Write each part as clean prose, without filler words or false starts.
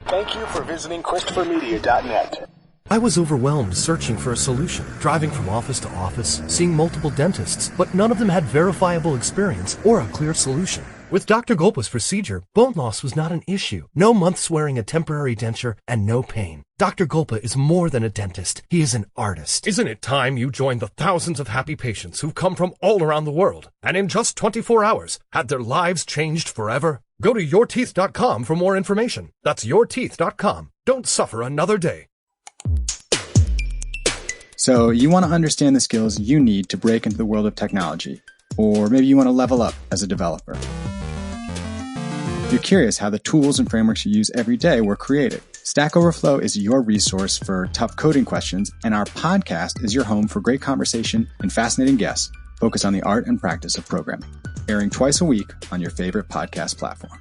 Thank you for visiting ChristopherMedia.net. I was overwhelmed searching for a solution, driving from office to office, seeing multiple dentists, but none of them had verifiable experience or a clear solution. With Dr. Golpa's procedure, bone loss was not an issue. No months wearing a temporary denture and no pain. Dr. Golpa is more than a dentist. He is an artist. Isn't it time you joined the thousands of happy patients who've come from all around the world and in just 24 hours had their lives changed forever? Go to yourteeth.com for more information. That's yourteeth.com. Don't suffer another day. So you want to understand the skills you need to break into the world of technology, or maybe you want to level up as a developer. You're curious how the tools and frameworks you use every day were created. Stack Overflow is your resource for tough coding questions, and our podcast is your home for great conversation and fascinating guests focused on the art and practice of programming. Airing twice a week on your favorite podcast platform.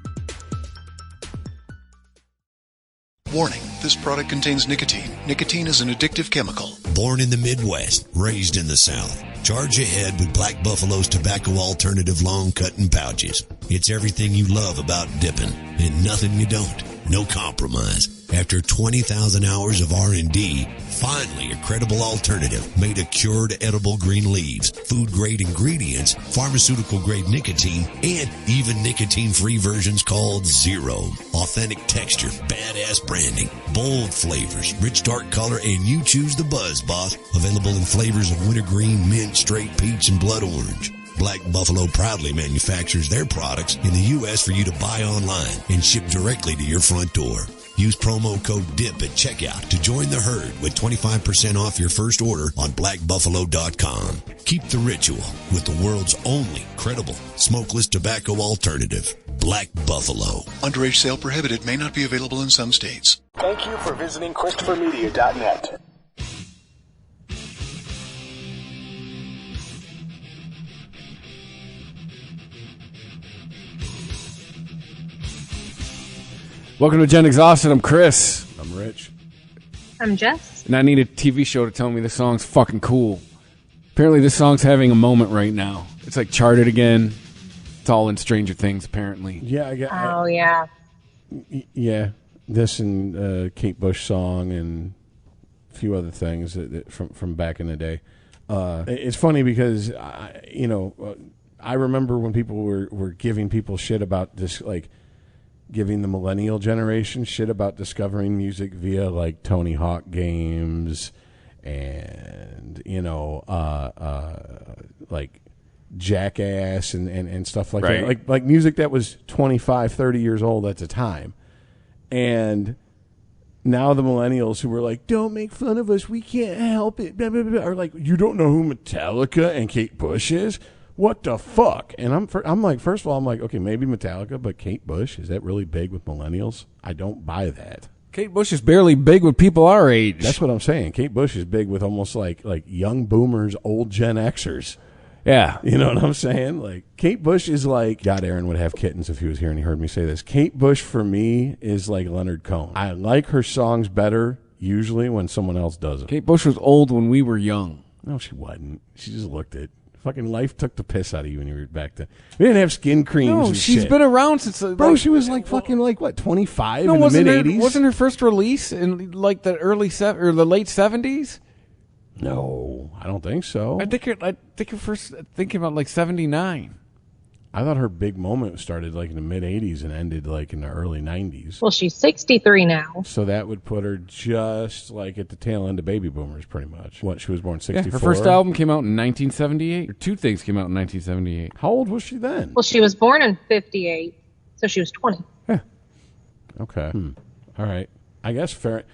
Warning, this product contains nicotine. Nicotine is an addictive chemical. Born in the Midwest, raised in the South. Charge ahead with Black Buffalo's tobacco alternative long cutting pouches. It's everything you love about dipping and nothing you don't. No compromise. After 20,000 hours of R&D, finally a credible alternative made of cured edible green leaves, food-grade ingredients, pharmaceutical-grade nicotine, and even nicotine-free versions called Zero. Authentic texture, badass branding, bold flavors, rich dark color, and you choose the buzz, boss. Available in flavors of wintergreen, mint, straight peach, and blood orange. Black Buffalo proudly manufactures their products in the U.S. for you to buy online and ship directly to your front door. Use promo code DIP at checkout to join the herd with 25% off your first order on blackbuffalo.com. Keep the ritual with the world's only credible smokeless tobacco alternative, Black Buffalo. Underage sale prohibited. May not be available in some states. Thank you for visiting ChristopherMedia.net. Welcome to Gen Exhausted. I'm Chris. I'm Rich. I'm Jess. And I need a TV show to tell me this song's fucking cool. Apparently this song's having a moment right now. It's like charted again. It's all in Stranger Things, apparently. Yeah, Yeah. Yeah, this and Kate Bush song and a few other things from back in the day. It's funny because I remember when people were giving people shit about this, like giving the millennial generation shit about discovering music via like Tony Hawk games and like Jackass and stuff like that, like music that was 25, 30 years old at the time. And now the millennials who were like, don't make fun of us, we can't help it, blah, blah, blah, are like, you don't know who Metallica and Kate Bush is? What the fuck? And I'm like, first of all, I'm like, okay, maybe Metallica, but Kate Bush, is that really big with millennials? I don't buy that. Kate Bush is barely big with people our age. That's what I'm saying. Kate Bush is big with almost like young boomers, old Gen Xers. Yeah. You know what I'm saying? Like, Kate Bush is like, God, Aaron would have kittens if he was here and he heard me say this. Kate Bush, for me, is like Leonard Cohen. I like her songs better, usually, when someone else does it. Kate Bush was old when we were young. No, she wasn't. She just looked it. Fucking life took the piss out of you when you were back then. We didn't have skin creams. No, and she's shit. been around since. Bro, she was like fucking like what, 25 in the mid 80s? Wasn't her first release in like the the late 70s? No, I don't think so. I think her first thinking about like 79. I thought her big moment started like in the mid 80s and ended like in the early 90s. Well, she's 63 now. So that would put her just like at the tail end of baby boomers, pretty much. What, she was born 64? Yeah, her first album came out in 1978. Or two things came out in 1978. How old was she then? Well, she was born in 58, so she was 20. Yeah. Okay. All right. I guess fair.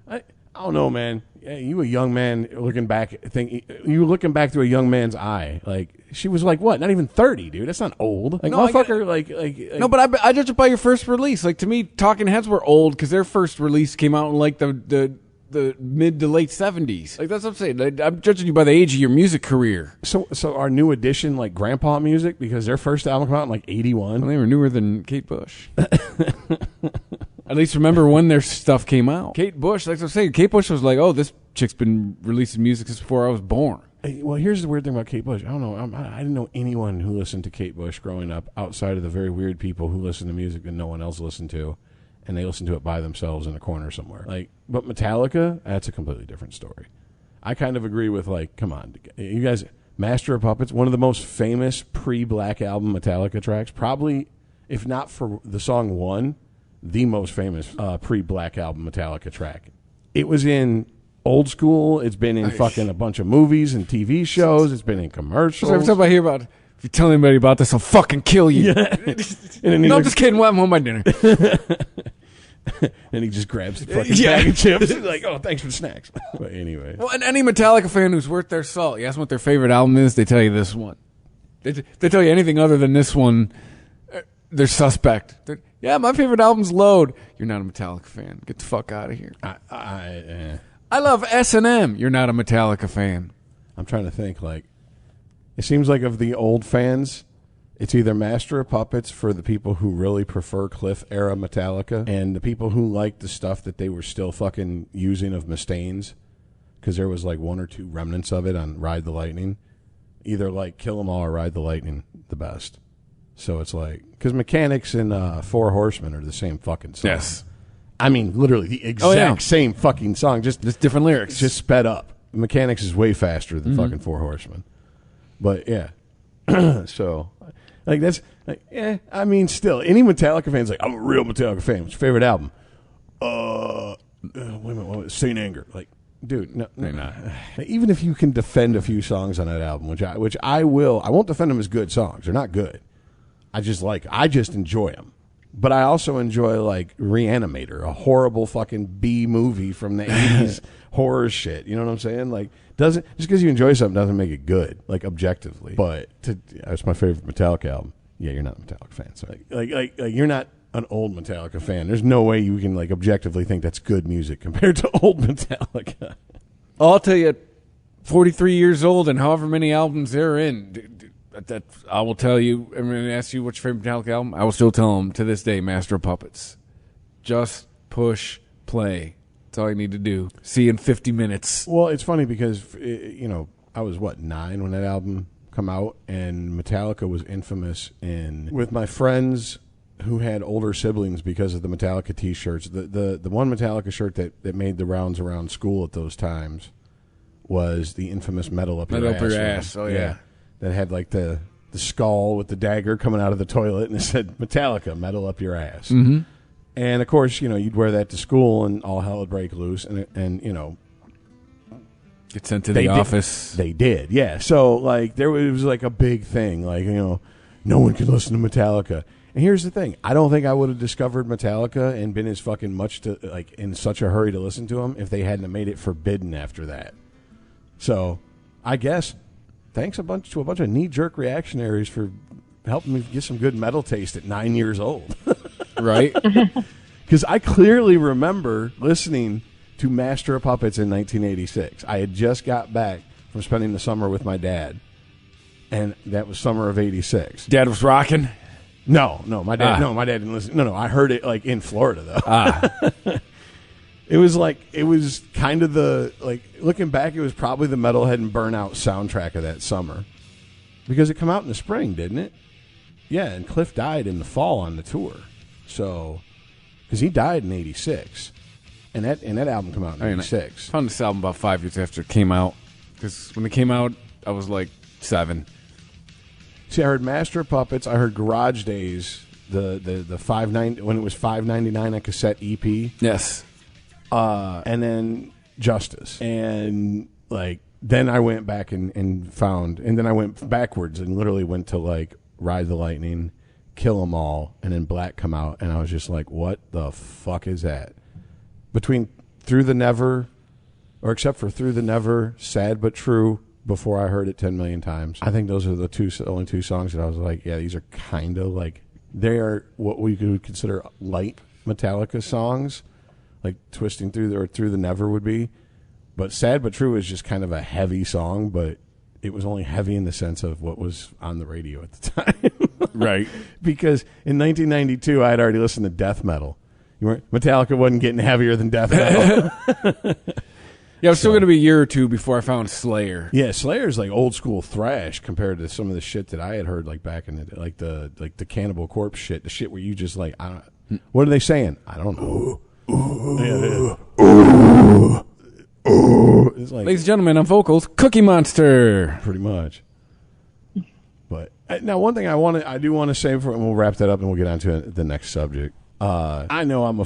I don't know, man. Yeah, you a young man looking back, you were looking back through a young man's eye. Like, she was like, what? Not even 30, dude. That's not old. Like, no, motherfucker, no, but I judge it by your first release. Like, to me, Talking Heads were old because their first release came out in like the mid to late 70s. Like, that's what I'm saying. I'm judging you by the age of your music career. So our new edition, like grandpa music, because their first album came out in like 81. Well, they were newer than Kate Bush. At least remember when their stuff came out. Kate Bush, like I was saying, Kate Bush was like, oh, this chick's been releasing music since before I was born. Well, here's the weird thing about Kate Bush. I don't know. I didn't know anyone who listened to Kate Bush growing up outside of the very weird people who listen to music that no one else listened to. and they listen to it by themselves in a corner somewhere. Like, but Metallica, that's a completely different story. I kind of agree with, like, come on, you guys, Master of Puppets, one of the most famous pre-Black Album Metallica tracks, probably, if not for the song One, the most famous pre-Black Album Metallica track. It was in Old School. It's been in fucking a bunch of movies and TV shows. It's been in commercials. So every time I hear about, if you tell anybody about this, I'll fucking kill you. Yeah. No, I'm just kidding. Well, I'm home my dinner. And he just grabs the fucking bag of chips. He's like, oh, thanks for the snacks. But anyway. Well, and any Metallica fan who's worth their salt, you ask them what their favorite album is, they tell you this one. They tell you anything other than this one, they're suspect. Yeah, my favorite album's Load. You're not a Metallica fan. Get the fuck out of here. I love S&M. You're not a Metallica fan. I'm trying to think, like, it seems like of the old fans, it's either Master of Puppets for the people who really prefer Cliff-era Metallica and the people who like the stuff that they were still fucking using of Mustaine's, because there was like one or two remnants of it on Ride the Lightning. Either like Kill 'Em All or Ride the Lightning the best. So it's like, because Mechanics and Four Horsemen are the same fucking song. Yes. I mean, literally the exact same fucking song, just different lyrics. Just sped up. Mechanics is way faster than fucking Four Horsemen. But yeah. So, like, that's, like, I mean, still, any Metallica fan's like, I'm a real Metallica fan. What's your favorite album? Wait a minute, what was it? Saint Anger. Like, dude, no, they're not. Even if you can defend a few songs on that album, which I will, I won't defend them as good songs. They're not good. I just enjoy them. But I also enjoy, like, Reanimator, a horrible fucking B movie from the 80s horror shit. You know what I'm saying? Like, just because you enjoy something doesn't make it good, like, objectively. But that's my favorite Metallica album. Yeah, you're not a Metallica fan. So like you're not an old Metallica fan. There's no way you can, like, objectively think that's good music compared to old Metallica. I'll tell you, 43 years old and however many albums they're in, that I will tell you. I'm going to ask you what's your favorite Metallica album. I will still tell them to this day, Master of Puppets. Just push play. That's all you need to do. See you in 50 minutes. Well, it's funny because, you know, I was, 9 when that album come out, and Metallica was infamous with my friends who had older siblings because of the Metallica T-shirts. The one Metallica shirt that made the rounds around school at those times was the infamous Metal Up Your Ass. Oh, yeah. That had, like, the skull with the dagger coming out of the toilet, and it said, Metallica, Metal Up Your Ass. Mm-hmm. And, of course, you know, you'd wear that to school, and all hell would break loose, and you know. Get sent to the office. They did, yeah. So, like, it was, like, a big thing. Like, you know, no one can listen to Metallica. And here's the thing. I don't think I would have discovered Metallica and been as fucking much in such a hurry to listen to them if they hadn't made it forbidden after that. So, I guess, thanks to a bunch of knee-jerk reactionaries for helping me get some good metal taste at 9 years old. Right? Because I clearly remember listening to Master of Puppets in 1986. I had just got back from spending the summer with my dad, and that was summer of 86. Dad was rocking? No, my dad didn't listen. No, I heard it, like, in Florida, though. It was kind of looking back, it was probably the Metalhead and Burnout soundtrack of that summer. Because it came out in the spring, didn't it? Yeah, and Cliff died in the fall on the tour. So, because he died in 86. And that album came out in 86. I found this album about 5 years after it came out. Because when it came out, I was like 7. See, I heard Master of Puppets. I heard Garage Days, the $5.90 when it was $5.99 a cassette EP. Yes. And then Justice. And, like, then I went back and found, and then I went backwards and literally went to, like, Ride the Lightning, Kill 'Em All, and then Black come out, and I was just like, what the fuck is that? Between Through the Never, or except for Through the Never, Sad But True, before I heard it 10 million times, I think those are the only two songs that I was like, yeah, these are kind of like, they are what we could consider light Metallica songs, like Twisting Through the Never would be. But Sad But True is just kind of a heavy song, but it was only heavy in the sense of what was on the radio at the time. Right. Because in 1992, I had already listened to death metal. Metallica wasn't getting heavier than death metal. Yeah, it was still going to be a year or two before I found Slayer. Yeah, Slayer's like old school thrash compared to some of the shit that I had heard, like back in the like the Cannibal Corpse shit, the shit where you just like What are they saying? I don't know. It's like, Ladies and gentlemen, on vocals, Cookie Monster. pretty much. But now, one thing I do want to say, and we'll wrap that up, and we'll get on to the next subject. I know I'm a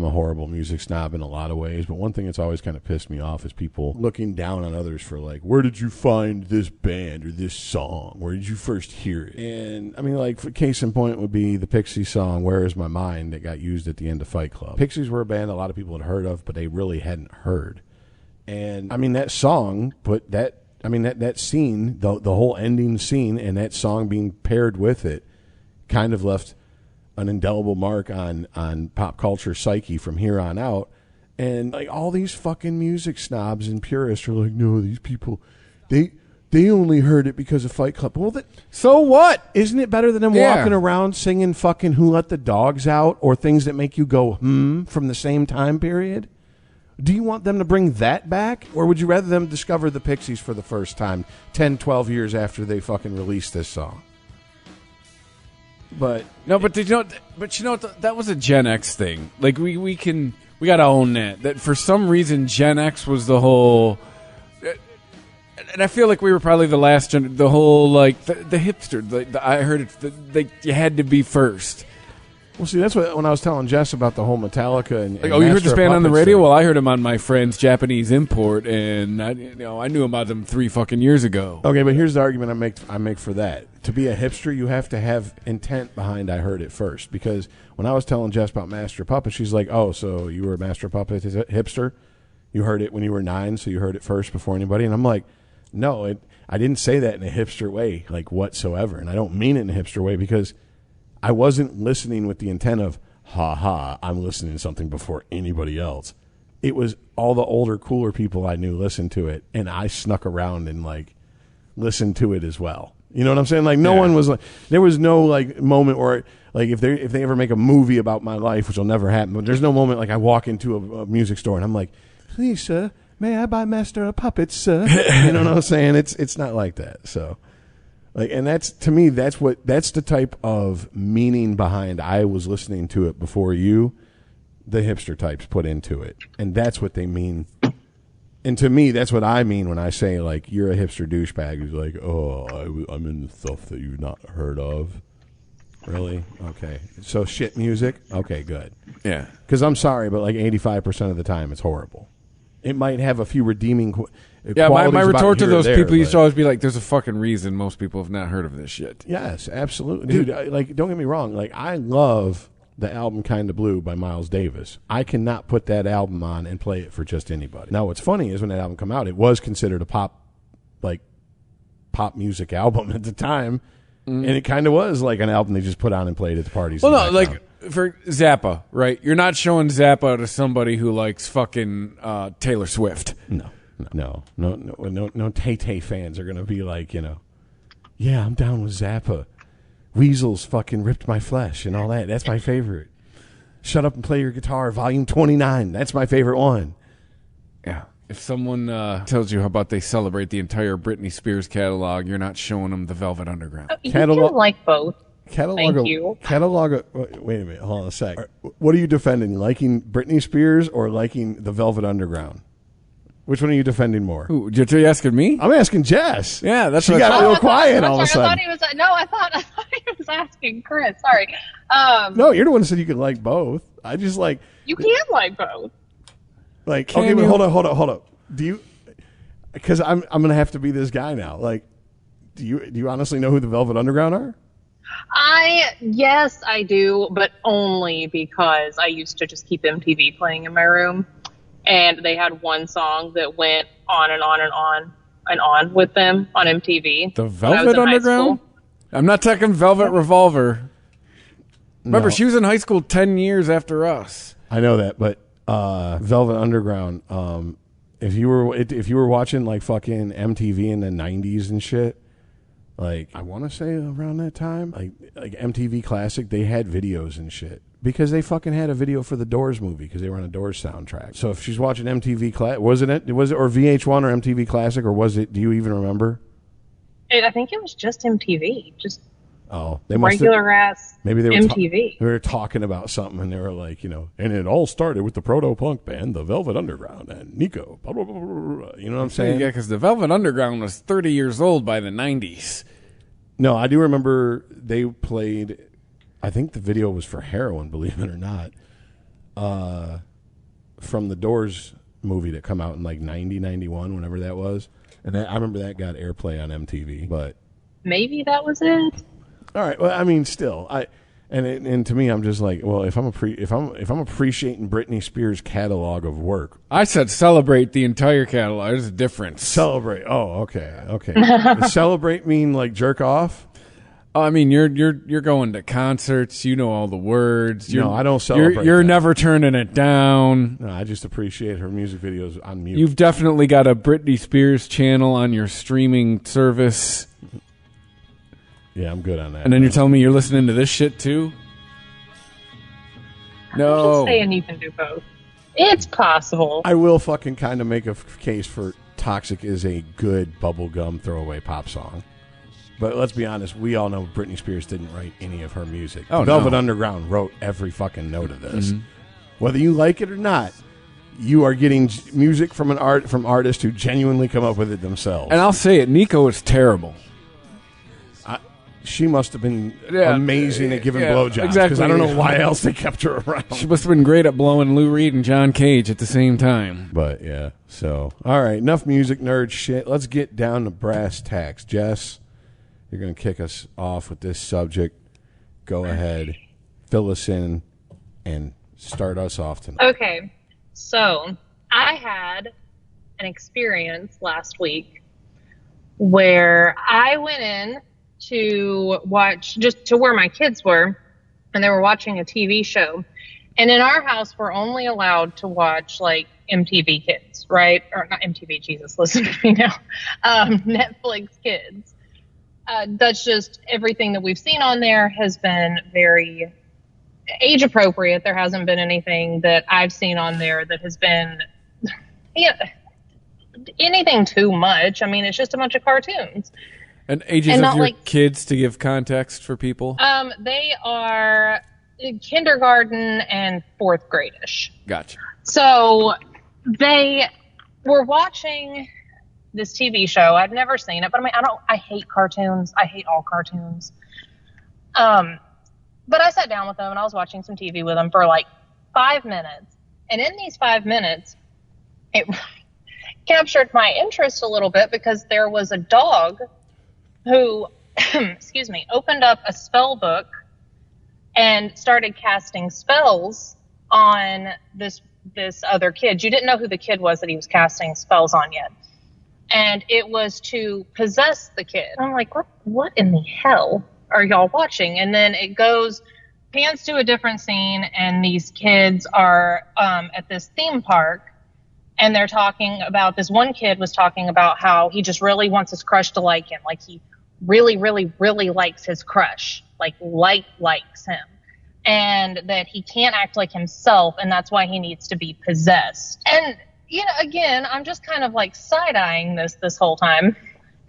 horrible music snob in a lot of ways, but one thing that's always kind of pissed me off is people looking down on others for like, where did you find this band or this song? Where did you first hear it? And I mean, like, for case in point would be the Pixies song, Where Is My Mind, that got used at the end of Fight Club. Pixies were a band a lot of people had heard of, but they really hadn't heard. And I mean, that song that scene, the whole ending scene and that song being paired with it kind of left an indelible mark on pop culture psyche from here on out. And like all these fucking music snobs and purists are like, no, these people, they only heard it because of Fight Club. Well, so what? Isn't it better than them walking around singing fucking Who Let the Dogs Out or things that make you go, from the same time period? Do you want them to bring that back? Or would you rather them discover the Pixies for the first time 10, 12 years after they fucking released this song? But no, but that was a Gen X thing. Like we gotta own that. That for some reason Gen X was the whole, and I feel like we were probably the last the whole like the hipster. I heard it. You had to be first. Well, see, that's what when I was telling Jess about the whole Metallica and like, oh, you heard this band on the radio? Well, I heard him on my friend's Japanese import, and I knew about them 3 fucking years ago. Okay, but here's the argument I make for that. To be a hipster, you have to have intent behind I heard it first. Because when I was telling Jess about Master Puppet, she's like, oh, so you were a Master Puppet hipster? You heard it when you were 9, so you heard it first before anybody? And I'm like, no, I didn't say that in a hipster way, like whatsoever. And I don't mean it in a hipster way because I wasn't listening with the intent of, I'm listening to something before anybody else. It was all the older, cooler people I knew listened to it, and I snuck around and, like, listened to it as well. You know what I'm saying? Like, no one was like, there was no, like, moment where, like, if they ever make a movie about my life, which will never happen, but there's no moment, like, I walk into a music store and I'm like, please, sir, may I buy Master of Puppets, sir? You know what I'm saying? It's not like that, so. Like, and that's, to me, that's the type of meaning behind I was listening to it before you, the hipster types put into it. And that's what they mean. And to me, that's what I mean when I say, like, you're a hipster douchebag who's like, oh, I'm into stuff that you've not heard of. Really? Okay. So shit music? Okay, good. Yeah. Because I'm sorry, but like 85% of the time it's horrible. It might have a few redeeming yeah, my retort to those people used to always be like, there's a fucking reason most people have not heard of this shit. Yes, absolutely. Dude, like, don't get me wrong. Like, I love the album Kinda Blue by Miles Davis. I cannot put that album on and play it for just anybody. Now, what's funny is when that album came out, it was considered a pop music album at the time. And it kind of was like an album they just put on and played at the parties. Well, no, like for Zappa, right? You're not showing Zappa to somebody who likes fucking Taylor Swift. No Tay-Tay fans are going to be like, yeah, I'm down with Zappa. Weasels fucking ripped my flesh and all that. That's my favorite. Shut Up and Play Your Guitar, Volume 29. That's my favorite one. Yeah. If someone tells you how about they celebrate the entire Britney Spears catalog, you're not showing them the Velvet Underground. You can like both. Thank you. Wait a minute. Hold on a sec. What are you defending? Liking Britney Spears or liking the Velvet Underground? Which one are you defending more? Ooh, you're asking me? I'm asking Jess. Yeah, that's she what got real quiet all of a sudden. I thought he was asking Chris. Sorry. No, you're the one who said you could like both. I just like you can like both. Like, okay, but hold up. Do you? Because I'm gonna have to be this guy now. Like, do you honestly know who the Velvet Underground are? Yes, I do, but only because I used to just keep MTV playing in my room, and they had one song that went on and on and on and on with them on MTV. The Velvet Underground? I'm not talking Velvet Revolver. Remember, she was in high school 10 years after us. I know that, but Velvet Underground. If you were watching like fucking MTV in the 90s and shit, like I want to say around that time, like MTV Classic, they had videos and shit because they fucking had a video for the Doors movie because they were on a Doors soundtrack. So if she's watching MTV Classic, was it or VH1 or MTV Classic or was it? Do you even remember? I think it was just MTV. Oh, they must regular ass maybe they were MTV. they were talking about something, and they were like, and it all started with the proto-punk band, the Velvet Underground, and Nico. Blah, blah, blah, blah, blah. You know what I'm saying? Yeah, because the Velvet Underground was 30 years old by the 90s. No, I do remember they played. I think the video was for Heroin, believe it or not, from the Doors movie that come out in like 90, 91, whenever that was, and I remember that got airplay on MTV, but. Maybe that was it. All right. Well, I mean, still, and to me, I'm just like, well, if I'm appreciating Britney Spears' catalog of work, I said celebrate the entire catalog. There's a difference. Celebrate. Oh, okay. Celebrate mean like jerk off? Oh, I mean, you're going to concerts. You know all the words. No, I don't celebrate. You're never turning it down. No, I just appreciate her music videos on mute. You've definitely got a Britney Spears channel on your streaming service. Yeah, I'm good on that. And then you're telling me you're listening to this shit too? No. I'm just saying you can do both. It's possible. I will fucking kind of make a case for Toxic is a good bubblegum throwaway pop song. But let's be honest, we all know Britney Spears didn't write any of her music. Velvet Underground wrote every fucking note of this. Mm-hmm. Whether you like it or not, you are getting music from artists who genuinely come up with it themselves. And I'll say it, Nico is terrible. She must have been amazing at giving blowjobs. Exactly. Because I don't know why else they kept her around. She must have been great at blowing Lou Reed and John Cage at the same time. But, yeah. So, all right. Enough music nerd shit. Let's get down to brass tacks. Jess, you're going to kick us off with this subject. Go ahead. Fill us in and start us off tonight. Okay. So, I had an experience last week where I went in to watch, just to where my kids were, and they were watching a TV show. And in our house, we're only allowed to watch, like, MTV Kids, right? Or not MTV, Jesus, listen to me now. Netflix Kids. That's just everything that we've seen on there has been very age appropriate. There hasn't been anything that I've seen on there that has been anything too much. I mean, it's just a bunch of cartoons. And ages of your kids, to give context for people? They are kindergarten and fourth grade-ish. Gotcha. So they were watching this TV show. I'd never seen it, but I mean, I hate cartoons. I hate all cartoons. But I sat down with them and I was watching some TV with them for like 5 minutes. And in these 5 minutes, it captured my interest a little bit because there was a dog who, opened up a spell book and started casting spells on this other kid. You didn't know who the kid was that he was casting spells on yet. And it was to possess the kid. I'm like, what in the hell are y'all watching? And then it pans to a different scene, and these kids are at this theme park. And they're talking about, this one kid was talking about how he just really wants his crush to like him. Like he really, really, really likes his crush. Likes him. And that he can't act like himself, and that's why he needs to be possessed. And, again, I'm just kind of like side-eyeing this whole time.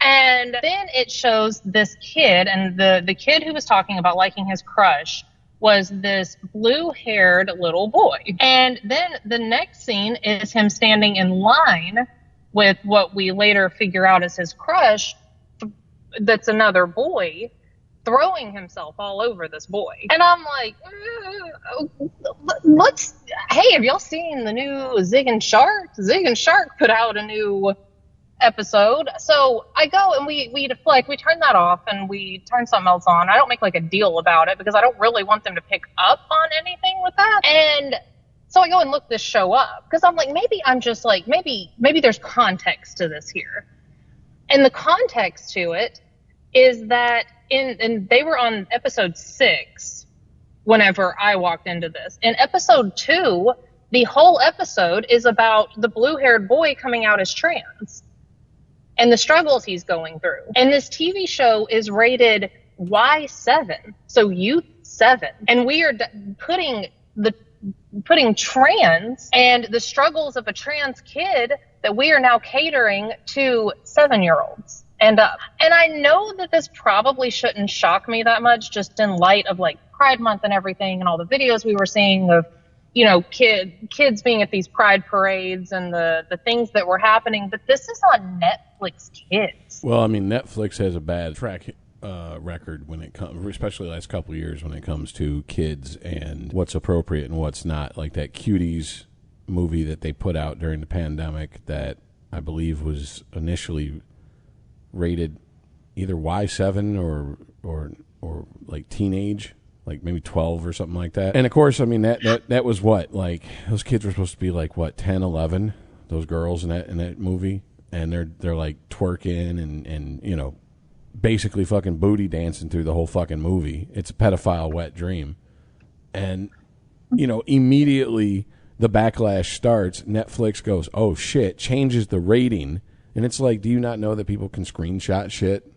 And then it shows this kid, and the kid who was talking about liking his crush was this blue-haired little boy. And then the next scene is him standing in line with what we later figure out is his crush, that's another boy, throwing himself all over this boy. And I'm like, hey, have y'all seen the new Zig and Shark? Zig and Shark put out a new episode. So I go and we deflect, we turn that off and we turn something else on. I don't make like a deal about it because I don't really want them to pick up on anything with that. And so I go and look this show up because I'm like, maybe I'm just like, maybe there's context to this here. And the context to it is that and they were on episode 6 whenever I walked into this. In episode 2, the whole episode is about the blue-haired boy coming out as trans and the struggles he's going through. And this TV show is rated Y7, so youth 7. And we are putting trans and the struggles of a trans kid that we are now catering to 7-year-olds. And I know that this probably shouldn't shock me that much, just in light of like Pride Month and everything, and all the videos we were seeing of, you know, kids being at these Pride parades and the things that were happening. But this is on Netflix Kids. Well, I mean, Netflix has a bad track record when it comes, especially the last couple of years, when it comes to kids and what's appropriate and what's not. Like that Cuties movie that they put out during the pandemic that I believe was initially rated either Y7 or like teenage, like maybe 12 or something like that. And of course, I mean that was what, like, those kids were supposed to be like what, 10, 11, those girls in that movie, and they're like twerking and you know, basically fucking booty dancing through the whole fucking movie. It's a pedophile wet dream. And you know, immediately the backlash starts. Netflix goes, "Oh shit," changes the rating. And it's like, do you not know that people can screenshot shit?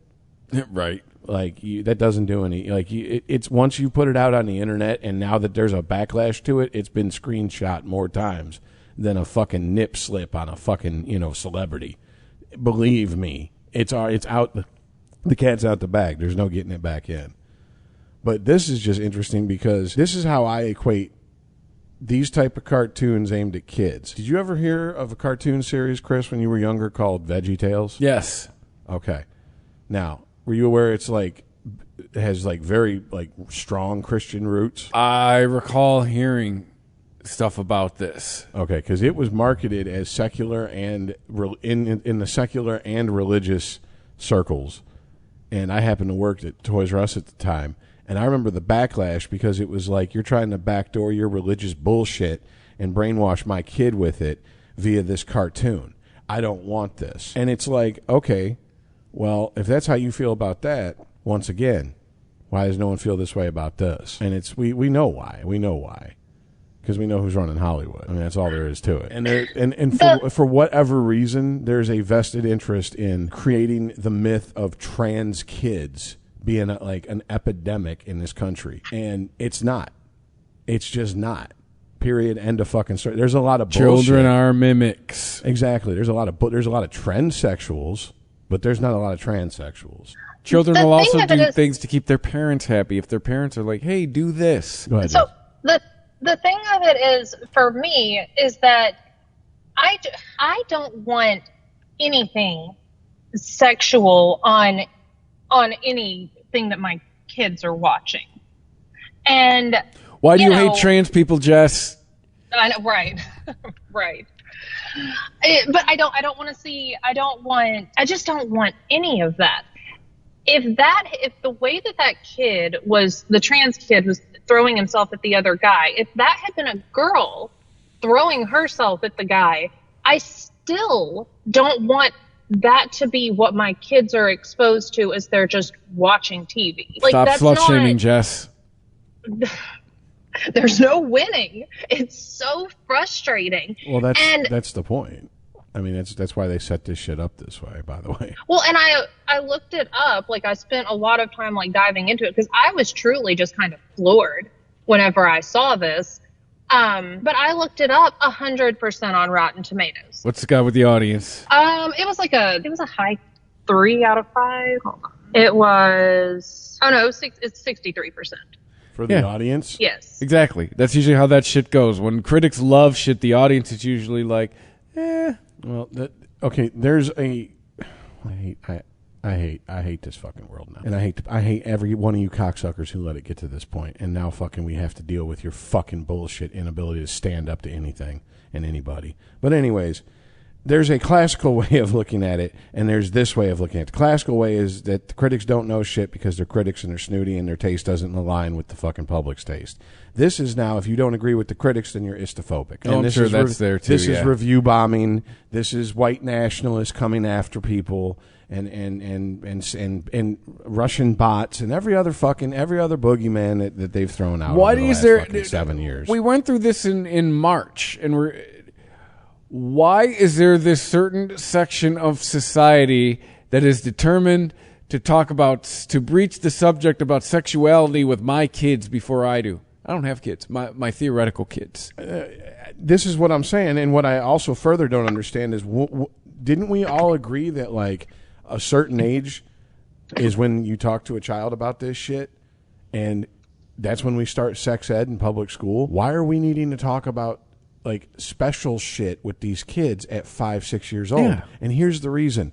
Right. Like, that doesn't do any, like, it's once you put it out on the internet, and now that there's a backlash to it, it's been screenshot more times than a fucking nip slip on a fucking, you know, celebrity. Believe me, it's out, the cat's out the bag. There's no getting it back in. But this is just interesting because this is how I equate these type of cartoons aimed at kids. Did you ever hear of a cartoon series, Chris, when you were younger called VeggieTales? Yes. Okay. Now, were you aware it's like, it has like very like strong Christian roots? I recall hearing stuff about this. Okay, because it was marketed as secular and in the secular and religious circles. And I happened to work at Toys R Us at the time. And I remember the backlash because it was like, you're trying to backdoor your religious bullshit and brainwash my kid with it via this cartoon. I don't want this. And it's like, okay, well, if that's how you feel about that, once again, why does no one feel this way about this? And it's we know why. We know why. Because we know who's running Hollywood. I mean, that's all there is to it. And for whatever reason, there's a vested interest in creating the myth of trans kids being like an epidemic in this country. And it's not. It's just not. Period. End of fucking story. There's a lot of bullshit. Children are mimics. Exactly. There's a lot of transsexuals, but there's not a lot of transsexuals. Children will also do things to keep their parents happy. If their parents are like, "Hey, do this." Go ahead. So the thing of it is, for me, is that I don't want anything sexual on anything that my kids are watching. And why do you hate trans people, Jess? I know, right. Right. But I just don't want any of that. If the way that the trans kid was throwing himself at the other guy, if that had been a girl throwing herself at the guy, I still don't want that to be what my kids are exposed to as they're just watching TV. Like, stop that's slut shaming, Jess. There's no winning. It's so frustrating. Well, that's the point. I mean, that's why they set this shit up this way, by the way. Well, and I looked it up. Like, I spent a lot of time like diving into it because I was truly just kind of floored whenever I saw this. But I looked it up 100% on Rotten Tomatoes. What's the guy with the audience? It was a high 3 out of 5. Hold on. It was, it's 63%. For the audience? Yes. Exactly. That's usually how that shit goes. When critics love shit, the audience is usually like, eh. Well, there's a, I hate this fucking world now. And I hate every one of you cocksuckers who let it get to this point. And now fucking we have to deal with your fucking bullshit inability to stand up to anything and anybody. But anyways, there's a classical way of looking at it, and there's this way of looking at it. The classical way is that the critics don't know shit because they're critics and they're snooty and their taste doesn't align with the fucking public's taste. This is now, if you don't agree with the critics, then you're istophobic. Oh, and I'm sure that's there too. This is review bombing. This is white nationalists coming after people. And Russian bots and every other boogeyman that they've thrown out over the last 7 years. We went through this in March, and why is there this certain section of society that is determined to breach the subject about sexuality with my kids before I do? I don't have kids. My theoretical kids. This is what I'm saying, and what I also further don't understand is, didn't we all agree that like a certain age is when you talk to a child about this shit, and that's when we start sex ed in public school. Why are we needing to talk about like special shit with these kids at 5, 6 years old? Yeah. And here's the reason.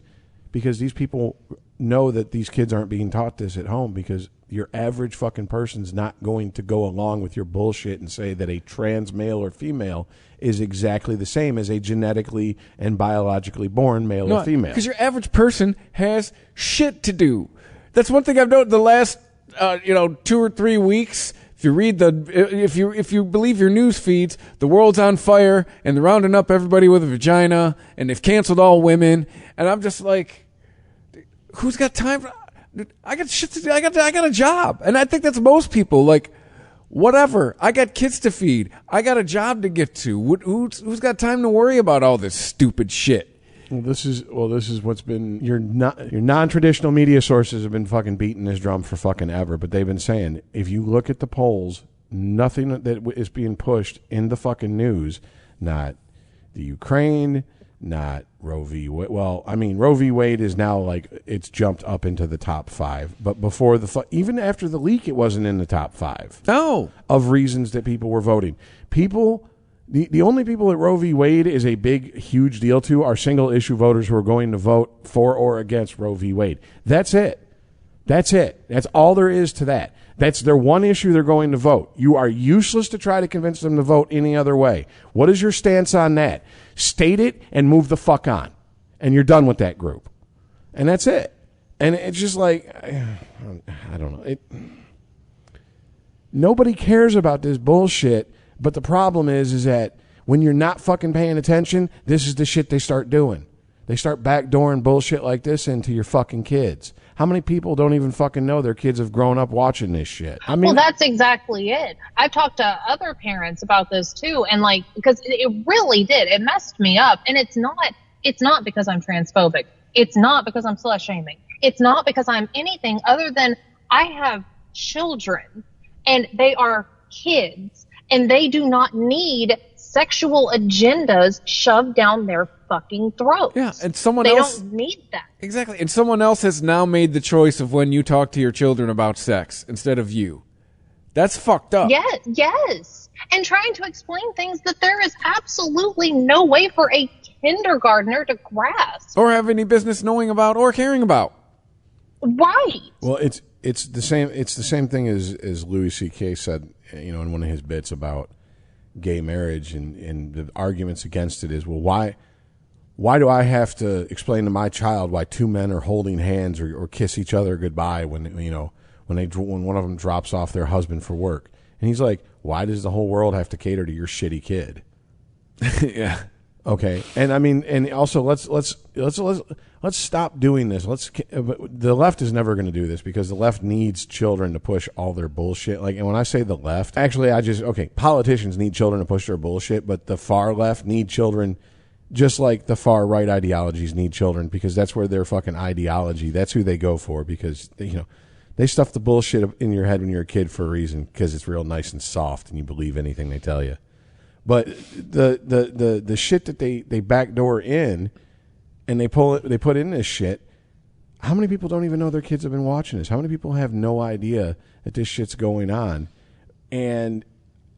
Because these people know that these kids aren't being taught this at home, because your average fucking person's not going to go along with your bullshit and say that a trans male or female is exactly the same as a genetically and biologically born male or female. Because your average person has shit to do. That's one thing I've noticed the last 2 or 3 weeks. If you read if you believe your news feeds, the world's on fire and they're rounding up everybody with a vagina and they've canceled all women. And I'm just like, who's got time for? I got shit to do. I got a job, and I think that's most people. Like, whatever. I got kids to feed. I got a job to get to. Who's got time to worry about all this stupid shit? Well, this is what's been your non-traditional media sources have been fucking beating this drum for fucking ever. But they've been saying, if you look at the polls, nothing that is being pushed in the fucking news, not the Ukraine, not Roe v. Wade. Well, I mean, Roe v. Wade is now like it's jumped up into the top 5. But before even after the leak, it wasn't in the top 5. No, of reasons that people were voting. The only people that Roe v. Wade is a big, huge deal to are single issue voters who are going to vote for or against Roe v. Wade. That's it. That's all there is to that. That's their one issue they're going to vote. You are useless to try to convince them to vote any other way. What is your stance on that? State it and move the fuck on. And you're done with that group. And that's it. And it's just like, I don't know. Nobody cares about this bullshit, but the problem is that when you're not fucking paying attention, this is the shit they start doing. They start backdooring bullshit like this into your fucking kids. How many people don't even fucking know their kids have grown up watching this shit? I mean, well, that's exactly it. I've talked to other parents about this too, and like, because it really did. It messed me up, and it's not because I'm transphobic. It's not because I'm slut shaming. It's not because I'm anything other than I have children, and they are kids, and they do not need sexual agendas shoved down their fucking throats. Yeah, and they don't need that. Exactly. And someone else has now made the choice of when you talk to your children about sex instead of you. That's fucked up. Yes. And trying to explain things that there is absolutely no way for a kindergartner to grasp. Or have any business knowing about or caring about. Right. Well, it's the same thing as Louis C.K. said, in one of his bits about gay marriage, and the arguments against it is, well, why do I have to explain to my child why two men are holding hands or kiss each other goodbye when one of them drops off their husband for work? And he's like, why does the whole world have to cater to your shitty kid? Yeah. Okay. And I mean, and also let's stop doing this. The left is never going to do this because the left needs children to push all their bullshit. Like, and when I say the left, actually, politicians need children to push their bullshit, but the far left need children just like the far right ideologies need children, because that's where their fucking ideology, that's who they go for, because they stuff the bullshit in your head when you're a kid for a reason, because it's real nice and soft and you believe anything they tell you. But the shit that they backdoor in and they put in this shit, how many people don't even know their kids have been watching this? How many people have no idea that this shit's going on? And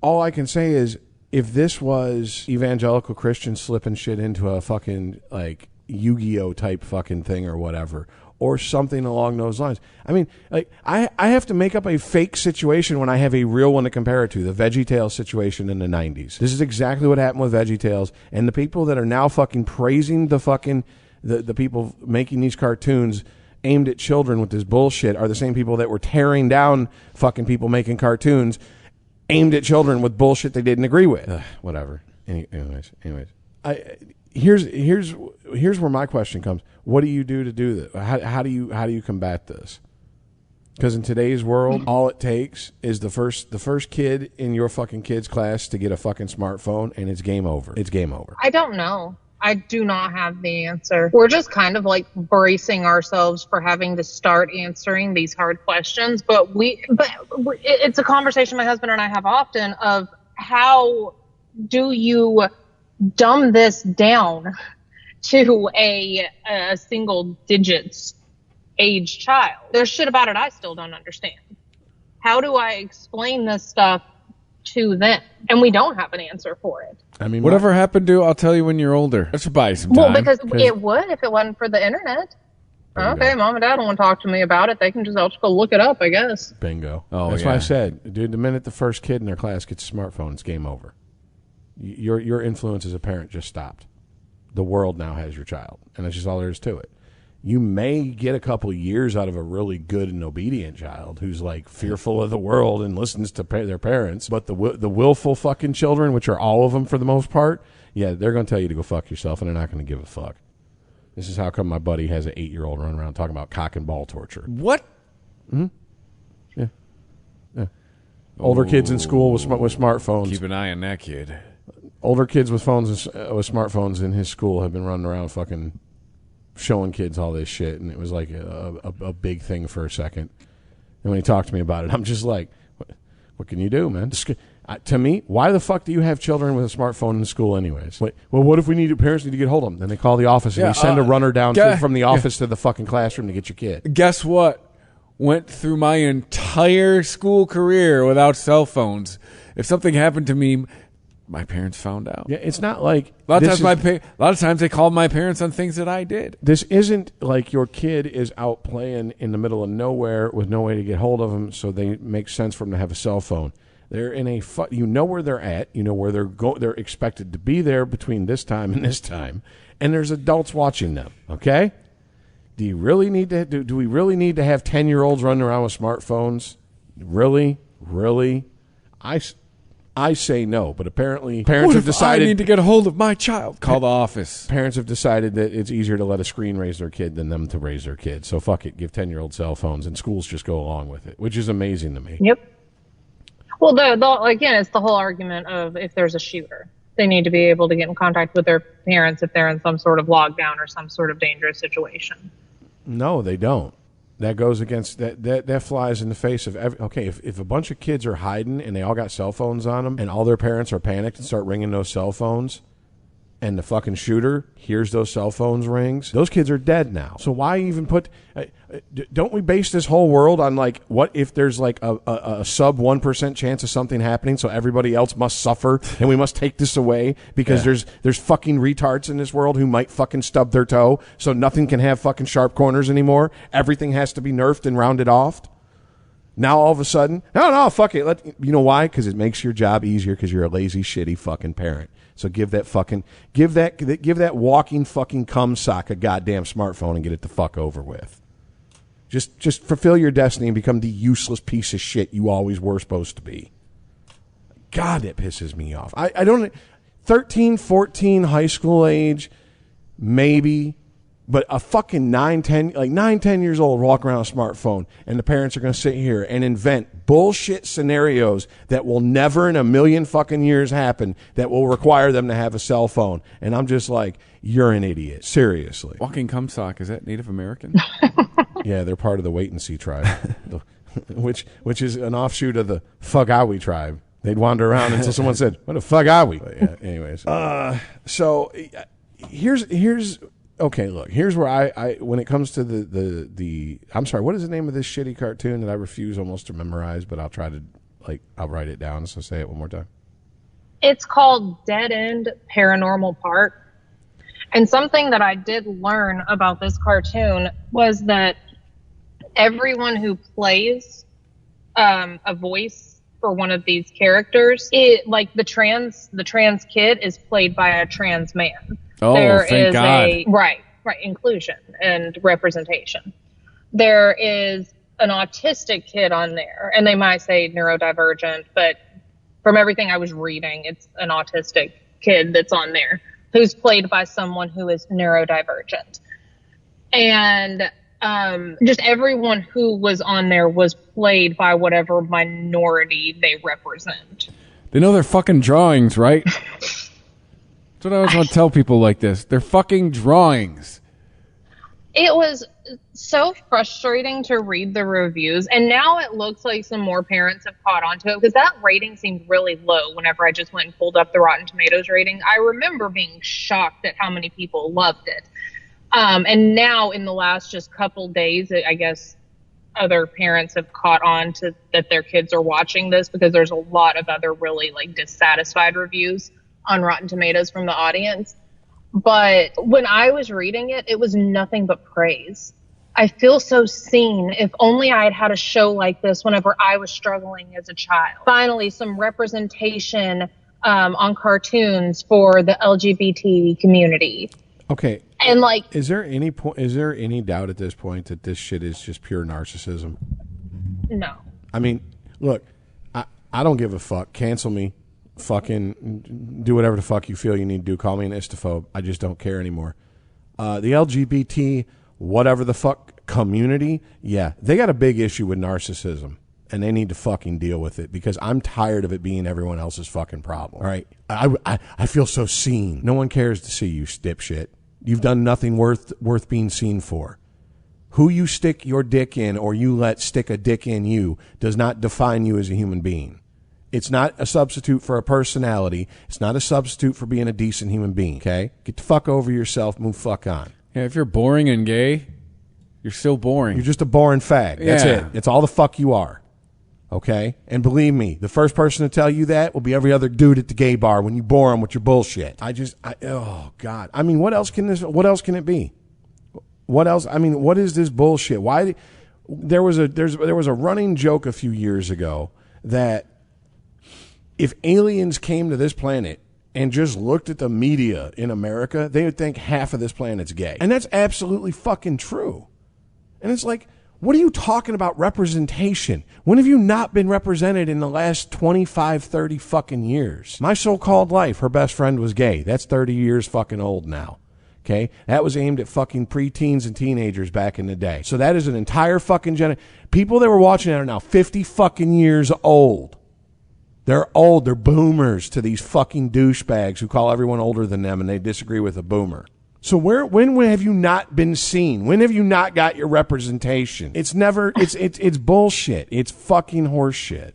all I can say is, if this was evangelical Christians slipping shit into a fucking like Yu-Gi-Oh type fucking thing or whatever, or something along those lines. I mean, like, I have to make up a fake situation when I have a real one to compare it to. The VeggieTales situation in the 90s. This is exactly what happened with VeggieTales. And the people that are now fucking praising the fucking, the people making these cartoons aimed at children with this bullshit are the same people that were tearing down fucking people making cartoons aimed at children with bullshit they didn't agree with. Whatever. Anyways. Here's where my question comes. What do you do to do this? How do you combat this? Because in today's world, all it takes is the first kid in your fucking kid's class to get a fucking smartphone, and it's game over. It's game over. I don't know. I do not have the answer. We're just kind of like bracing ourselves for having to start answering these hard questions. But it's a conversation my husband and I have often of how do you dumb this down to a single digits age child. There's shit about it I still don't understand. How do I explain this stuff to them? And we don't have an answer for it. I mean, whatever happened to, I'll tell you when you're older. That should buy you some time. Well, because it would if it wasn't for the internet. Okay, Mom and Dad don't want to talk to me about it. I'll just go look it up, I guess. Bingo. Oh, that's yeah. why I said, dude, the minute the first kid in their class gets a smartphone, it's game over. Your influence as a parent just stopped. The world now has your child, and that's just all there is to it. You may get a couple of years out of a really good and obedient child who's like fearful of the world and listens to their parents, but the willful fucking children, which are all of them for the most part, yeah, they're going to tell you to go fuck yourself, and they're not going to give a fuck. This is how come my buddy has an 8-year-old running around talking about cock and ball torture. What? Yeah. Older kids in school with smartphones. Keep an eye on that kid. Older kids with phones with smartphones in his school have been running around fucking showing kids all this shit, and it was like a big thing for a second. And when he talked to me about it, I'm just like, what can you do, man? To me, why the fuck do you have children with a smartphone in school anyways? Well, what if parents need to get hold of them? Then they call the office and we send a runner down from the office to the fucking classroom to get your kid. Guess what? Went through my entire school career without cell phones. If something happened to me, my parents found out. Yeah, it's not like a lot of times they called my parents on things that I did. This isn't like your kid is out playing in the middle of nowhere with no way to get hold of them, so they make sense for them to have a cell phone. They're in you know where they're at, you know where they're expected to be there between this time and this time, and there's adults watching them. Okay, do we really need to have 10-year-olds running around with smartphones? Really? I say no, but apparently parents have decided I need to get a hold of my child. Call the office. Parents have decided that it's easier to let a screen raise their kid than them to raise their kid. So fuck it, give 10-year-old cell phones, and schools just go along with it, which is amazing to me. Yep. Well, again, it's the whole argument of if there's a shooter, they need to be able to get in contact with their parents if they're in some sort of lockdown or some sort of dangerous situation. No, they don't. That goes against that flies in the face of if a bunch of kids are hiding and they all got cell phones on them and all their parents are panicked and start ringing those cell phones, and the fucking shooter hears those cell phones rings, those kids are dead now. So why even don't we base this whole world on like, what if there's like a sub 1% chance of something happening, so everybody else must suffer and we must take this away because there's fucking retards in this world who might fucking stub their toe, so nothing can have fucking sharp corners anymore. Everything has to be nerfed and rounded off. Now all of a sudden, no, fuck it. You know why? Because it makes your job easier because you're a lazy, shitty fucking parent. So give that walking fucking cum sock a goddamn smartphone and get it the fuck over with. Just fulfill your destiny and become the useless piece of shit you always were supposed to be. God, that pisses me off. I don't... 13, 14, high school age, maybe... But a fucking 9, 10 years old walking around a smartphone, and the parents are going to sit here and invent bullshit scenarios that will never in a million fucking years happen that will require them to have a cell phone. And I'm just like, you're an idiot. Seriously. Walking cum sock, is that Native American? Yeah, they're part of the Wait and See tribe, which is an offshoot of the Fagawi tribe. They'd wander around until someone said, what the fuck are we? But yeah, anyways. So here's... Okay, look, here's where I when it comes to the I'm sorry, what is the name of this shitty cartoon that I refuse almost to memorize, but I'll try to, I'll write it down, so say it one more time. It's called Dead End Paranormal Park. And something that I did learn about this cartoon was that everyone who plays a voice for one of these characters, the trans kid is played by a trans man. Oh, thank God. Right, inclusion and representation. There is an autistic kid on there, and they might say neurodivergent, but from everything I was reading, it's an autistic kid that's on there who's played by someone who is neurodivergent. And just everyone who was on there was played by whatever minority they represent. They know their fucking drawings, right? That's what I always want to tell people like this. They're fucking drawings. It was so frustrating to read the reviews, and now it looks like some more parents have caught on to it, because that rating seemed really low whenever I just went and pulled up the Rotten Tomatoes rating. I remember being shocked at how many people loved it. And now in the last just couple days, I guess other parents have caught on to that their kids are watching this, because there's a lot of other really like dissatisfied reviews on Rotten Tomatoes from the audience. But when I was reading it, it was nothing but praise. I feel so seen. If only I had had a show like this whenever I was struggling as a child. Finally, some representation on cartoons for the LGBT community. Okay. And like, is there any doubt at this point that this shit is just pure narcissism? No. I mean, look, I don't give a fuck. Cancel me. Fucking do whatever the fuck you feel you need to do. Call me an istophobe. I just don't care anymore. The LGBT, whatever the fuck community, yeah, they got a big issue with narcissism, and they need to fucking deal with it, because I'm tired of it being everyone else's fucking problem. All right, I feel so seen. No one cares to see you, dipshit. You've done nothing worth being seen for. Who you stick your dick in, or you let stick a dick in you, does not define you as a human being. It's not a substitute for a personality. It's not a substitute for being a decent human being, okay? Get the fuck over yourself, move fuck on. Yeah, if you're boring and gay, you're still boring. You're just a boring fag. That's it. It's all the fuck you are, okay? And believe me, the first person to tell you that will be every other dude at the gay bar when you bore them with your bullshit. Oh, God. I mean, what else can it be? What else? I mean, what is this bullshit? Why? There was a running joke a few years ago that if aliens came to this planet and just looked at the media in America, they would think half of this planet's gay. And that's absolutely fucking true. And it's like, what are you talking about representation? When have you not been represented in the last 25, 30 fucking years? My so-called life, her best friend was gay. That's 30 years fucking old now. Okay? That was aimed at fucking preteens and teenagers back in the day. So that is an entire fucking generation. People that were watching that are now 50 fucking years old. They're old. They're boomers to these fucking douchebags who call everyone older than them, and they disagree with a boomer. So when have you not been seen? When have you not got your representation? It's never. It's bullshit. It's fucking horseshit.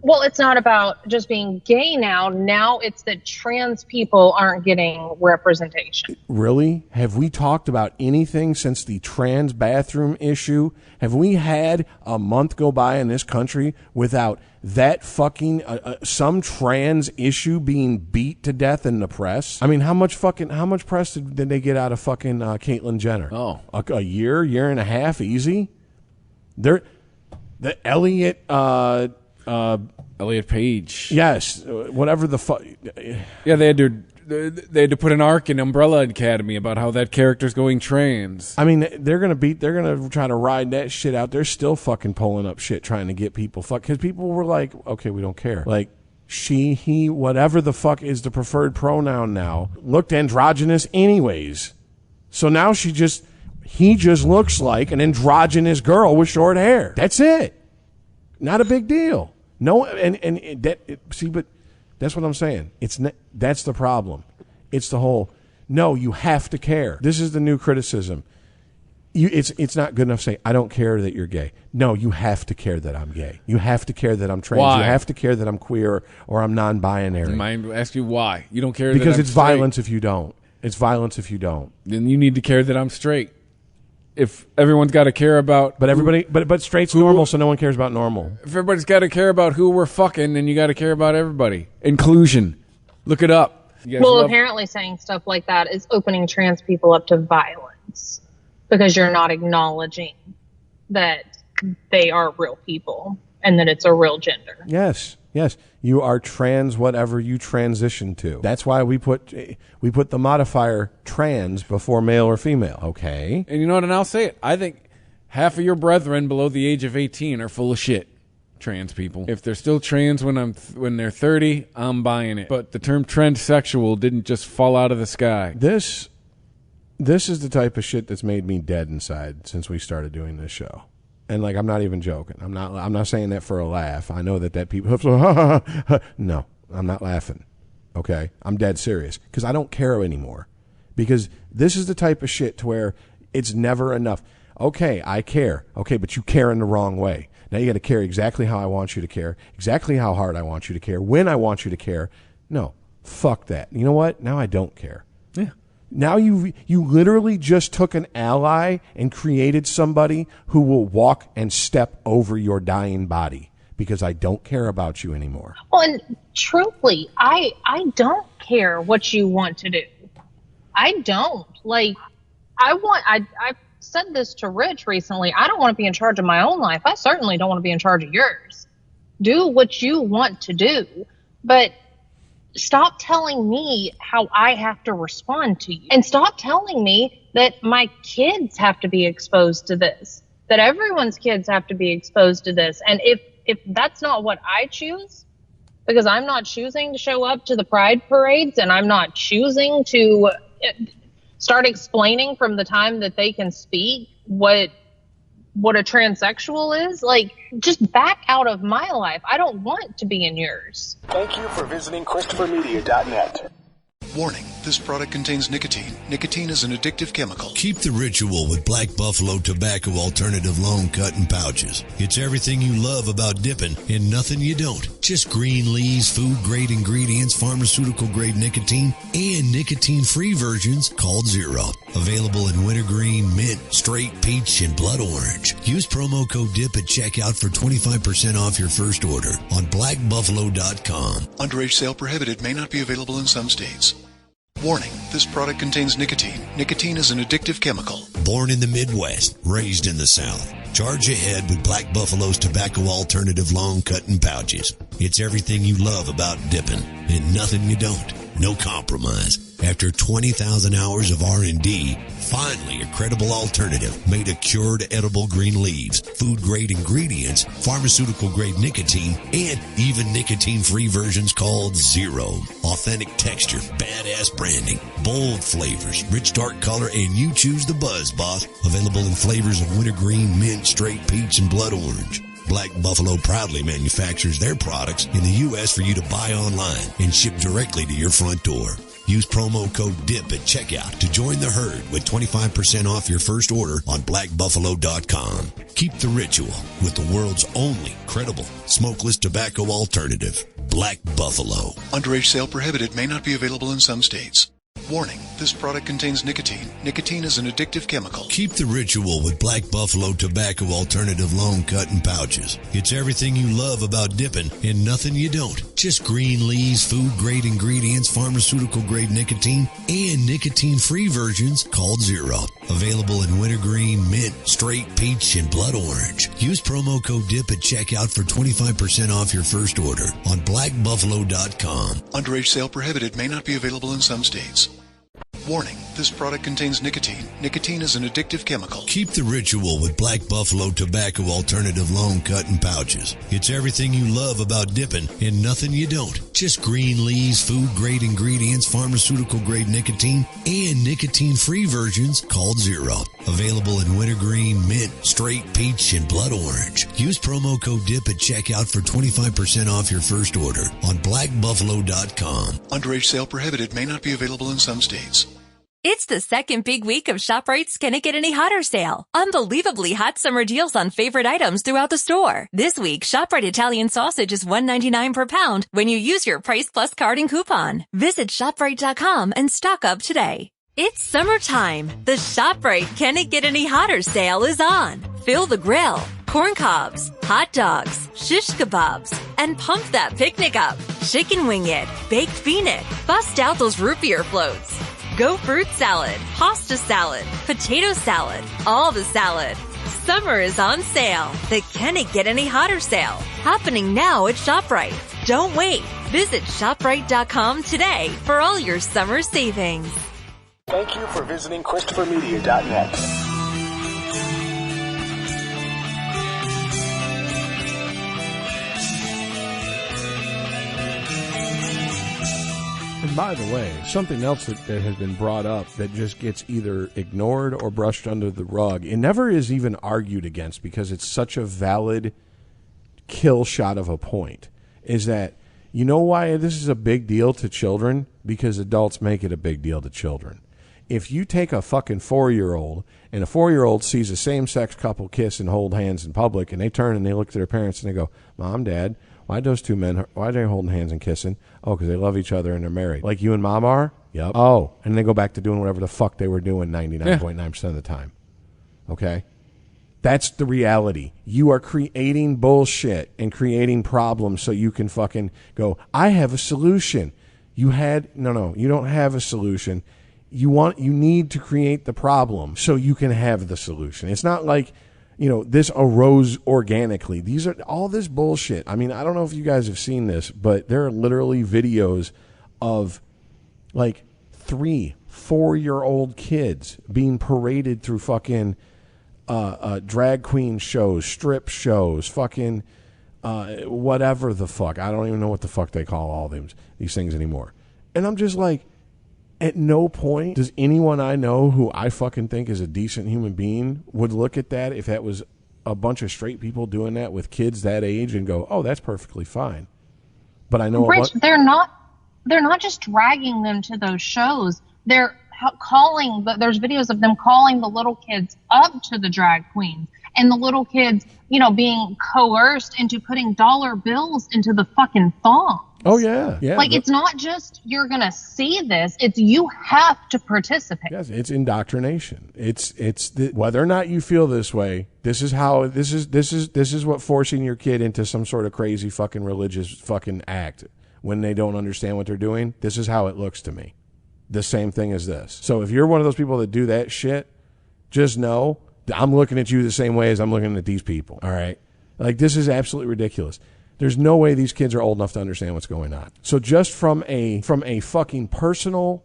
Well, it's not about just being gay now. Now it's that trans people aren't getting representation. Really? Have we talked about anything since the trans bathroom issue? Have we had a month go by in this country without that fucking some trans issue being beat to death in the press? I mean, how much press did they get out of fucking Caitlyn Jenner? Oh, a year and a half, easy. The Elliot Page. Yes, whatever the fuck. Yeah, they had to put an arc in Umbrella Academy about how that character's going trans. I mean, they're gonna try to ride that shit out. They're still fucking pulling up shit trying to get people because people were like, okay, we don't care. Like she, he, whatever the fuck is the preferred pronoun now, looked androgynous anyways. So now he just looks like an androgynous girl with short hair. That's it. Not a big deal. No, but that's what I'm saying. That's the problem. It's the whole, no, you have to care. This is the new criticism. It's not good enough to say, I don't care that you're gay. No, you have to care that I'm gay. You have to care that I'm trans. Why? You have to care that I'm queer or I'm non-binary. Mind ask you why. You don't care because that I'm it's straight. violence if you don't. It's violence if you don't. Then you need to care that I'm straight. If everyone's got to care about, but straight's normal, so no one cares about normal. If everybody's got to care about who we're fucking, then you got to care about everybody. Inclusion. Look it up. Well, apparently saying stuff like that is opening trans people up to violence because you're not acknowledging that they are real people and that it's a real gender. Yes. You are trans, whatever you transition to. That's why we put the modifier trans before male or female. Okay. And you know what? And I'll say it. I think half of your brethren below the age of 18 are full of shit. Trans people. If they're still trans when they're 30, I'm buying it. But the term transsexual didn't just fall out of the sky. This is the type of shit that's made me dead inside since we started doing this show. And like, I'm not even joking. I'm not saying that for a laugh. I know that people, no, I'm not laughing. Okay. I'm dead serious because I don't care anymore, because this is the type of shit to where It's never enough. Okay, I care. Okay, but you care in the wrong way. Now you got to care exactly how I want you to care, exactly how hard I want you to care, when I want you to care. No, fuck that. You know what? Now I don't care. Yeah. Now you literally just took an ally and created somebody who will walk and step over your dying body because I don't care about you anymore. Well, and truthfully, I don't care what you want to do. I don't. Like, I've said this to Rich recently. I don't want to be in charge of my own life. I certainly don't want to be in charge of yours. Do what you want to do, but stop telling me how I have to respond to you. And stop telling me that my kids have to be exposed to this, that everyone's kids have to be exposed to this. And if that's not what I choose, because I'm not choosing to show up to the pride parades and I'm not choosing to start explaining from the time that they can speak what a transsexual is, like, just back out of my life. I don't want to be in yours. Thank you for visiting ChristopherMedia.net. Warning, this product contains nicotine. Nicotine is an addictive chemical. Keep the ritual with Black Buffalo Tobacco Alternative Long Cut and Pouches. It's everything you love about dipping and nothing you don't. Just green leaves, food-grade ingredients, pharmaceutical-grade nicotine, and nicotine-free versions called Zero. Available in wintergreen, mint, straight peach, and blood orange. Use promo code DIP at checkout for 25% off your first order on blackbuffalo.com. Underage sale prohibited. May not be available in some states. Warning, this product contains nicotine. Nicotine is an addictive chemical. Born in the Midwest, raised in the South. Charge ahead with Black Buffalo's Tobacco Alternative Long Cut and Pouches. It's everything you love about dipping and nothing you don't. No compromise. After 20,000 hours of R&D, finally a credible alternative made of cured edible green leaves, food-grade ingredients, pharmaceutical-grade nicotine, and even nicotine-free versions called Zero. Authentic texture, badass branding, bold flavors, rich dark color, and you choose the buzz, boss. Available in flavors of wintergreen, mint, straight peach, and blood orange. Black Buffalo proudly manufactures their products in the U.S. for you to buy online and ship directly to your front door. Use promo code DIP at checkout to join the herd with 25% off your first order on blackbuffalo.com. Keep the ritual with the world's only credible smokeless tobacco alternative, Black Buffalo. Underage sale prohibited. May not be available in some states. Warning, this product contains nicotine. Nicotine is an addictive chemical. Keep the ritual with Black Buffalo Tobacco Alternative Long Cut and Pouches. It's everything you love about dipping and nothing you don't. Just green leaves, food-grade ingredients, pharmaceutical-grade nicotine, and nicotine-free versions called Zero. Available in wintergreen, mint, straight peach, and blood orange. Use promo code DIP at checkout for 25% off your first order on blackbuffalo.com. Underage sale prohibited. May not be available in some states. Warning, this product contains nicotine. Nicotine is an addictive chemical. Keep the ritual with Black Buffalo Tobacco Alternative Long Cut and Pouches. It's everything you love about dipping and nothing you don't. Just green leaves, food-grade ingredients, pharmaceutical-grade nicotine, and nicotine-free versions called Zero. Available in wintergreen, mint, straight peach, and blood orange. Use promo code DIP at checkout for 25% off your first order on blackbuffalo.com. Underage sale prohibited. May not be available in some states. It's the second big week of ShopRite's Can It Get Any Hotter sale. Unbelievably hot summer deals on favorite items throughout the store. This week, ShopRite Italian sausage is $1.99 per pound when you use your Price Plus card and coupon. Visit ShopRite.com and stock up today. It's summertime. The ShopRite Can It Get Any Hotter sale is on. Fill the grill, corn cobs, hot dogs, shish kebabs, and pump that picnic up. Chicken wing it, baked bean it, bust out those root beer floats. Go fruit salad, pasta salad, potato salad, all the salad. Summer is on sale. The Can It Get Any Hotter sale. Happening now at ShopRite. Don't wait. Visit ShopRite.com today for all your summer savings. Thank you for visiting ChristopherMedia.net. And by the way, something else that has been brought up that just gets either ignored or brushed under the rug, it never is even argued against because it's such a valid kill shot of a point, is that, you know why this is a big deal to children? Because adults make it a big deal to children. if you take a fucking 4-year-old and a 4-year-old sees a same-sex couple kiss and hold hands in public, and they turn and they look to their parents and they go, Mom, Dad, why those two men, why are they holding hands and kissing? Oh, because they love each other and they're married. Like you and Mom are? Yep. Oh, and they go back to doing whatever the fuck they were doing 99.9% of the time. Okay? That's the reality. You are creating bullshit and creating problems so you can fucking go, I have a solution. You don't have a solution. You need to create the problem so you can have the solution. It's not like, this arose organically. These are all this bullshit. I mean, I don't know if you guys have seen this, but there are literally videos of like 3-4-year-old kids being paraded through fucking drag queen shows, strip shows, fucking whatever the fuck. I don't even know what the fuck they call all these things anymore. And I'm just like, at no point does anyone I know who I fucking think is a decent human being would look at that if that was a bunch of straight people doing that with kids that age and go, oh, that's perfectly fine. But I know Rich, they're not just dragging them to those shows. They're there's videos of them calling the little kids up to the drag queens, and the little kids, being coerced into putting dollar bills into the fucking thongs. Oh, yeah. It's not just you're going to see this. It's you have to participate. Yes, it's indoctrination. It's whether or not you feel this way, this is what forcing your kid into some sort of crazy fucking religious fucking act when they don't understand what they're doing. This is how it looks to me. The same thing as this. So if you're one of those people that do that shit, just know I'm looking at you the same way as I'm looking at these people. All right? Like, this is absolutely ridiculous. There's no way these kids are old enough to understand what's going on. So just from a fucking personal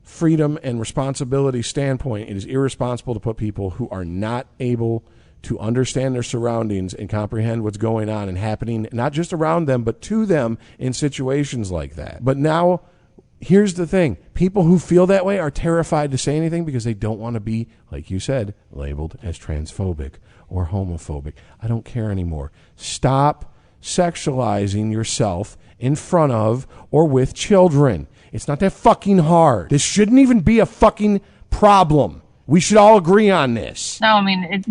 freedom and responsibility standpoint, it is irresponsible to put people who are not able to understand their surroundings and comprehend what's going on and happening, not just around them, but to them in situations like that. But now, here's the thing. People who feel that way are terrified to say anything because they don't want to be, like you said, labeled as transphobic or homophobic. I don't care anymore. Stop sexualizing yourself in front of or with children. It's not that fucking hard. This shouldn't even be a fucking problem. We should all agree on this. No, I mean, it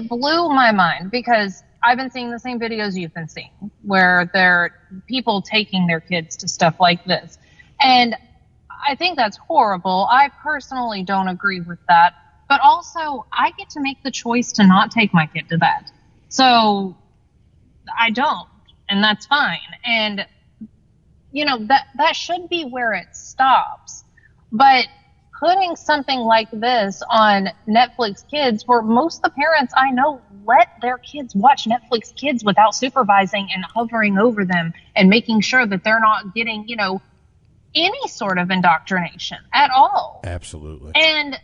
blew my mind because I've been seeing the same videos you've been seeing where there are people taking their kids to stuff like this. And I think that's horrible. I personally don't agree with that. But also, I get to make the choice to not take my kid to that. So I don't, and that's fine. And, that should be where it stops. But putting something like this on Netflix Kids, where most of the parents I know let their kids watch Netflix Kids without supervising and hovering over them and making sure that they're not getting, any sort of indoctrination at all. Absolutely. And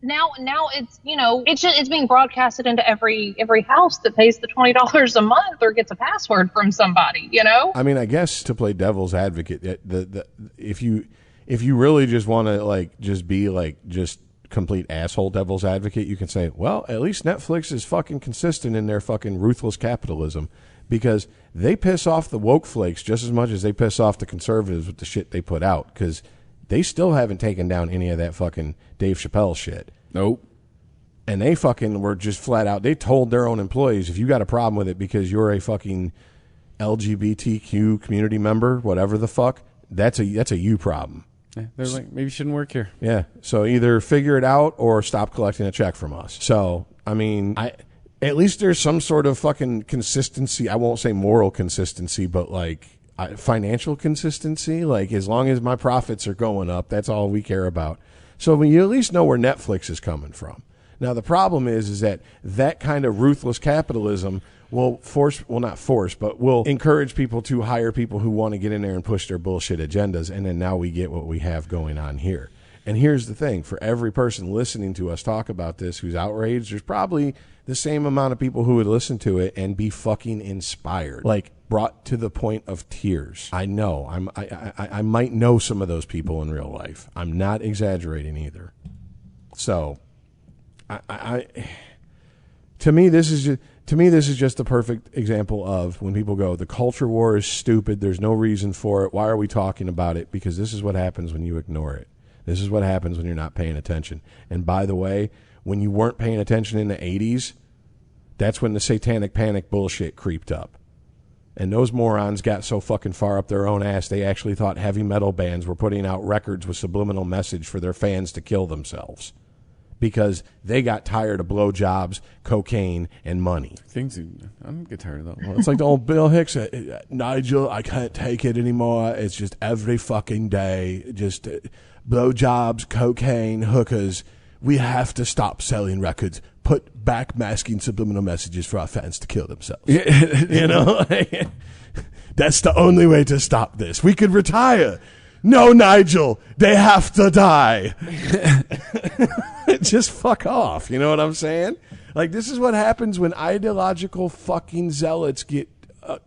now it's it's being broadcasted into every house that pays the $20 a month or gets a password from somebody. I mean, I guess to play devil's advocate, if you really just want to just be just complete asshole devil's advocate, you can say, well, at least Netflix is fucking consistent in their fucking ruthless capitalism because they piss off the woke flakes just as much as they piss off the conservatives with the shit they put out because they still haven't taken down any of that fucking Dave Chappelle shit. Nope. And they fucking were just flat out. They told their own employees, if you got a problem with it because you're a fucking LGBTQ community member, whatever the fuck, that's a you problem. Yeah, they're like, maybe you shouldn't work here. Yeah. So either figure it out or stop collecting a check from us. So, I mean, at least there's some sort of fucking consistency. I won't say moral consistency, but financial consistency. As long as my profits are going up, that's all we care about. So you at least know where Netflix is coming from. Now, the problem is that kind of ruthless capitalism will will encourage people to hire people who want to get in there and push their bullshit agendas. And then now we get what we have going on here. And here's the thing. For every person listening to us talk about this who's outraged, there's probably the same amount of people who would listen to it and be fucking inspired, brought to the point of tears. I know. I might know some of those people in real life. I'm not exaggerating either. So, to me, this is just the perfect example of when people go, the culture war is stupid. There's no reason for it. Why are we talking about it? Because this is what happens when you ignore it. This is what happens when you're not paying attention. And by the way, when you weren't paying attention in the 80s, that's when the satanic panic bullshit creeped up. And those morons got so fucking far up their own ass, they actually thought heavy metal bands were putting out records with subliminal message for their fans to kill themselves. Because they got tired of blowjobs, cocaine, and money. I don't get tired of that. Well, it's like the old Bill Hicks, Nigel, I can't take it anymore. It's just every fucking day, just blowjobs, cocaine, hookers. We have to stop selling records. Put backmasking subliminal messages for our fans to kill themselves. You know? That's the only way to stop this. We could retire. No, Nigel, they have to die. Just fuck off. You know what I'm saying? Like, this is what happens when ideological fucking zealots get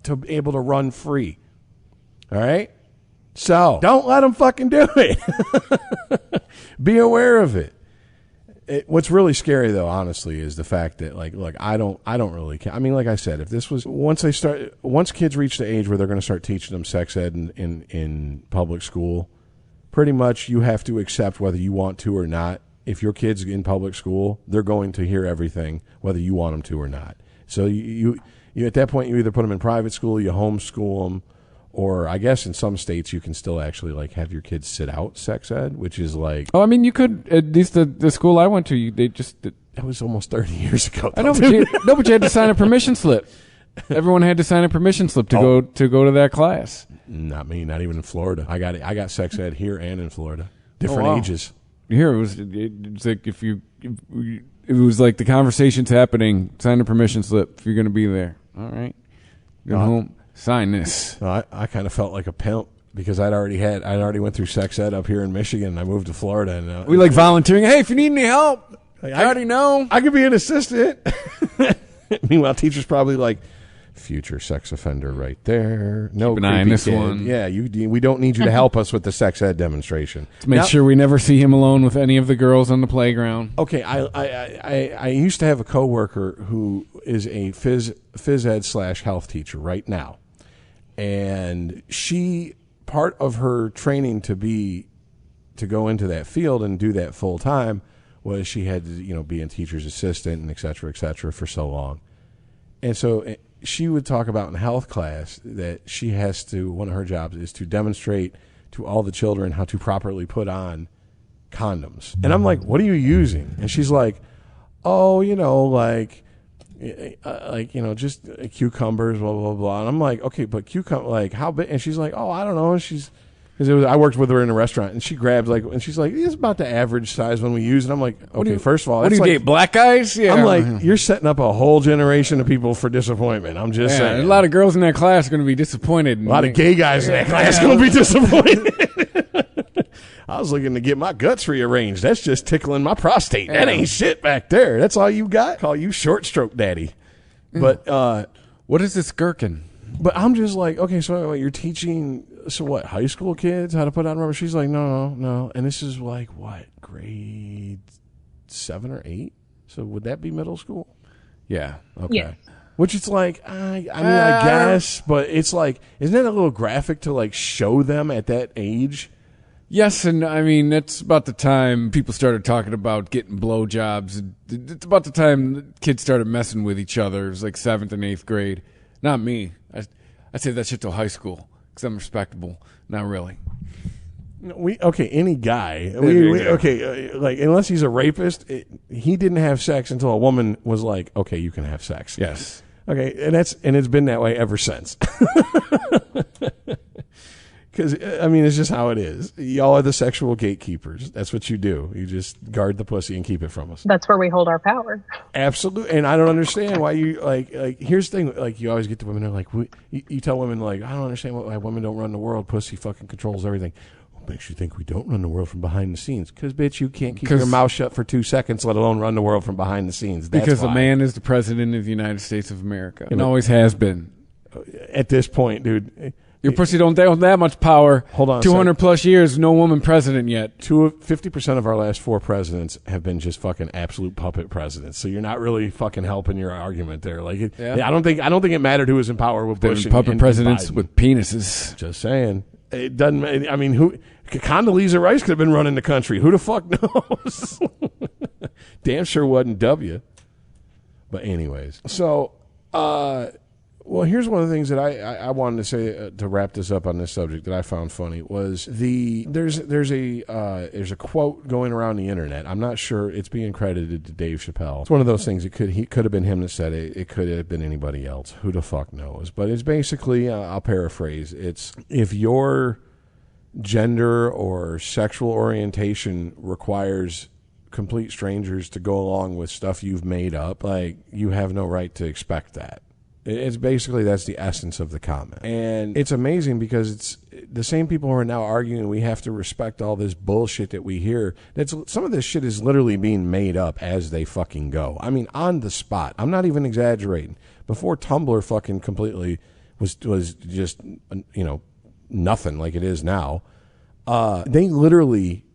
to be able to run free. All right? So, don't let them fucking do it. Be aware of it. What's really scary, though, honestly, is the fact that, like, look, I don't really care. I mean, like I said, if this was once kids reach the age where they're going to start teaching them sex ed in public school, pretty much you have to accept whether you want to or not. If your kid's in public school, they're going to hear everything, whether you want them to or not. So you at that point, you either put them in private school, you homeschool them, or I guess in some states you can still actually like have your kids sit out sex ed, which is like... Oh, I mean, you could, at least the school I went to, that was almost 30 years ago. I know, but you had to sign a permission slip. Everyone had to sign a permission slip to go to that class. Not me, not even in Florida. I got sex ed here and in Florida. Different ages. Here, it was like it was like the conversation's happening, sign a permission slip if you're going to be there. All right. Go home. Sign this. I kind of felt like a pimp because I'd already went through sex ed up here in Michigan. And I moved to Florida, and we like volunteering. Hey, if you need any help, I already know. I could be an assistant. Meanwhile, teachers probably like, future sex offender right there. No, keep an eye on this one. Yeah, we don't need you to help us with the sex ed demonstration. To make sure we never see him alone with any of the girls on the playground. Okay, I used to have a coworker who is a phys ed / health teacher right now. And part of her training to go into that field and do that full time was she had to, be a teacher's assistant and et cetera for so long. And so she would talk about in health class that she has to, one of her jobs is to demonstrate to all the children how to properly put on condoms. And I'm like, what are you using? And she's like, oh, just cucumbers, blah, blah, blah. And I'm like, okay, but cucumber, how big? And she's like, oh, I don't know. And I worked with her in a restaurant, and she grabs, and she's like, it's about the average size one we use. And I'm like, okay, first of all, what do you get, black eyes? Yeah. I'm like, you're setting up a whole generation of people for disappointment. I'm just saying. A lot of girls in that class are going to be disappointed. A lot of gay guys in that class are going to be disappointed. I was looking to get my guts rearranged. That's just tickling my prostate. Yeah. That ain't shit back there. That's all you got? Call you short stroke daddy. But what is this gherkin? But I'm just like, okay, so you're teaching, high school kids how to put on rubber? She's like, no. And this is like, what, grade 7 or 8? So would that be middle school? Yeah. Okay. Yes. Which it's like, I guess, but it's like, isn't that a little graphic to show them at that age? Yes, and I mean, that's about the time people started talking about getting blowjobs. It's about the time kids started messing with each other. It was like 7th and 8th grade. Not me. I say that shit till high school because I'm respectable. Not really. Any guy. Unless he's a rapist, he didn't have sex until a woman was like, okay, you can have sex. Yes. Okay, and it's been that way ever since. Because, it's just how it is. Y'all are the sexual gatekeepers. That's what you do. You just guard the pussy and keep it from us. That's where we hold our power. Absolutely. And I don't understand why you, here's the thing. You always get the women, they're like, you tell women, I don't understand why women don't run the world. Pussy fucking controls everything. What makes you think we don't run the world from behind the scenes? Because, bitch, you can't keep your mouth shut for 2 seconds, let alone run the world from behind the scenes. That's because why. a man is the president of the United States of America. And always has been. At this point, dude... Your pussy don't have that much power. Hold on. 200 plus years, no woman president yet. 50% of our last 4 presidents have been just fucking absolute puppet presidents. So you're not really fucking helping your argument there. I don't think it mattered who was in power with Bush and puppet presidents Biden. with penises. Just saying. It doesn't. I mean, who? Condoleezza Rice could have been running the country. Who the fuck knows? Damn sure wasn't W. But anyways, so well, here's one of the things that I wanted to say to wrap this up on this subject that I found funny was there's a quote going around the internet. I'm not sure it's being credited to Dave Chappelle. It's one of those things. It could have been him that said it. It could have been anybody else. Who the fuck knows? But it's basically I'll paraphrase. It's if your gender or sexual orientation requires complete strangers to go along with stuff you've made up, like you have no right to expect that. It's basically, that's the essence of the comment. And it's amazing because it's the same people who are now arguing we have to respect all this bullshit that we hear. Some of this shit is literally being made up as they fucking go. I mean, on the spot. I'm not even exaggerating. Before Tumblr fucking completely was just, nothing like it is now, they literally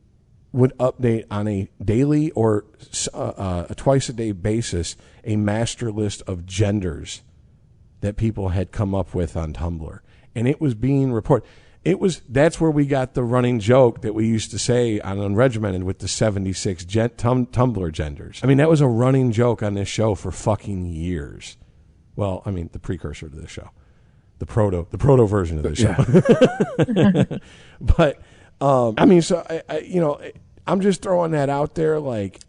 would update on a daily or a twice-a-day basis a master list of genders that people had come up with on Tumblr. And it was being reported. That's where we got the running joke that we used to say on Unregimented with the 76 Tumblr genders. I mean, that was a running joke on this show for fucking years. Well, I mean, the precursor to this show. The proto version of this show. Yeah. But, I mean, so, I'm just throwing that out there, like,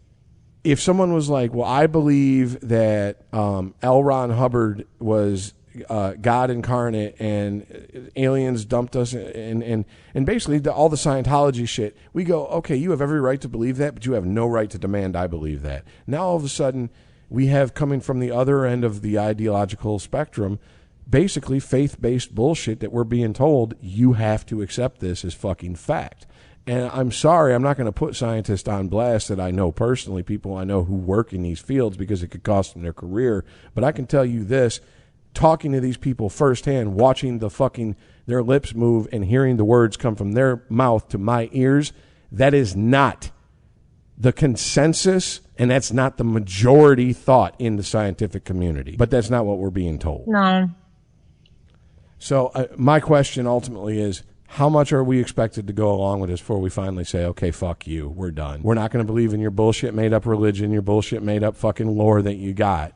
if someone was like, well, I believe that L. Ron Hubbard was God incarnate and aliens dumped us and basically all the Scientology shit, we go, okay, you have every right to believe that, but you have no right to demand I believe that. Now all of a sudden we have coming from the other end of the ideological spectrum basically faith-based bullshit that we're being told you have to accept this as fucking fact. And I'm sorry, I'm not going to put scientists on blast that I know personally, people I know who work in these fields because it could cost them their career. But I can tell you this, talking to these people firsthand, watching their lips move and hearing the words come from their mouth to my ears, that is not the consensus and that's not the majority thought in the scientific community. But that's not what we're being told. No. So my question ultimately is, how much are we expected to go along with this before we finally say, okay, fuck you, we're done. We're not going to believe in your bullshit made-up religion, your bullshit made-up fucking lore that you got.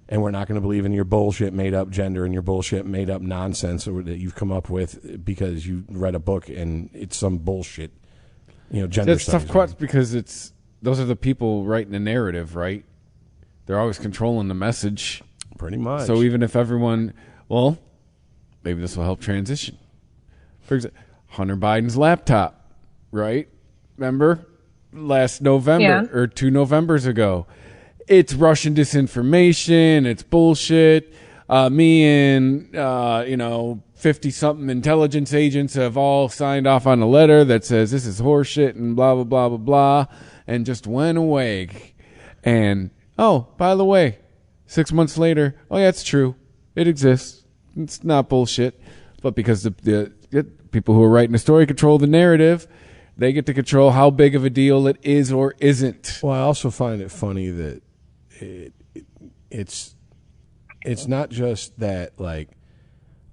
And we're not going to believe in your bullshit made-up gender and your bullshit made-up nonsense that you've come up with because you read a book and it's some bullshit, gender That's studies. tough questions because those are the people writing the narrative, right? They're always controlling the message. Pretty much. So even if everyone, well, maybe this will help transition. For example, Hunter Biden's laptop, right? Remember? Last November or 2 Novembers ago. It's Russian disinformation. It's bullshit. Me and, 50-something intelligence agents have all signed off on a letter that says this is horseshit and blah, blah, blah, blah, blah, and just went away. And, oh, by the way, 6 months later, oh, yeah, it's true. It exists. It's not bullshit. But because the people who are writing the story control the narrative, they get to control how big of a deal it is or isn't. Well, I also find it funny that it's not just that, like,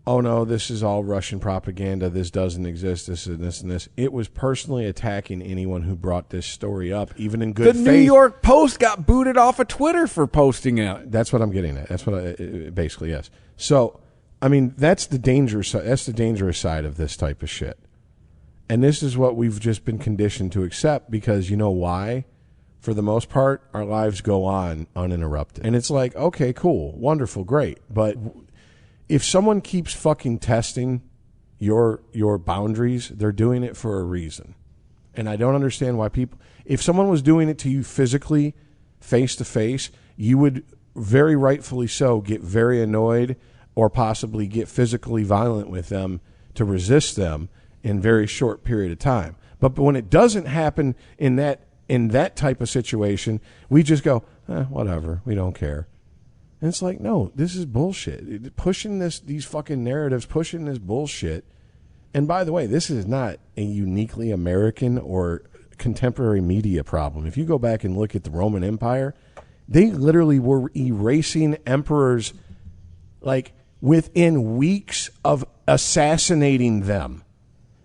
oh no, this is all Russian propaganda, this doesn't exist, this and this and this. It was personally attacking anyone who brought this story up, even in good faith. The New York Post got booted off of Twitter for posting it. That's what I'm getting at. That's what basically, yes. So, I mean, that's the dangerous side of this type of shit. And this is what we've just been conditioned to accept because you know why? For the most part, our lives go on uninterrupted. And it's like, okay, cool, wonderful, great. But if someone keeps fucking testing your boundaries, they're doing it for a reason. And I don't understand why people... If someone was doing it to you physically, face to face, you would very rightfully so get very annoyed or possibly get physically violent with them to resist them in a very short period of time. But when it doesn't happen in that type of situation, we just go, whatever, we don't care. And it's like, no, this is bullshit. Pushing these fucking narratives, pushing this bullshit. And by the way, this is not a uniquely American or contemporary media problem. If you go back and look at the Roman Empire, they literally were erasing emperors like within weeks of assassinating them.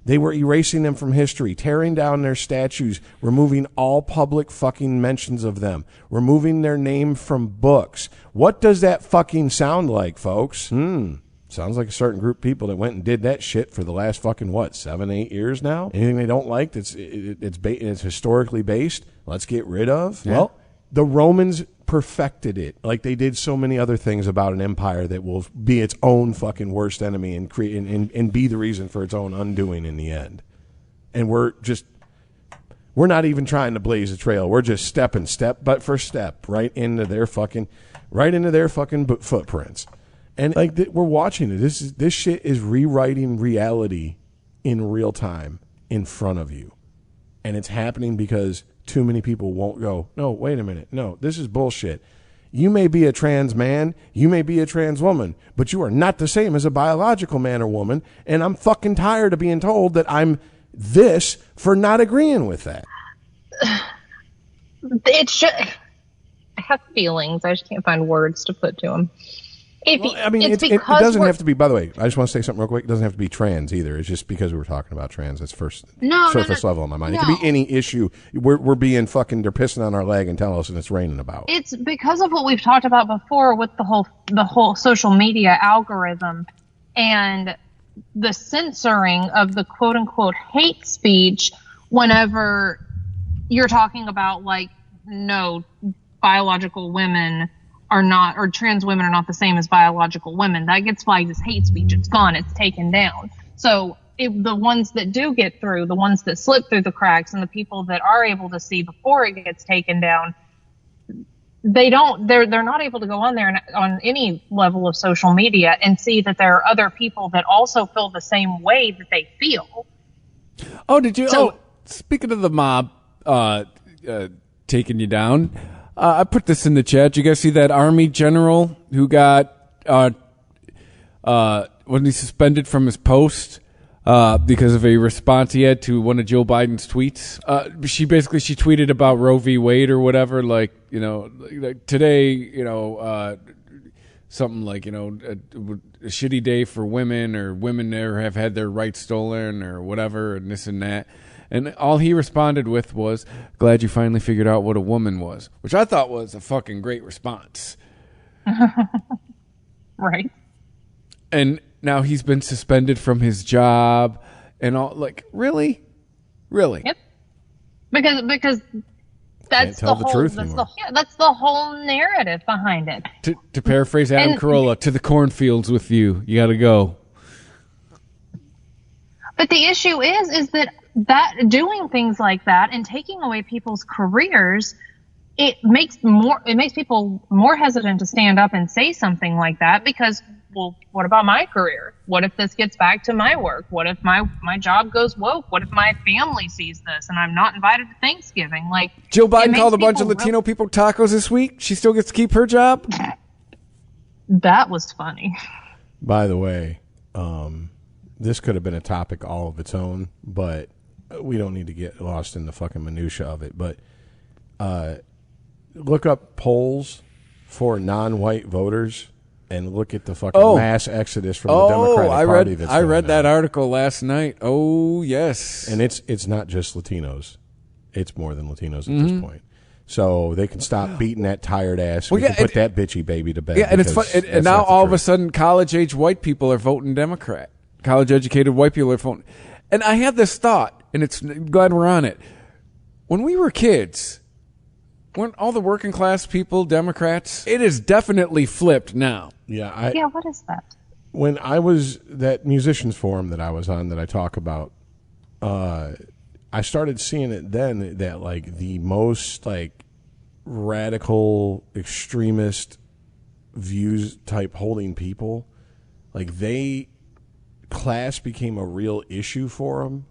They were erasing them from history, tearing down their statues, removing all public fucking mentions of them, removing their name from books. What does that fucking sound like, folks? Sounds like a certain group of people that went and did that shit for the last fucking, 7, 8 years now? Anything they don't like that's it's historically based, let's get rid of? Yeah. Well, the Romans perfected it, like they did so many other things about an empire that will be its own fucking worst enemy and create and be the reason for its own undoing in the end. And we're not even trying to blaze a trail. We're just step for step right into their fucking footprints. And like we're watching it. This shit is rewriting reality in real time in front of you, and it's happening because too many people won't go, no, wait a minute. No, this is bullshit. You may be a trans man, you may be a trans woman, but you are not the same as a biological man or woman, and I'm fucking tired of being told that I'm this for not agreeing with that. I have feelings. I just can't find words to put to them. It doesn't have to be, by the way, I just want to say something real quick. It doesn't have to be trans either. It's just because we were talking about trans. That's surface level in my mind. It could be any issue. We're being fucking, they're pissing on our leg and telling us and it's raining about. It's because of what we've talked about before with the whole social media algorithm and the censoring of the quote unquote hate speech whenever you're talking about like, no, biological women are not, or trans women are not the same as biological women. That gets flagged as hate speech. It's gone. It's taken down. So the ones that do get through, the ones that slip through the cracks, and the people that are able to see before it gets taken down, they're not able to go on there on any level of social media and see that there are other people that also feel the same way that they feel. Oh, did you? Speaking of the mob taking you down, I put this in the chat. Did you guys see that Army general who got when he suspended from his post because of a response he had to one of Joe Biden's tweets? She tweeted about Roe v. Wade or whatever, like today, something like a shitty day for women, or women there have had their rights stolen or whatever, and this and that. And all he responded with was, glad you finally figured out what a woman was, which I thought was a fucking great response. Right. And now he's been suspended from his job and all. Like, really? Yep. Because that's the whole, that's the whole narrative behind it. To paraphrase Adam Carolla, to the cornfields with you. You got to go. But the issue is that doing things like that and taking away people's careers, it makes people more hesitant to stand up and say something like that because, well, what about my career? What if this gets back to my work? What if my job goes woke? What if my family sees this and I'm not invited to Thanksgiving? Like, Jill Biden called a bunch of Latino people tacos this week. She still gets to keep her job? That was funny. By the way, this could have been a topic all of its own, but we don't need to get lost in the fucking minutia of it. But look up polls for non-white voters and look at the fucking mass exodus from the Democratic Party. I read that article last night. Oh, yes. And it's not just Latinos. It's more than Latinos at this point. So they can stop beating that tired ass. We can put that bitchy baby to bed. Yeah, and it's fun. And now all of a sudden, college-age white people are voting Democrat. College-educated white people are voting. And I had this thought, and it's glad we're on it. When we were kids, weren't all the working class people Democrats? It is definitely flipped now. Yeah. What is that? When I was that musicians forum that I was on that I talk about, I started seeing it then that like the most like radical extremist views type holding people, like class became a real issue for them,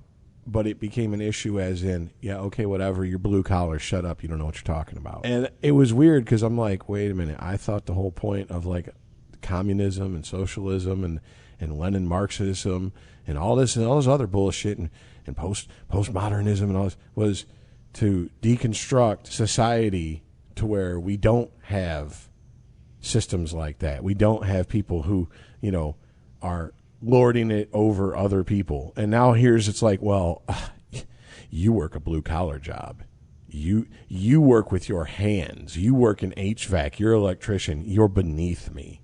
but it became an issue as in, yeah, okay, whatever, you're blue collar, shut up, you don't know what you're talking about. And it was weird because I'm like, wait a minute, I thought the whole point of like communism and socialism and Lenin Marxism and all this other bullshit and postmodernism and all this was to deconstruct society to where we don't have systems like that. We don't have people who, are lording it over other people. And now it's like, well, you work a blue collar job. You work with your hands. You work in HVAC. You're an electrician. You're beneath me.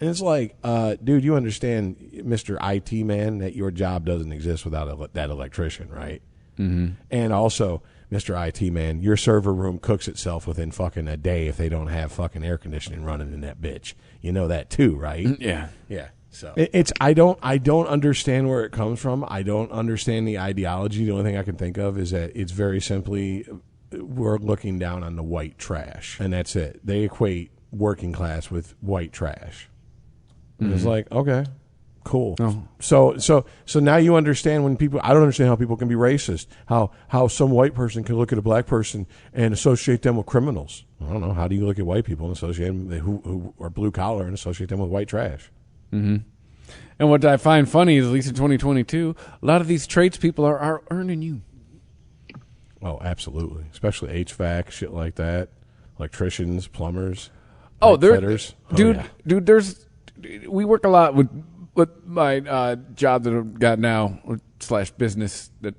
And it's like, dude, you understand, Mr. IT man, that your job doesn't exist without that electrician, right? Mm-hmm. And also, Mr. IT man, your server room cooks itself within fucking a day if they don't have fucking air conditioning running in that bitch. You know that too, right? Yeah. Yeah. So I don't understand where it comes from. I don't understand the ideology. The only thing I can think of is that it's very simply we're looking down on the white trash, and that's it. They equate working class with white trash. And it's like, okay, cool. Oh. So now you understand when people. I don't understand how people can be racist. How some white person can look at a black person and associate them with criminals. I don't know. How do you look at white people and associate them who are blue collar and associate them with white trash? Mm-hmm. And what I find funny is, at least in 2022, a lot of these tradespeople are earning you. Oh, absolutely. Especially HVAC, shit like that. Electricians, plumbers, fitters. Dude, oh, yeah. Dude, we work a lot with my job that I've got now, / business that,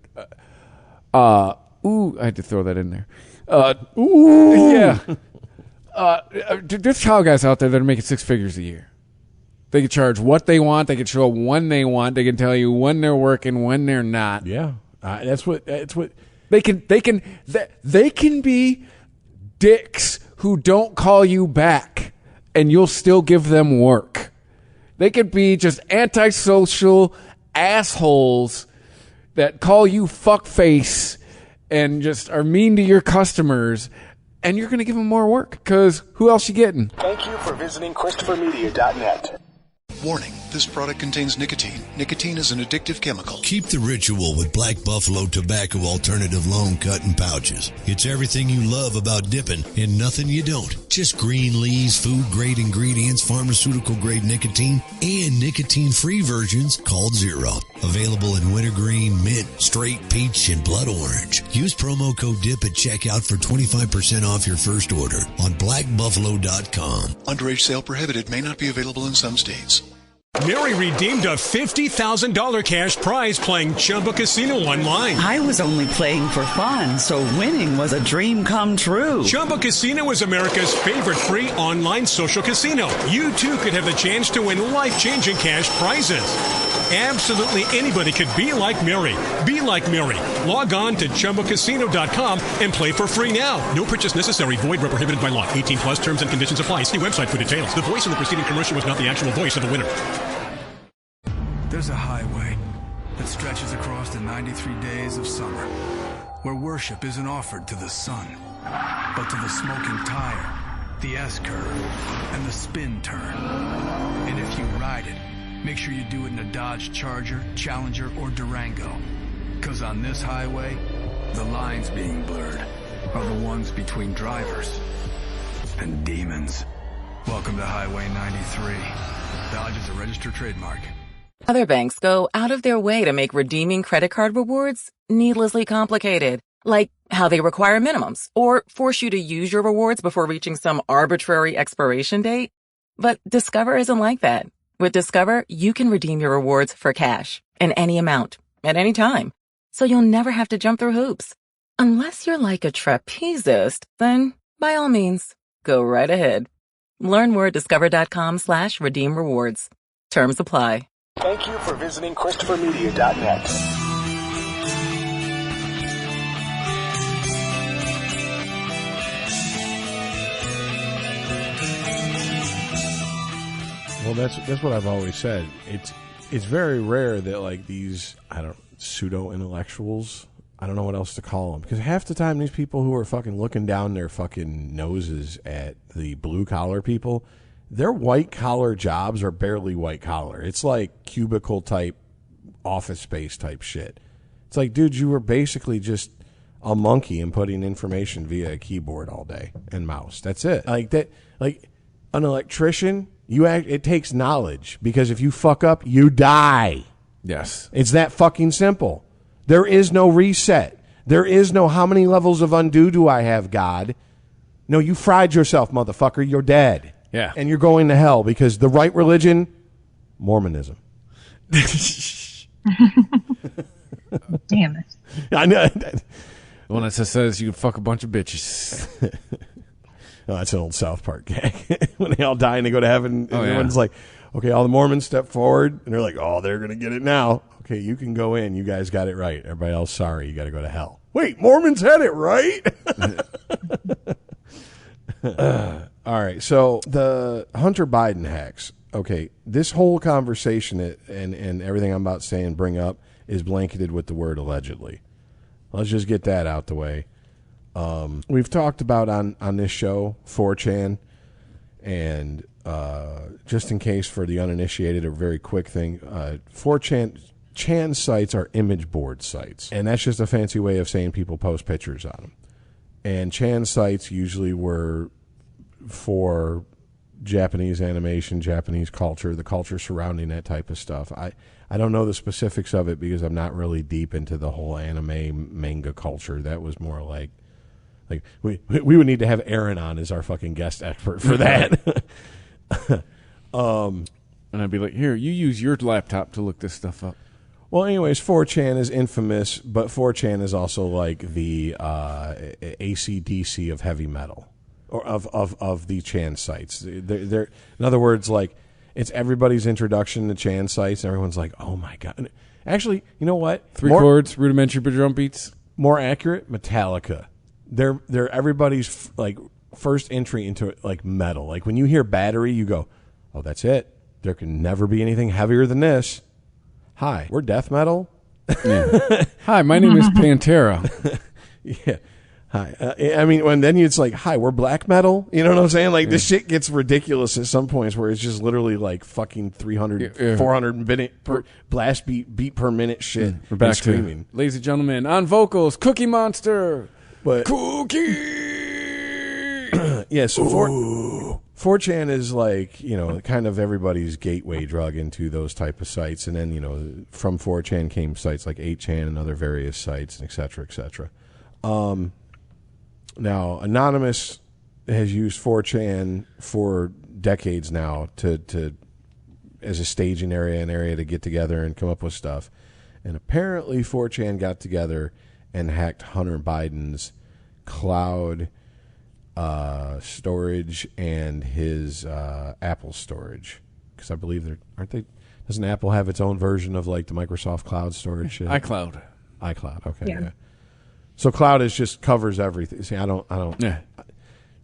I had to throw that in there. Yeah. There's child guys out there that are making 6 figures a year. They can charge what they want. They can show up when they want. They can tell you when they're working, when they're not. Yeah, that's what they can be dicks who don't call you back, and you'll still give them work. They could be just antisocial assholes that call you fuckface and just are mean to your customers, and you're going to give them more work because who else you getting? Thank you for visiting ChristopherMedia.net. Warning, this product contains nicotine. Nicotine is an addictive chemical. Keep the ritual with Black Buffalo Tobacco Alternative Long Cut and Pouches. It's everything you love about dipping and nothing you don't. Just green leaves, food-grade ingredients, pharmaceutical-grade nicotine, and nicotine-free versions called Zero. Available in wintergreen, mint, straight peach, and blood orange. Use promo code DIP at checkout for 25% off your first order on blackbuffalo.com. Underage sale prohibited. May not be available in some states. Mary redeemed a $50,000 cash prize playing Chumba Casino online. I was only playing for fun, so winning was a dream come true. Chumba Casino is America's favorite free online social casino. You, too, could have the chance to win life-changing cash prizes. Absolutely anybody could be like Mary. Be like Mary. Log on to ChumbaCasino.com and play for free now. No purchase necessary. Void where prohibited by law. 18 plus terms and conditions apply. See website for details. The voice in the preceding commercial was not the actual voice of the winner. There's a highway that stretches across the 93 days of summer, where worship isn't offered to the sun, but to the smoking tire, the S-curve, and the spin turn. And if you ride it, make sure you do it in a Dodge Charger, Challenger, or Durango. Because on this highway, the lines being blurred are the ones between drivers and demons. Welcome to Highway 93. Dodge is a registered trademark. Other banks go out of their way to make redeeming credit card rewards needlessly complicated, like how they require minimums or force you to use your rewards before reaching some arbitrary expiration date. But Discover isn't like that. With Discover, you can redeem your rewards for cash in any amount at any time, so you'll never have to jump through hoops. Unless you're like a trapezist, then by all means, go right ahead. Learn more at discover.com/redeem rewards. Terms apply. Thank you for visiting ChristopherMedia.net. Well, that's what I've always said. It's very rare that like these pseudo intellectuals, I don't know what else to call them, because half the time these people who are fucking looking down their fucking noses at the blue collar people, their white collar jobs are barely white collar. It's like cubicle type, office space type shit. It's like, dude, you were basically just a monkey inputting information via a keyboard all day and mouse. That's it. Like that. Like an electrician, it takes knowledge, because if you fuck up, you die. Yes, it's that fucking simple. There is no reset. There is no how many levels of undo do I have, God? No, you fried yourself, motherfucker. You're dead. Yeah. And you're going to hell because the right religion, Mormonism. Damn it. I know. The one that says you can fuck a bunch of bitches. Oh, that's an old South Park gag. When they all die and they go to heaven, and Oh, yeah. everyone's like, okay, all the Mormons step forward, and they're like, oh, they're going to get it now. Okay, you can go in. You guys got it right. Everybody else, sorry, you got to go to hell. Wait, Mormons had it right? All right, so the Hunter Biden hacks. Okay, this whole conversation and everything I'm about to say and bring up is blanketed with the word allegedly. Let's just get that out the way. We've talked about on this show 4chan, and just in case for the uninitiated, a very quick thing, 4chan sites are image board sites, and that's just a fancy way of saying people post pictures on them. And Chan sites usually were for Japanese animation, Japanese culture, the culture surrounding that type of stuff. I don't know the specifics of it because I'm not really deep into the whole anime manga culture. That was more like we would need to have Aaron on as our fucking guest expert for that. And I'd be like, here, you use your laptop to look this stuff up. Well, anyways, 4chan is infamous, but 4chan is also like the AC/DC of heavy metal, or of the Chan sites. They're in other words, like, it's everybody's introduction to Chan sites, and everyone's like, oh my God. Actually, you know what? Three chords, rudimentary drum beats. More accurate, Metallica. They're everybody's like first entry into like metal. Like when you hear Battery, you go, oh, that's it. There can never be anything heavier than this. Hi, we're death metal. Yeah. Hi, my name is Pantera. Yeah. Hi. I mean, when then it's like, hi, we're black metal. You know what I'm saying? Like, this shit gets ridiculous at some points where it's just literally like fucking 300, 400 minute per blast beat per minute shit. We're back screaming. to, ladies and gentlemen, on vocals, Cookie Monster. But Cookie. Yeah, so 4chan is like, you know, kind of everybody's gateway drug into those type of sites. And then, you know, from 4chan came sites like 8chan and other various sites, and et cetera, et cetera. Now, Anonymous has used 4chan for decades now to as a staging area, an area to get together and come up with stuff. And apparently 4chan got together and hacked Hunter Biden's cloud storage and his Apple storage, because I believe doesn't Apple have its own version of like the Microsoft cloud storage shit? iCloud. Okay, yeah. So cloud just covers everything. See, I don't. Yeah.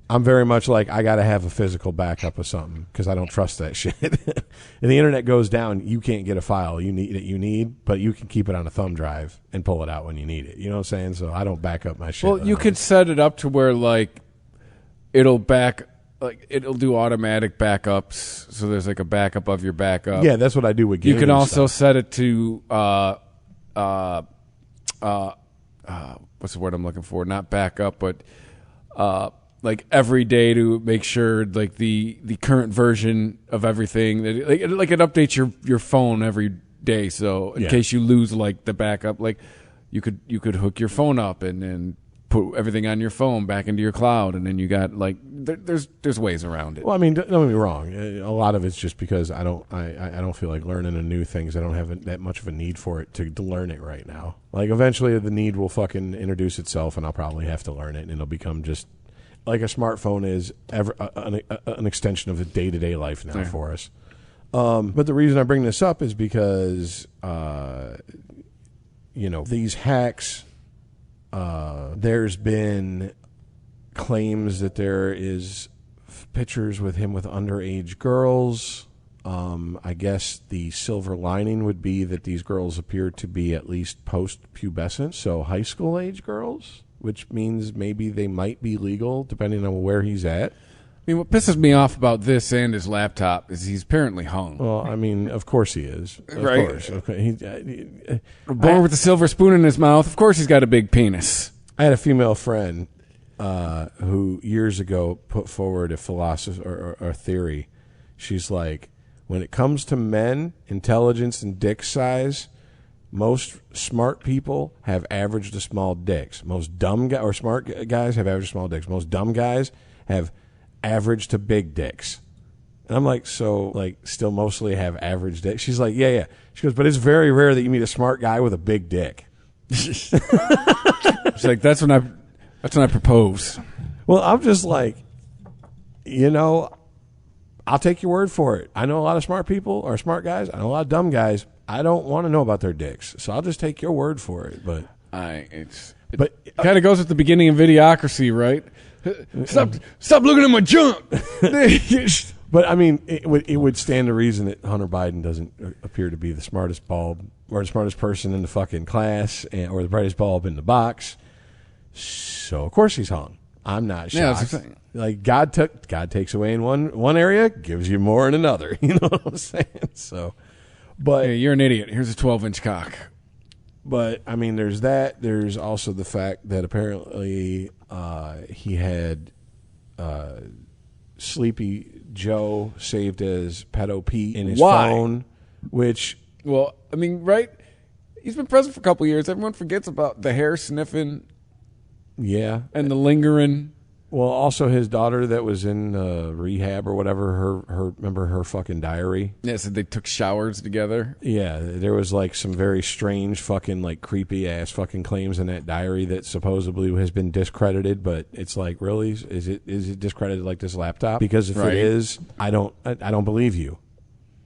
I'm very much like, I got to have a physical backup of something because I don't trust that shit. And the internet goes down, you can't get a file you need, but you can keep it on a thumb drive and pull it out when you need it. You know what I'm saying? So I don't back up my shit. Well, you could set it up to where like it'll do automatic backups. So there's like a backup of your backup. Yeah, that's what I do with gaming. You can also stuff. set it to what's the word I'm looking for? Not backup, but like every day to make sure like the current version of everything that it updates your phone every day. So in case you lose like the backup, like you could hook your phone up and then put everything on your phone back into your cloud, and then you got like there's ways around it. Well, I mean, don't get me wrong. A lot of it's just because I don't feel like learning a new things. I don't have that much of a need for it to learn it right now. Like eventually the need will fucking introduce itself, and I'll probably have to learn it, and it'll become just like a smartphone is an extension of the day-to-day life now for us. But the reason I bring this up is because these hacks. There's been claims that there is pictures with him with underage girls. I guess the silver lining would be that these girls appear to be at least post-pubescent, so high school age girls, which means maybe they might be legal depending on where he's at. I mean, what pisses me off about this and his laptop is he's apparently hung. Well, I mean, of course he is. Of right. course. Okay. Born with a silver spoon in his mouth. Of course he's got a big penis. I had a female friend who years ago put forward a philosophy or a theory. She's like, when it comes to men, intelligence, and dick size, most smart people have average to small dicks. Most dumb guys or smart guys have average to small dicks. Most dumb guys have average to big dicks. And I'm like, so, like, still mostly have average dick? She's like, yeah. She goes, but it's very rare that you meet a smart guy with a big dick. She's like, that's when I propose. Well, I'm just like, I'll take your word for it. I know a lot of smart people or smart guys. I know a lot of dumb guys. I don't want to know about their dicks, so I'll just take your word for it. But it kind of goes at the beginning of Idiocracy, right? Stop looking at my junk. But I mean, it would stand to reason that Hunter Biden doesn't appear to be the smartest bulb or the smartest person in the fucking class, or the brightest bulb in the box. So of course he's hung. I'm not shocked. Yeah, like God takes away in one area, gives you more in another. You know what I'm saying? So, but hey, you're an idiot. Here's a 12-inch cock. But I mean, there's that. There's also the fact that apparently he had Sleepy Joe saved as Pedo Pete in his phone, which, well, I mean, right? He's been president for a couple years. Everyone forgets about the hair sniffing. Yeah. And the lingering. Well, also his daughter that was in rehab or whatever, remember her fucking diary? Yeah, so they took showers together. Yeah, there was like some very strange fucking like creepy ass fucking claims in that diary that supposedly has been discredited, but it's like, really? Is it discredited like this laptop? Because if it is, I don't believe you.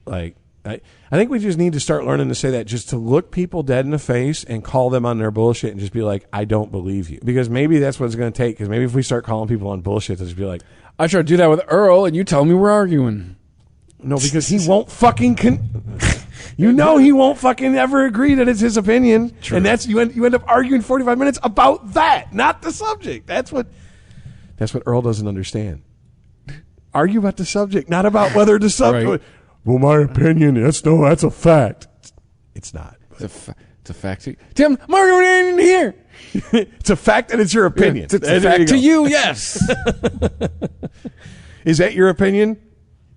Like, I think we just need to start learning to say that, just to look people dead in the face and call them on their bullshit and just be like, I don't believe you. Because maybe that's what it's going to take. Because maybe if we start calling people on bullshit, they'll just be like, I tried to do that with Earl and you tell me we're arguing. No, because he won't fucking he won't fucking ever agree that it's his opinion. True. And that's you end up arguing 45 minutes about that, not the subject. That's what Earl doesn't understand. Argue about the subject, not about whether the subject. Right. Well, my opinion, that's a fact. It's not. It's a fact. Tim, I'm arguing in here. It's a fact that it's your opinion. It's a fact to you, yes. Is that your opinion?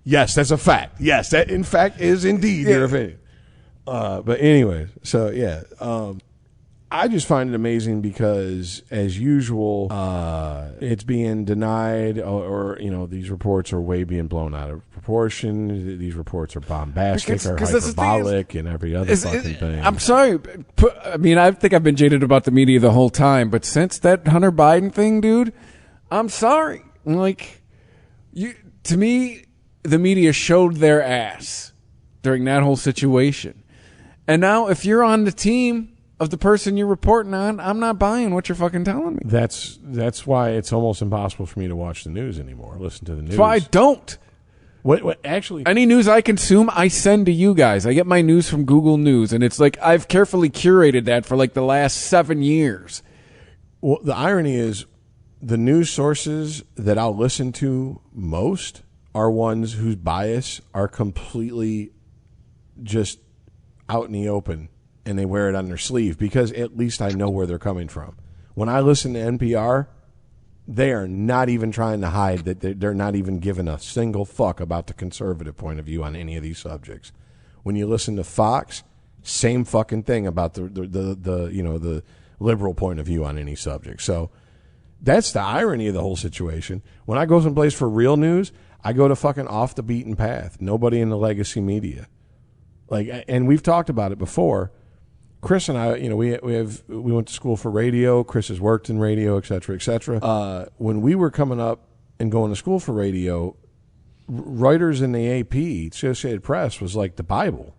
Yes, that's a fact. Yes, that in fact is indeed your opinion. But anyways, so yeah. I just find it amazing because, as usual, it's being denied, or these reports are way being blown out of proportion. These reports are bombastic or hyperbolic and every other fucking thing. I'm sorry. I mean, I think I've been jaded about the media the whole time, but since that Hunter Biden thing, dude, I'm sorry. Like, to me, the media showed their ass during that whole situation. And now, if you're on the team of the person you're reporting on, I'm not buying what you're fucking telling me. That's why it's almost impossible for me to watch the news anymore. Listen to the news. That's why I don't. What actually? Any news I consume, I send to you guys. I get my news from Google News, and it's like I've carefully curated that for like the last 7 years. Well, the irony is, the news sources that I'll listen to most are ones whose bias are completely just out in the open. And they wear it on their sleeve, because at least I know where they're coming from. When I listen to NPR, they are not even trying to hide that they're not even giving a single fuck about the conservative point of view on any of these subjects. When you listen to Fox, same fucking thing about the liberal point of view on any subject. So that's the irony of the whole situation. When I go someplace for real news, I go to fucking off the beaten path. Nobody in the legacy media. Like, and we've talked about it before. Chris and I, we went to school for radio. Chris has worked in radio, et cetera, et cetera. When we were coming up and going to school for radio, Reuters and the AP, Associated Press, was like the Bible.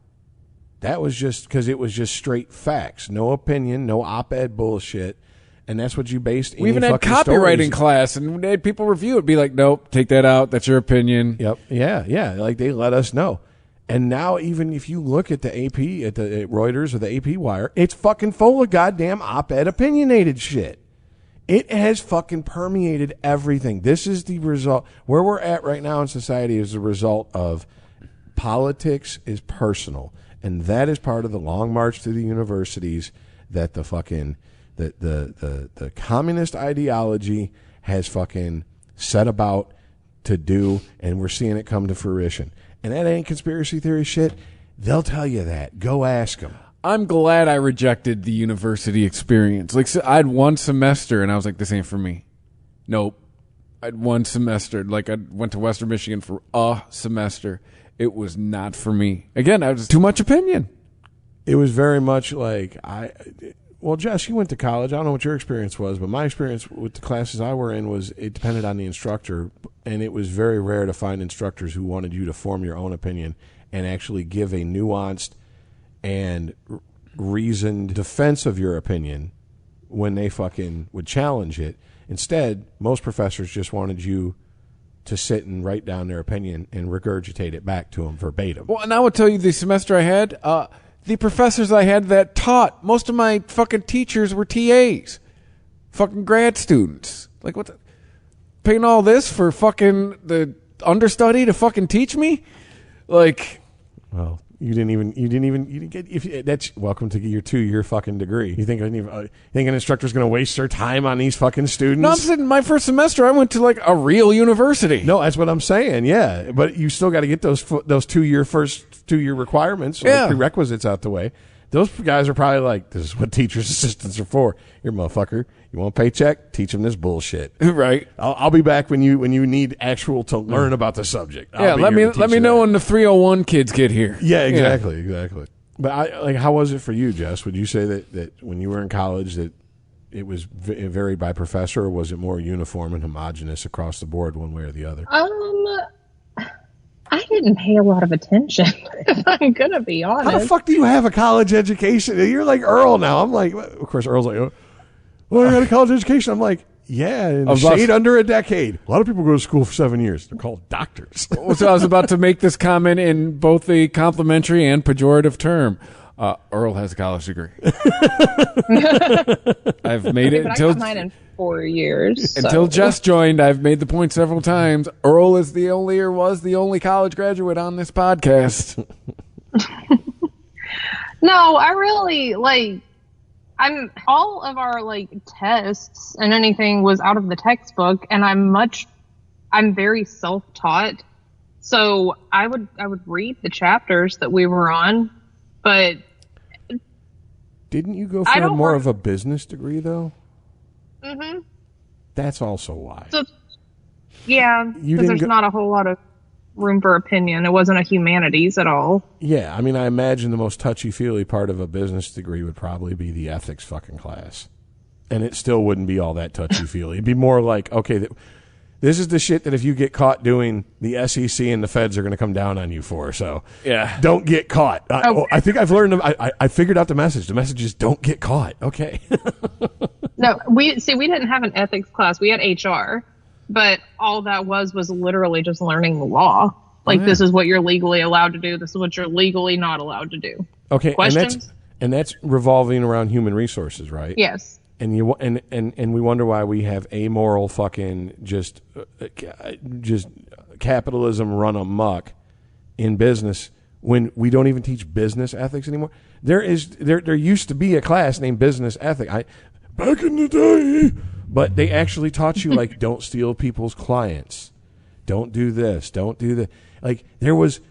That was just because it was just straight facts, no opinion, no op-ed bullshit, and that's what you based. We even had copywriting class, and they had people review it, be like, "Nope, take that out. That's your opinion." Yep. Yeah. Like, they let us know. And now, even if you look at the AP, at Reuters or the AP Wire, it's fucking full of goddamn op-ed opinionated shit. It has fucking permeated everything. This is the result. Where we're at right now in society is the result of politics is personal. And that is part of the long march to the universities that the fucking, the communist ideology has fucking set about to do, and we're seeing it come to fruition. And that ain't conspiracy theory shit. They'll tell you that. Go ask them. I'm glad I rejected the university experience. Like, so I had one semester, and I was like, this ain't for me. Nope. I'd one semester, like I went to Western Michigan for a semester. It was not for me. Again, I was too much opinion. It was very much like well, Jess, you went to college. I don't know what your experience was, but my experience with the classes I were in was it depended on the instructor, and it was very rare to find instructors who wanted you to form your own opinion and actually give a nuanced and reasoned defense of your opinion when they fucking would challenge it. Instead, most professors just wanted you to sit and write down their opinion and regurgitate it back to them verbatim. Well, and I would tell you the semester I had, the professors I had that taught, most of my fucking teachers were TAs. Fucking grad students. Like, what the? Paying all this for fucking the understudy to fucking teach me? Like. Well, you didn't get, if that's welcome to your 2-year fucking degree. You think an instructor's going to waste their time on these fucking students? No, I'm saying my first semester I went to like a real university. No, that's what I'm saying. Yeah, but you still got to get those 2-year requirements, like prerequisites out the way. Those guys are probably like, this is what teachers' assistants are for. Here, motherfucker, you want a paycheck? Teach them this bullshit. Right. I'll be back when you need actual to learn about the subject. Yeah, let me know when the 301 kids get here. Yeah, exactly. But how was it for you, Jess? Would you say that when you were in college that it was it varied by professor, or was it more uniform and homogenous across the board one way or the other? I didn't pay a lot of attention, if I'm going to be honest. How the fuck do you have a college education? You're like Earl now. I'm like, of course, Earl's like, well, I got a college education. I'm like, yeah, in the shade under a decade. A lot of people go to school for 7 years. They're called doctors. So I was about to make this comment in both the complimentary and pejorative term. Earl has a college degree. I've made it until I got mine in 4 years. Until Jess joined, I've made the point several times. Earl is the only, or was the only, college graduate on this podcast. No, I really all of our tests and anything was out of the textbook, and I'm very self-taught. So I would read the chapters that we were on, but didn't you go for more of a business degree though? Mm-hmm. That's also why. So, yeah, because there's not a whole lot of room for opinion. It wasn't a humanities at all. Yeah, I mean, I imagine the most touchy-feely part of a business degree would probably be the ethics fucking class. And it still wouldn't be all that touchy-feely. It'd be more like, okay, this is the shit that if you get caught doing, the SEC and the feds are going to come down on you for. So don't get caught. I think I've learned, I figured out the message. The message is don't get caught. Okay. No, we didn't have an ethics class. We had HR. But all that was literally just learning the law. This is what you're legally allowed to do. This is what you're legally not allowed to do. Okay, questions? And that's revolving around human resources, right? Yes. And we wonder why we have amoral fucking just capitalism run amok in business when we don't even teach business ethics anymore. There used to be a class named business ethics. Back in the day. But they actually taught you, don't steal people's clients. Don't do this. Don't do that. There was,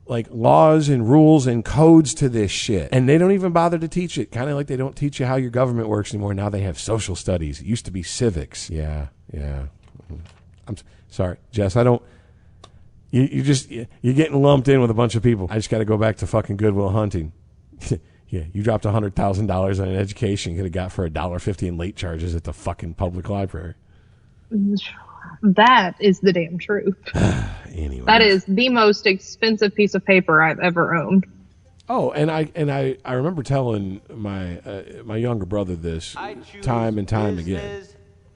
laws and rules and codes to this shit. And they don't even bother to teach it. Kind of like they don't teach you how your government works anymore. Now they have social studies. It used to be civics. Yeah. I'm sorry, Jess, I don't... You're getting lumped in with a bunch of people. I just got to go back to fucking Goodwill Hunting. Yeah, you dropped $100,000 on an education you could have got for $1.50 in late charges at the fucking public library. That is the damn truth. Anyway, that is the most expensive piece of paper I've ever owned. Oh, and I remember telling my younger brother this time and time again.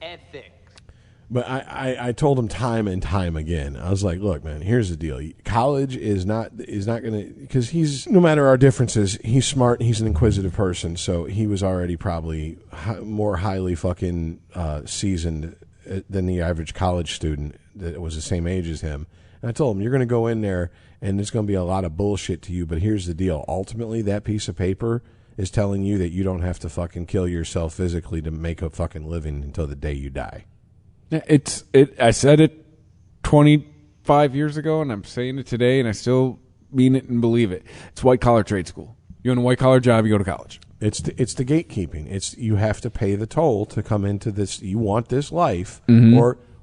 Ethics. But I told him time and time again. I was like, look, man, here's the deal. College is not going to, because he's, no matter our differences, he's smart, he's an inquisitive person, so he was already probably more highly fucking seasoned than the average college student that was the same age as him. And I told him, you're going to go in there, and there's going to be a lot of bullshit to you, but here's the deal. Ultimately, that piece of paper is telling you that you don't have to fucking kill yourself physically to make a fucking living until the day you die. I said it 25 years ago, and I'm saying it today, and I still mean it and believe it. It's white-collar trade school. You want a white-collar job, you go to college. It's the gatekeeping. You have to pay the toll to come into this. You want this life,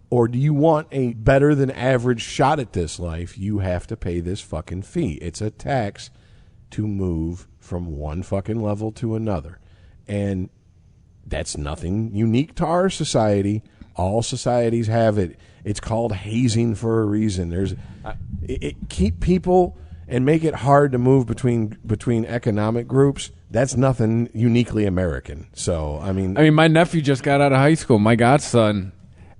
Or do you want a better than average shot at this life? You have to pay this fucking fee. It's a tax to move from one fucking level to another. And that's nothing unique to our society. All societies have it. It's called hazing for a reason. Keep people and make it hard to move between economic groups. That's nothing uniquely American. So, I mean, my nephew just got out of high school, my godson,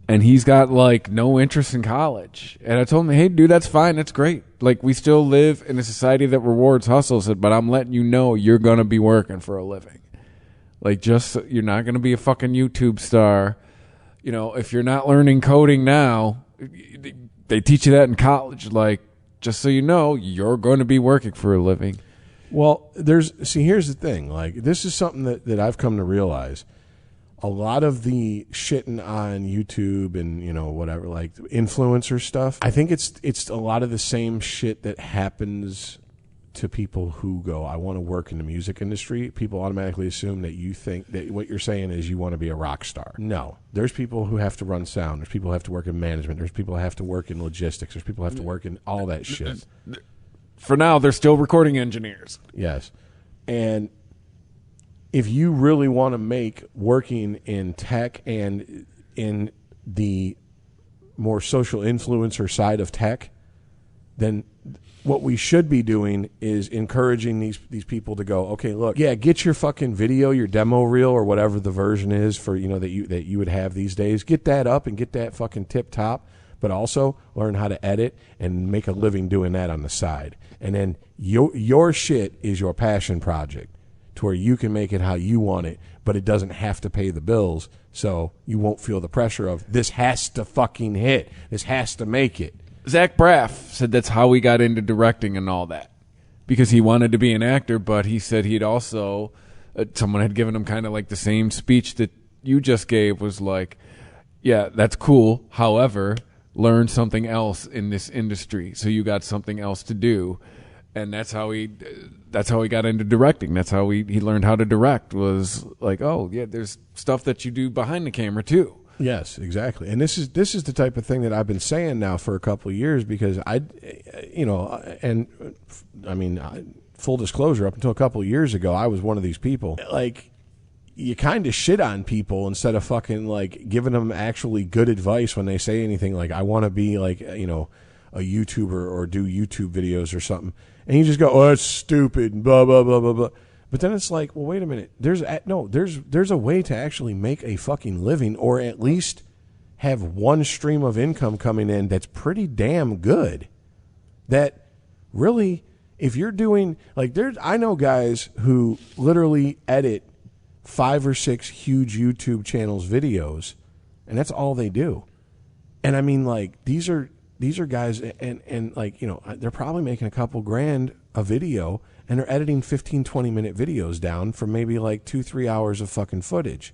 and he's got like no interest in college. And I told him, hey, dude, that's fine. That's great. Like, we still live in a society that rewards hustle, but I'm letting you know you're going to be working for a living. Like, you're not going to be a fucking YouTube star. You know, if you're not learning coding now, they teach you that in college. Like, just so you know, you're going to be working for a living. Well, here's the thing. Like, this is something that I've come to realize. A lot of the shitting on YouTube and, you know, whatever, like influencer stuff, I think it's a lot of the same shit that happens to people who go, I want to work in the music industry. People automatically assume that you think that what you're saying is you want to be a rock star. No. There's people who have to run sound. There's people who have to work in management. There's people who have to work in logistics. There's people who have to work in all that shit. For now, they're still recording engineers. Yes. And if you really want to make working in tech and in the more social influencer side of tech, then what we should be doing is encouraging these people to go, okay, look, yeah, get your fucking video, your demo reel, or whatever the version is for, you know, that you would have these days. Get that up and get that fucking tip top, but also learn how to edit and make a living doing that on the side. And then your shit is your passion project, to where you can make it how you want it, but it doesn't have to pay the bills, so you won't feel the pressure of, this has to fucking hit. This has to make it. Zach Braff said that's how he got into directing and all that, because he wanted to be an actor, but he said he'd also, someone had given him kind of like the same speech that you just gave, was like, yeah, that's cool. However, learn something else in this industry, so you got something else to do. And that's how he got into directing. That's how he learned how to direct, was like, oh yeah, there's stuff that you do behind the camera too. Yes, exactly. And this is the type of thing that I've been saying now for a couple of years, because full disclosure, up until a couple of years ago, I was one of these people. Like, you kind of shit on people instead of fucking like giving them actually good advice when they say anything like, I want to be like, you know, a YouTuber or do YouTube videos or something. And you just go, oh, that's stupid, blah, blah, blah, blah, blah. But then it's like, well, wait a minute. There's a way to actually make a fucking living, or at least have one stream of income coming in that's pretty damn good. That really, if you're doing, like, I know guys who literally edit 5 or 6 huge YouTube channels videos, and that's all they do. And I mean, like, these are guys, and like, you know, they're probably making a couple grand a video, and they're editing 15, 20-minute videos down for maybe like 2-3 hours of fucking footage.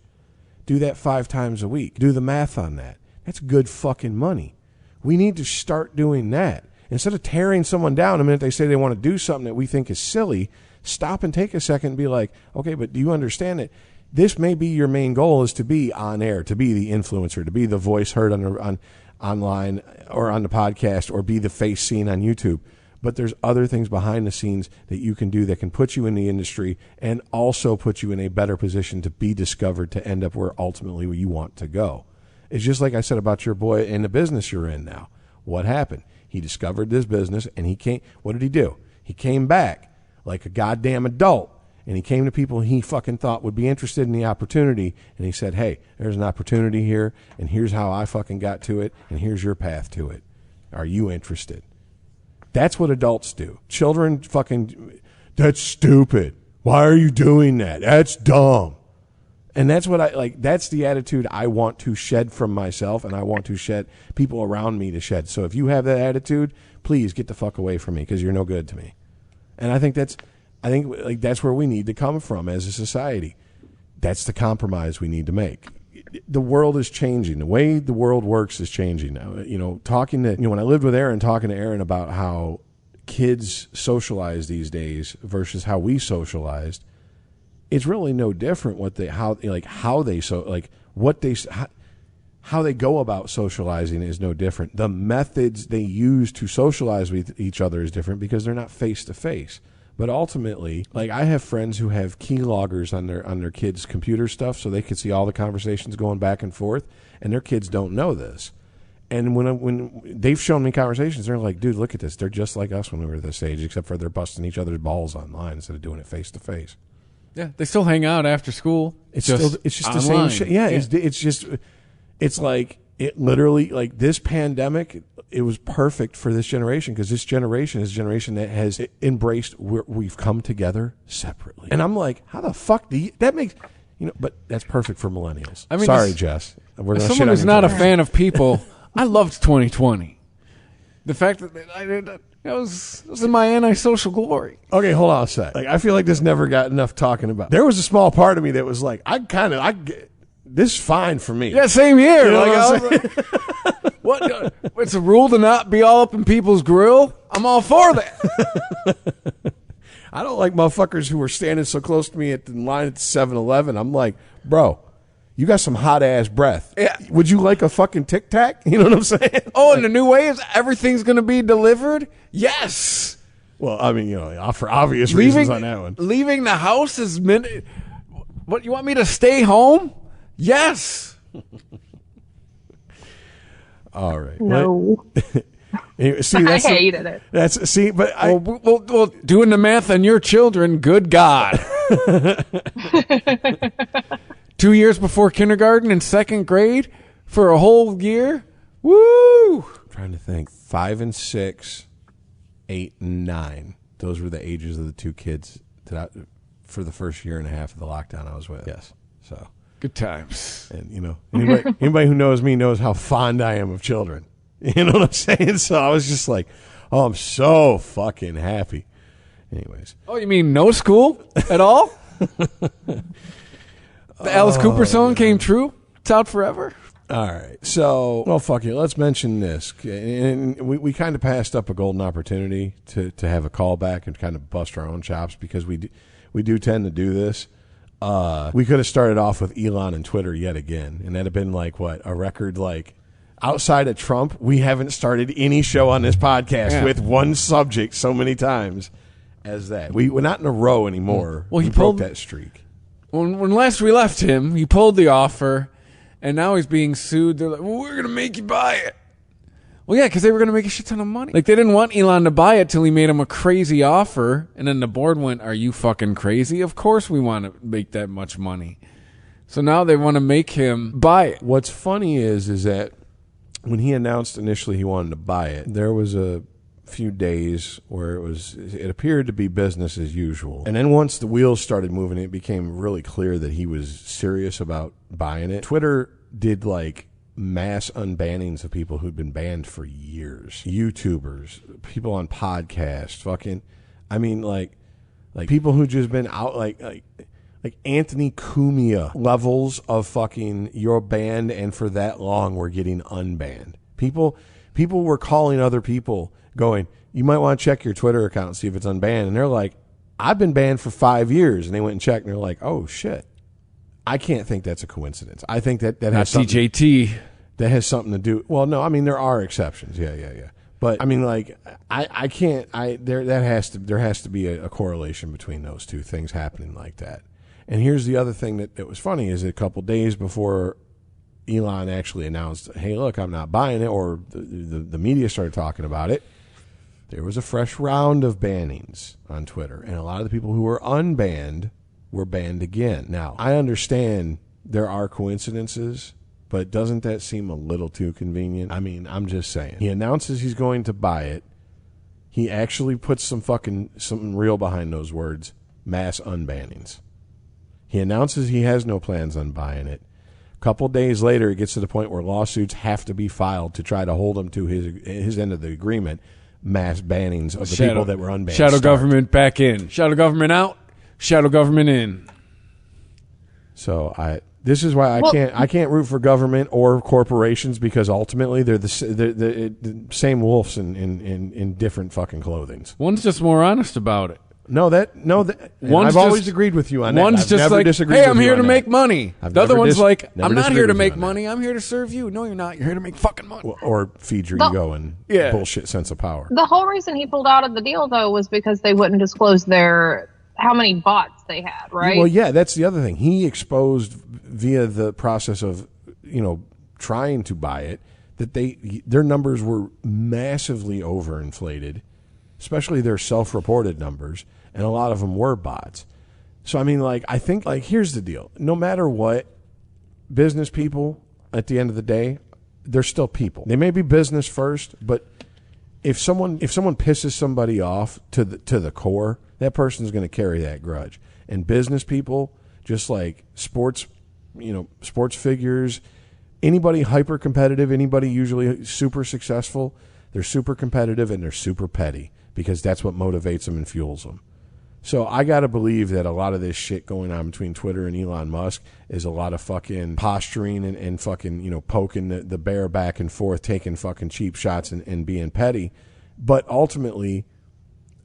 Do that 5 times a week. Do the math on that. That's good fucking money. We need to start doing that. Instead of tearing someone down the minute they say they want to do something that we think is silly, stop and take a second and be like, okay, but do you understand that this may be your main goal, is to be on air, to be the influencer, to be the voice heard on online or on the podcast, or be the face seen on YouTube. But there's other things behind the scenes that you can do that can put you in the industry and also put you in a better position to be discovered, to end up where ultimately you want to go. It's just like I said about your boy in the business you're in now. What happened? He discovered this business, and he came. What did he do? He came back like a goddamn adult, and he came to people he fucking thought would be interested in the opportunity, and he said, hey, there's an opportunity here, and here's how I fucking got to it, and here's your path to it. Are you interested? That's what adults do. Children fucking, that's stupid. Why are you doing that? That's dumb. And that's what that's the attitude I want to shed from myself, and I want to shed people around me to shed. So if you have that attitude, please get the fuck away from me, because you're no good to me. And I think that's where we need to come from as a society. That's the compromise we need to make. The world is changing. The way the world works is changing. You know, when I lived with Aaron, talking to Aaron about how kids socialize these days versus how we socialized, how how they go about socializing is no different. The methods they use to socialize with each other is different because they're not face to face. But ultimately, like I have friends who have keyloggers on their kids' computer stuff so they can see all the conversations going back and forth, and their kids don't know this. And when they've shown me conversations, they're like, dude, look at this. They're just like us when we were this age, except for they're busting each other's balls online instead of doing it face to face. Yeah, they still hang out after school. It's just the same shit. Yeah, it's like it literally, like this pandemic, it was perfect for this generation because this generation is a generation that has embraced we've come together separately. And I'm like, how the fuck that makes, but that's perfect for millennials. I mean, sorry, Jess. We're gonna someone who's not a fan of people, I loved 2020. The fact that it was in my antisocial glory. Okay, hold on a sec. Like, I feel like this never got enough talking about. There was a small part of me that was like, this is fine for me. Yeah, same here. What? It's a rule to not be all up in people's grill? I'm all for that. I don't like motherfuckers who were standing so close to me at the line at 7-Eleven. I'm like, bro, you got some hot ass breath. Yeah. Would you like a fucking Tic Tac? You know what I'm saying? Oh, and the new way is everything's going to be delivered? Yes. Well, I mean, for obvious reasons on that one. Leaving the house is what, you want me to stay home? Yes. All right. No. See, I hated it. Well, doing the math on your children, good God. 2 years before kindergarten and second grade for a whole year? Woo! I'm trying to think. 5 and 6, 8 and 9. Those were the ages of the two kids for the first year and a half of the lockdown I was with. Yes. So good times. And anybody who knows me knows how fond I am of children. You know what I'm saying? So I was just like, oh, I'm so fucking happy. Anyways. Oh, you mean no school at all? The Alice Cooper song came true? It's out forever? All right. So, well, fuck it. Let's mention this. And we kind of passed up a golden opportunity to have a callback and kind of bust our own chops because we do tend to do this. We could have started off with Elon and Twitter yet again, and that'd have been like, what, a record like... Outside of Trump, we haven't started any show on this podcast with one subject so many times as that. We're not in a row anymore. Well, he broke that streak. When last we left him, he pulled the offer, and now he's being sued. They're like, well, we're going to make you buy it. Well, yeah, because they were going to make a shit ton of money. Like, they didn't want Elon to buy it till he made him a crazy offer, and then the board went, are you fucking crazy? Of course we want to make that much money. So now they want to make him buy it. What's funny is that when he announced initially he wanted to buy it, there was a few days where it appeared to be business as usual. And then once the wheels started moving, it became really clear that he was serious about buying it. Twitter did like mass unbannings of people who'd been banned for years. YouTubers, people on podcasts, fucking, I mean, like people who just been out, like Anthony Cumia levels of fucking you're banned and for that long we're getting unbanned. People were calling other people going, you might want to check your Twitter account and see if it's unbanned. And they're like, I've been banned for 5 years. And they went and checked and they're like, oh shit. I can't think that's a coincidence. I think that has TJT. That has something to do. Well, no, I mean there are exceptions. Yeah. But I mean, like, I can't. There has to be a correlation between those two things happening like that. And here's the other thing that was funny is a couple days before Elon actually announced, hey, look, I'm not buying it, or the media started talking about it, there was a fresh round of bannings on Twitter. And a lot of the people who were unbanned were banned again. Now, I understand there are coincidences, but doesn't that seem a little too convenient? I mean, I'm just saying. He announces he's going to buy it. He actually puts something real behind those words, mass unbannings. He announces he has no plans on buying it. A couple days later, it gets to the point where lawsuits have to be filed to try to hold him to his end of the agreement. Mass bannings of the people that were unbanned. Shadow government back in. Shadow government out. Shadow government in. So this is why I can't root for government or corporations because ultimately they're the same wolves in different fucking clothings. One's just more honest about it. I've always agreed with you on that. One's I've just never like, disagreed hey, with I'm you here on to that. make money. I've The other never one's like, never I'm not disagreed here to with you make on money. I'm here to serve you. No, you're not. You're here to make fucking money. Or feed your ego and bullshit sense of power. The whole reason he pulled out of the deal, though, was because they wouldn't disclose how many bots they had, right? Well, yeah, that's the other thing. He exposed via the process of, trying to buy it, that their numbers were massively overinflated, especially their self-reported numbers, and a lot of them were bots. So, I mean, I think, here's the deal. No matter what, business people, at the end of the day, they're still people. They may be business first, but if someone pisses somebody off to the core, that person's going to carry that grudge. And business people, just like sports figures, anybody hyper competitive, anybody usually super successful, they're super competitive and they're super petty because that's what motivates them and fuels them. So I got to believe that a lot of this shit going on between Twitter and Elon Musk is a lot of fucking posturing and fucking, poking the bear back and forth, taking fucking cheap shots and being petty. But ultimately,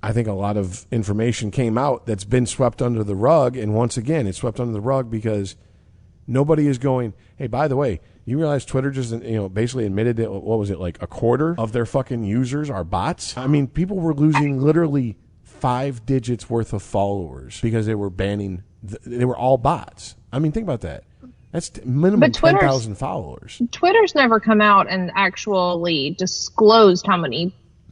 I think a lot of information came out that's been swept under the rug. And once again, it's swept under the rug because nobody is going, hey, by the way, you realize Twitter just, basically admitted that, what was it, like a quarter of their fucking users are bots? I mean, people were losing literally 5 digits worth of followers because they were banning, they were all bots. I mean, think about that. That's minimum 10,000 followers. Twitter's never come out and actually disclosed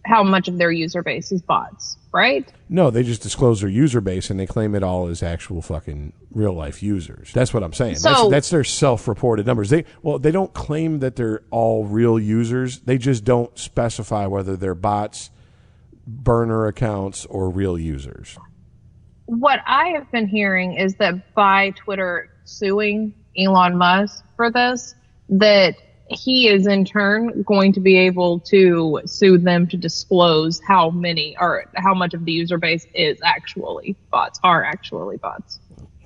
how much of their user base is bots, right? No, they just disclose their user base and they claim it all as actual fucking real life users. That's what I'm saying. So, that's their self-reported numbers. They don't claim that they're all real users. They just don't specify whether they're bots, burner accounts, or real users. What I have been hearing is that by Twitter suing Elon Musk for this, that he is in turn going to be able to sue them to disclose how much of the user base are actually bots.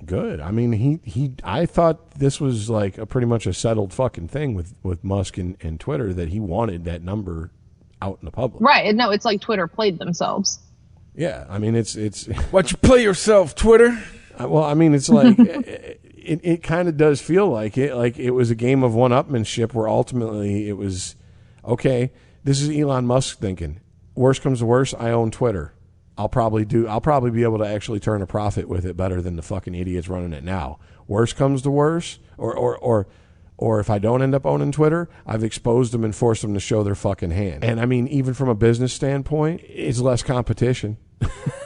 Good. I mean, I thought this was like pretty much a settled fucking thing with Musk and Twitter, that he wanted that number out in the public. Right. No, it's like Twitter played themselves. Yeah. I mean, it's Why'd you play yourself, Twitter? Well, I mean, it's like it kind of does feel like it. Like it was a game of one-upmanship where ultimately it was, okay, this is Elon Musk thinking, worst comes to worst, I own Twitter. I'll probably be able to actually turn a profit with it better than the fucking idiots running it now. Worst comes to worst, or if I don't end up owning Twitter, I've exposed them and forced them to show their fucking hand. And I mean, even from a business standpoint, it's less competition.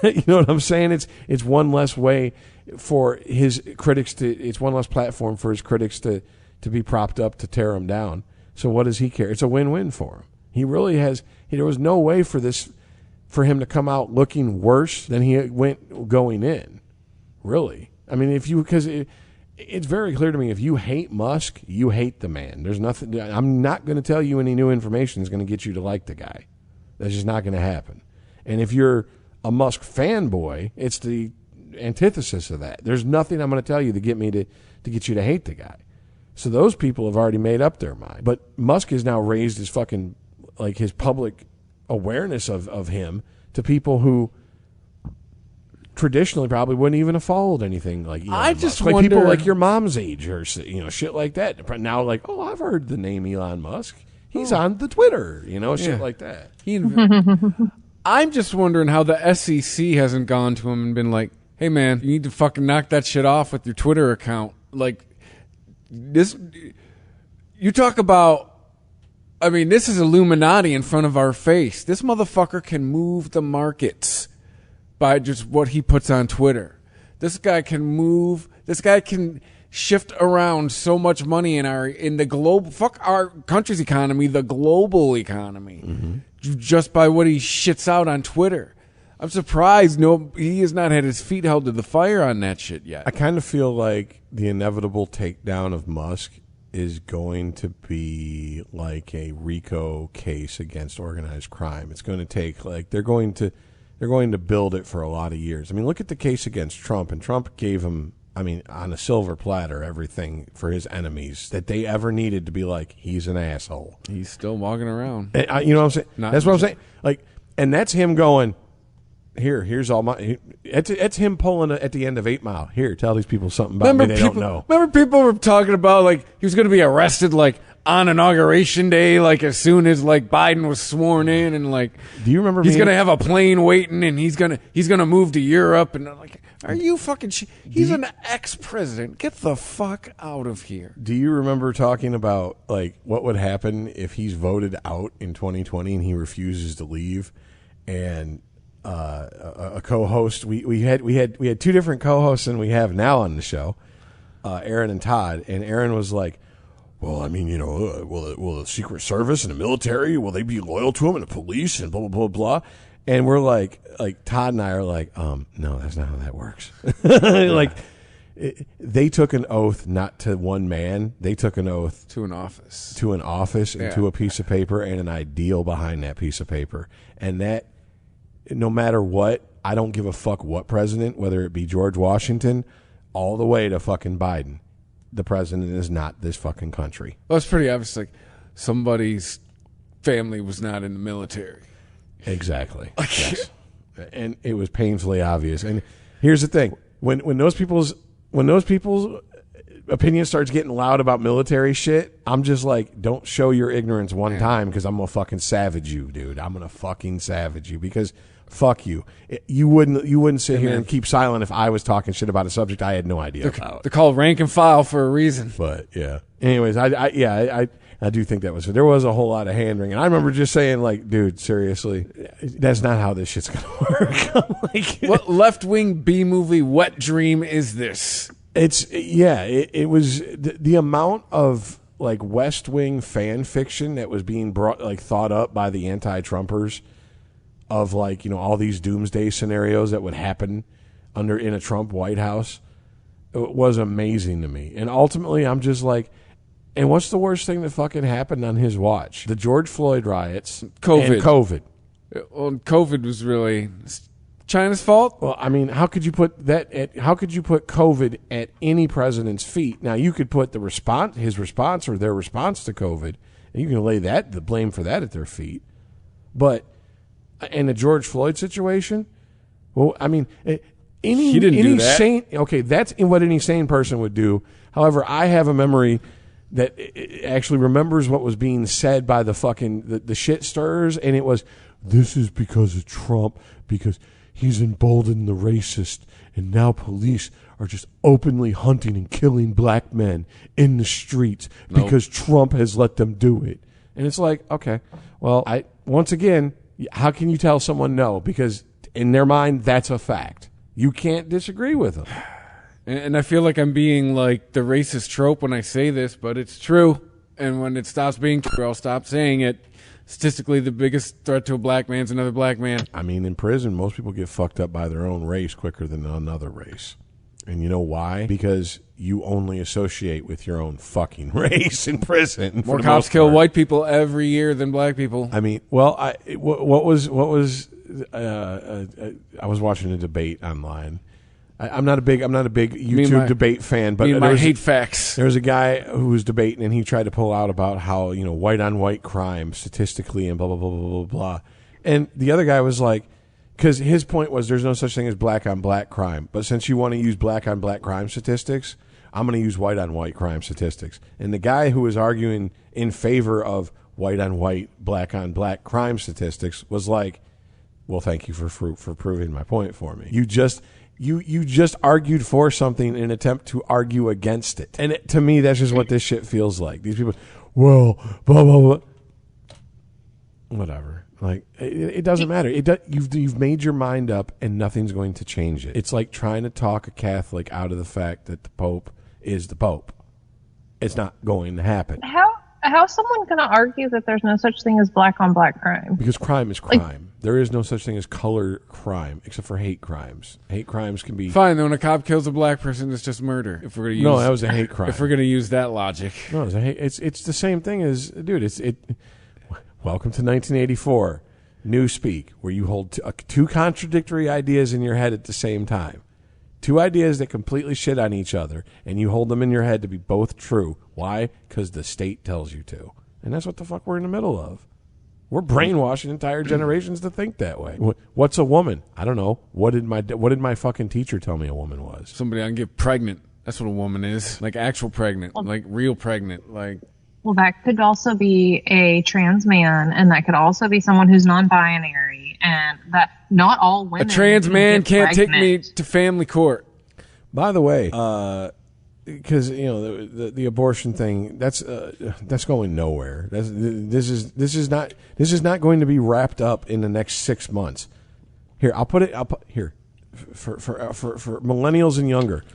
You know what I'm saying? It's one less way for his critics it's one less platform for his critics to be propped up to tear him down. So what does he care? It's a win-win for him. He really has, there was no way for him to come out looking worse than he went going in. Really. I mean, because it's very clear to me, if you hate Musk, you hate the man. There's nothing, I'm not going to tell you any new information is going to get you to like the guy. That's just not going to happen. And if you're a Musk fanboy, it's the antithesis of that. There's nothing I'm going to tell you to get me to get you to hate the guy. So those people have already made up their mind. But Musk has now raised his fucking, like, his public awareness of him to people who traditionally probably wouldn't even have followed anything like Elon I just Musk. Like wonder, people like your mom's age or shit like that. But now, like, oh, I've heard the name Elon Musk. He's on the Twitter, shit like that. I'm just wondering how the SEC hasn't gone to him and been like, hey, man, you need to fucking knock that shit off with your Twitter account. Like, this, you talk about, I mean, this is Illuminati in front of our face. This motherfucker can move the markets by just what he puts on Twitter. This guy can shift around so much money in the global, fuck our country's economy, the global economy, just by what he shits out on Twitter. I'm surprised he has not had his feet held to the fire on that shit yet. I kind of feel like the inevitable takedown of Musk is going to be like a RICO case against organized crime. It's going to take, like, they're going to build it for a lot of years. I mean, look at the case against Trump, and Trump gave him, I mean, on a silver platter, everything for his enemies that they ever needed to be like, he's an asshole. He's still walking around. And, you know what I'm saying? That's what I'm saying. Like, and that's him going, Here's all my. It's him pulling at the end of 8 Mile. Here, tell these people something about me they don't know. Remember people were talking about like he was going to be arrested like on Inauguration Day, like as soon as like Biden was sworn in, and like, do you remember he's going to have a plane waiting, and he's gonna move to Europe, and like, are you fucking? He's an ex-president. Get the fuck out of here. Do you remember talking about like what would happen if he's voted out in 2020 and he refuses to leave? And a co-host, we had 2 different co-hosts than we have now on the show, Aaron and Todd. And Aaron was like, well, I mean, will the Secret Service and the military, will they be loyal to him, and the police and blah, blah, blah, blah? And we're like Todd and I are like, no, that's not how that works. Like, they took an oath not to one man. They took an oath to an office. And to a piece of paper and an ideal behind that piece of paper. And that, no matter what, I don't give a fuck what president, whether it be George Washington, all the way to fucking Biden. The president is not this fucking country. Well, it's pretty obvious. Like, somebody's family was not in the military. Exactly. Yes. And it was painfully obvious. And here's the thing: when those people's opinion starts getting loud about military shit, I'm just like, don't show your ignorance one time, because I'm gonna fucking savage you, dude. I'm gonna fucking savage you, because fuck you. You wouldn't sit here and keep silent if I was talking shit about a subject I had no idea about. They're called rank and file for a reason. But yeah. Anyways, I do think that was, there was a whole lot of hand wringing. I remember just saying, like, dude, seriously, that's not how this shit's gonna work. Like, what left-wing B-movie wet dream is this? It was the amount of like West Wing fan fiction that was being thought up by the anti-Trumpers of like, all these doomsday scenarios that would happen in a Trump White House. It was amazing to me. And ultimately I'm just like, and what's the worst thing that fucking happened on his watch? The George Floyd riots. COVID. Well, COVID was really China's fault. Well, I mean, how could you put COVID at any president's feet? Now, you could put his response or their response to COVID, and you can lay the blame for that at their feet. But in the George Floyd situation, well, I mean, he didn't do that. That's what any sane person would do. However, I have a memory that actually remembers what was being said by the fucking the shit stirrers, and it was, this is because of Trump, because he's emboldened the racist, and now police are just openly hunting and killing black men in the streets because Trump has let them do it. And it's like, okay, well, once again, how can you tell someone no? Because in their mind, that's a fact. You can't disagree with them. And I feel like I'm being like the racist trope when I say this, but it's true. And when it stops being true, I'll stop saying it. Statistically, the biggest threat to a black man is another black man. I mean, in prison, most people get fucked up by their own race quicker than another race. And you know why? Because you only associate with your own fucking race in prison. More cops kill white people every year than black people. I mean, well, I was watching a debate online. I'm not a big YouTube debate fan, but I hate facts. There was a guy who was debating, and he tried to pull out about how, white on white crime statistically and blah, blah, blah, blah, blah, blah. And the other guy was like, because his point was there's no such thing as black on black crime. But since you want to use black on black crime statistics, I'm going to use white on white crime statistics. And the guy who was arguing in favor of white on white, black on black crime statistics was like, well, thank you for proving my point for me. You just argued for something in an attempt to argue against it. And to me, that's just what this shit feels like. These people, well, blah, blah, blah. Whatever. Like, it doesn't matter. You've made your mind up, and nothing's going to change it. It's like trying to talk a Catholic out of the fact that the Pope is the Pope. It's not going to happen. How's someone going to argue that there's no such thing as black on black crime? Because crime is crime. There is no such thing as color crime, except for hate crimes. Hate crimes can be fine. Then when a cop kills a black person, it's just murder. If we're going to use that was a hate crime. If we're going to use that logic, no, it's the same thing as, dude. Welcome to 1984, Newspeak, where you hold two contradictory ideas in your head at the same time. Two ideas that completely shit on each other, and you hold them in your head to be both true. Why? Because the state tells you to. And that's what the fuck we're in the middle of. We're brainwashing entire generations to think that way. What's a woman? I don't know. What did my fucking teacher tell me a woman was? Somebody I can get pregnant. That's what a woman is. Like actual pregnant, like real pregnant, like. Well, that could also be a trans man, and that could also be someone who's non-binary, and that not all women. A trans man can't pregnant. take me to family court. By the way, because the abortion thing that's going nowhere. This is not going to be wrapped up in the next 6 months. Here, I'll put here for millennials and younger.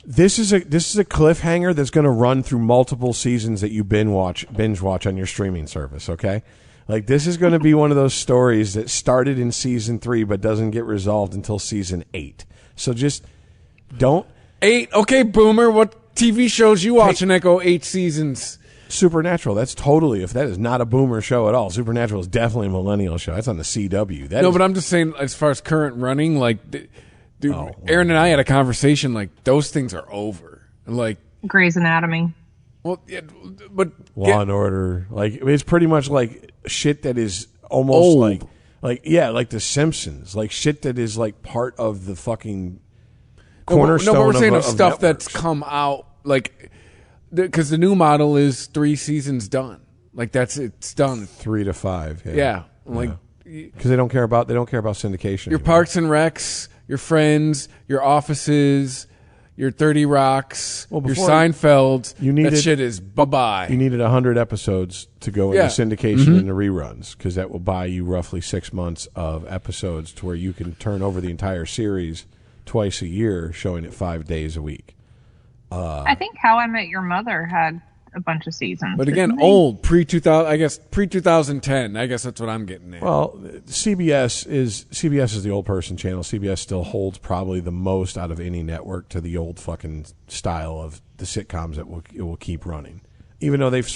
This is a cliffhanger that's going to run through multiple seasons that you binge watch on your streaming service. Okay, like this is going to be one of those stories that started in season 3 but doesn't get resolved until season 8. So just don't. 8. Okay, Boomer. What TV shows you watching that go 8 seasons? Supernatural. That's totally. If that is not a Boomer show at all, Supernatural is definitely a millennial show. That's on the CW. But I'm just saying, as far as current running, like. Dude, Aaron and I had a conversation, like, those things are over. Like Grey's Anatomy. Well, yeah, but Law and Order. Like, it's pretty much like shit that is almost old. like The Simpsons. Like shit that is like part of the fucking cornerstone but we're saying of stuff networks. that's come out, like, because the new model is 3 seasons done. Like, it's done. 3 to 5. Yeah. Like, because they don't care about syndication. Your anymore. Parks and Recs, your Friends, your Offices, your 30 Rocks, your Seinfeld. That shit is bye-bye. You needed 100 episodes to go into syndication and the reruns, because that will buy you roughly 6 months of episodes to where you can turn over the entire series twice a year, showing it 5 days a week. I think How I Met Your Mother had a bunch of seasons. But again, old, pre-2000, I guess pre-2010. I guess that's what I'm getting at. Well, CBS is the old person channel. CBS still holds probably the most out of any network to the old fucking style of the sitcoms that it will keep running. Even though they've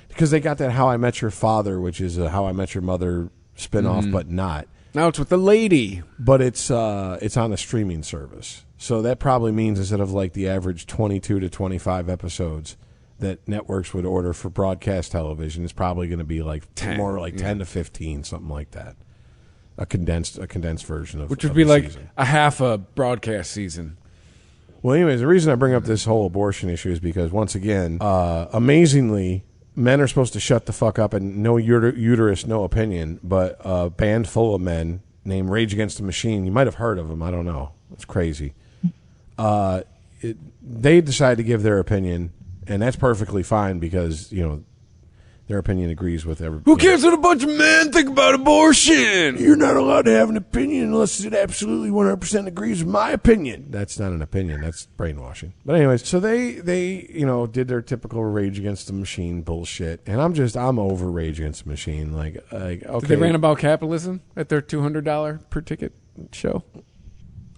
because they got that How I Met Your Father, which is a How I Met Your Mother spinoff, but not. Now it's with the lady. But it's on a streaming service. So that probably means instead of like the average 22 to 25 episodes that networks would order for broadcast television, is probably going to be like 10 to 15, something like that. A condensed version of, which would be like season. a half a broadcast season. Well, anyways, the reason I bring up this whole abortion issue is because, once again, amazingly, men are supposed to shut the fuck up and no uterus, no opinion. But a band full of men named Rage Against the Machine, you might have heard of them. I don't know. It's crazy. They decided to give their opinion. And that's perfectly fine because, their opinion agrees with everybody. Who cares what a bunch of men think about abortion? You're not allowed to have an opinion unless it absolutely 100% agrees with my opinion. That's not an opinion. That's brainwashing. But anyways, so they did their typical Rage Against the Machine bullshit. And I'm over Rage Against the Machine. Like okay. Did they rant about capitalism at their $200 per ticket show?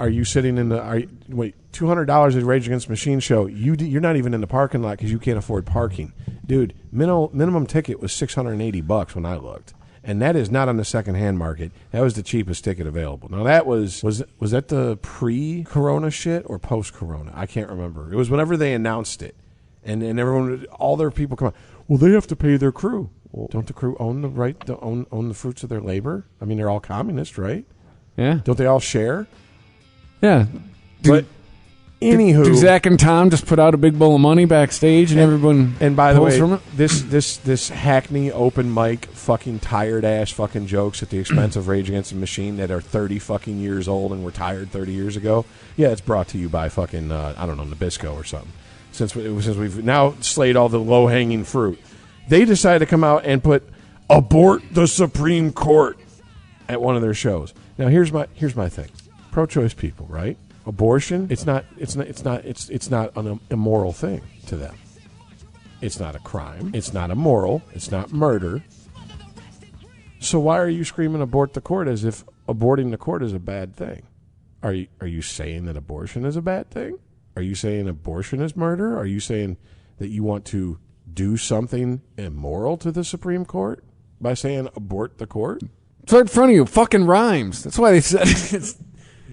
Are you sitting in $200 at Rage Against the Machine show? You're not even in the parking lot because you can't afford parking, dude. Minimum ticket was $680 when I looked, and that is not on the secondhand market. That was the cheapest ticket available. Now that was that the pre-Corona shit or post-Corona? I can't remember. It was whenever they announced it, and everyone, all their people come out. Well, they have to pay their crew. Well, don't the crew own the right to own the fruits of their labor? I mean, they're all communists, right? Yeah. Don't they all share? Yeah. But anywho, do Zach and Tom just put out a big bowl of money backstage and everyone and by the pulls way, from it? this Hackney open mic fucking tired ass fucking jokes at the expense of Rage Against the Machine that are 30 fucking years old and were tired 30 years ago. Yeah, it's brought to you by fucking I don't know, Nabisco or something. Since we've now slayed all the low hanging fruit, they decided to come out and put abort the Supreme Court at one of their shows. Now here's my thing. Pro-choice people, right? Abortion, it's not an immoral thing to them. It's not a crime. It's not immoral. It's not murder. So why are you screaming abort the court as if aborting the court is a bad thing? Are you saying that abortion is a bad thing? Are you saying abortion is murder? Are you saying that you want to do something immoral to the Supreme Court by saying abort the court? It's right in front of you. Fucking rhymes. That's why they said it.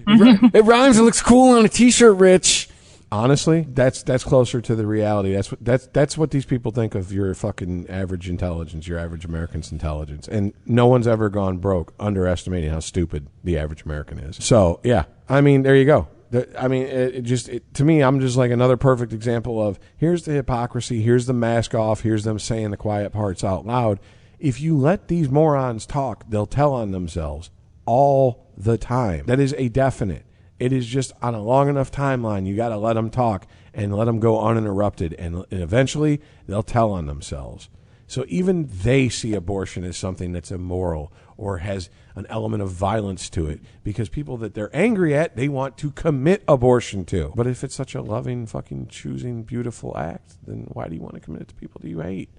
It rhymes. It looks cool on a T-shirt, Rich. Honestly, that's closer to the reality. That's what these people think of your fucking average intelligence, your average American's intelligence. And no one's ever gone broke underestimating how stupid the average American is. So, yeah, I mean, there you go. To me, I'm just like another perfect example of here's the hypocrisy, here's the mask off, here's them saying the quiet parts out loud. If you let these morons talk, they'll tell on themselves all the time. That is a definite. It is just on a long enough timeline, you got to let them talk and let them go uninterrupted, and eventually they'll tell on themselves. So even they see abortion as something that's immoral or has an element of violence to it, because people that they're angry at, they want to commit abortion to. But if it's such a loving, fucking choosing, beautiful act, then why do you want to commit it to people that you hate?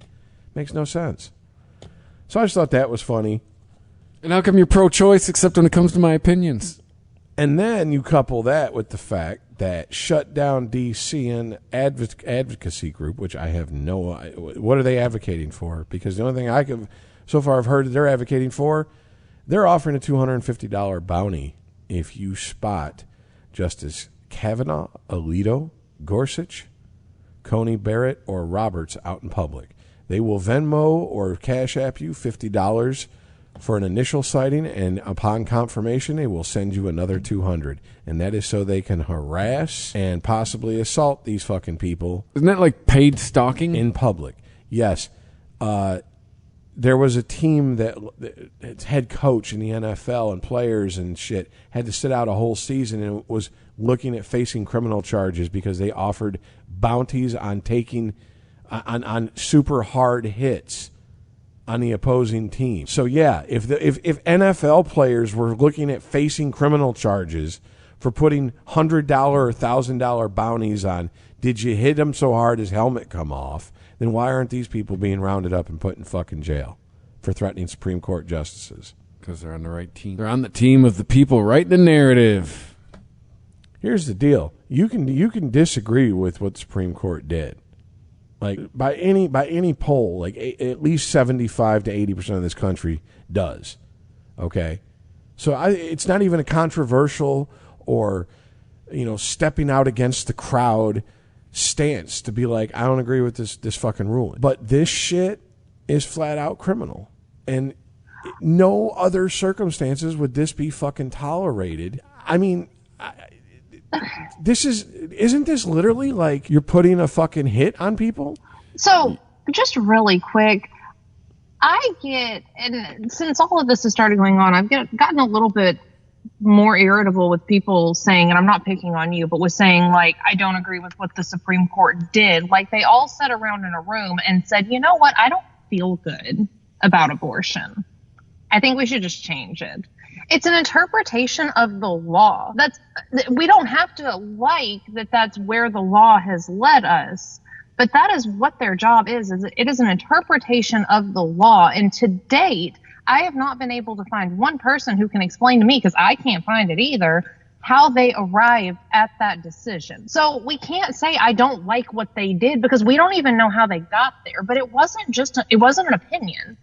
Makes no sense. So I just thought that was funny. And how come you're pro-choice except when it comes to my opinions? And then you couple that with the fact that Shut Down DCN advocacy group, which I have no idea, what are they advocating for? Because the only thing so far I've heard that they're advocating for, they're offering a $250 bounty if you spot Justice Kavanaugh, Alito, Gorsuch, Coney Barrett, or Roberts out in public. They will Venmo or Cash App you $50 for an initial sighting, and upon confirmation, they will send you another $200. And that is so they can harass and possibly assault these fucking people. Isn't that like paid stalking? In public. Yes. There was a team that its head coach in the NFL and players and shit had to sit out a whole season and was looking at facing criminal charges because they offered bounties on taking on super hard hits on the opposing team. So yeah, if NFL players were looking at facing criminal charges for putting $100 or $1,000 bounties on, did you hit him so hard his helmet come off? Then why aren't these people being rounded up and put in fucking jail for threatening Supreme Court justices? Because they're on the right team. They're on the team of the people writing the narrative. Here's the deal: you can disagree with what the Supreme Court did. Like by any poll, like at least 75 to 80% of this country does. Okay, so it's not even a controversial or stepping out against the crowd stance to be like, I don't agree with this fucking ruling. But this shit is flat out criminal, and no other circumstances would this be fucking tolerated. I mean, isn't this literally like you're putting a fucking hit on people? So just really quick, and since all of this has started going on, I've gotten a little bit more irritable with people saying, and I'm not picking on you, but with saying like, I don't agree with what the Supreme Court did. Like they all sat around in a room and said, you know what? I don't feel good about abortion. I think we should just change it. It's an interpretation of the law. We don't have to like that that's where the law has led us, but that is what their job is it is an interpretation of the law. And to date, I have not been able to find one person who can explain to me, because I can't find it either, how they arrived at that decision. So we can't say I don't like what they did, because we don't even know how they got there. But it wasn't an opinion.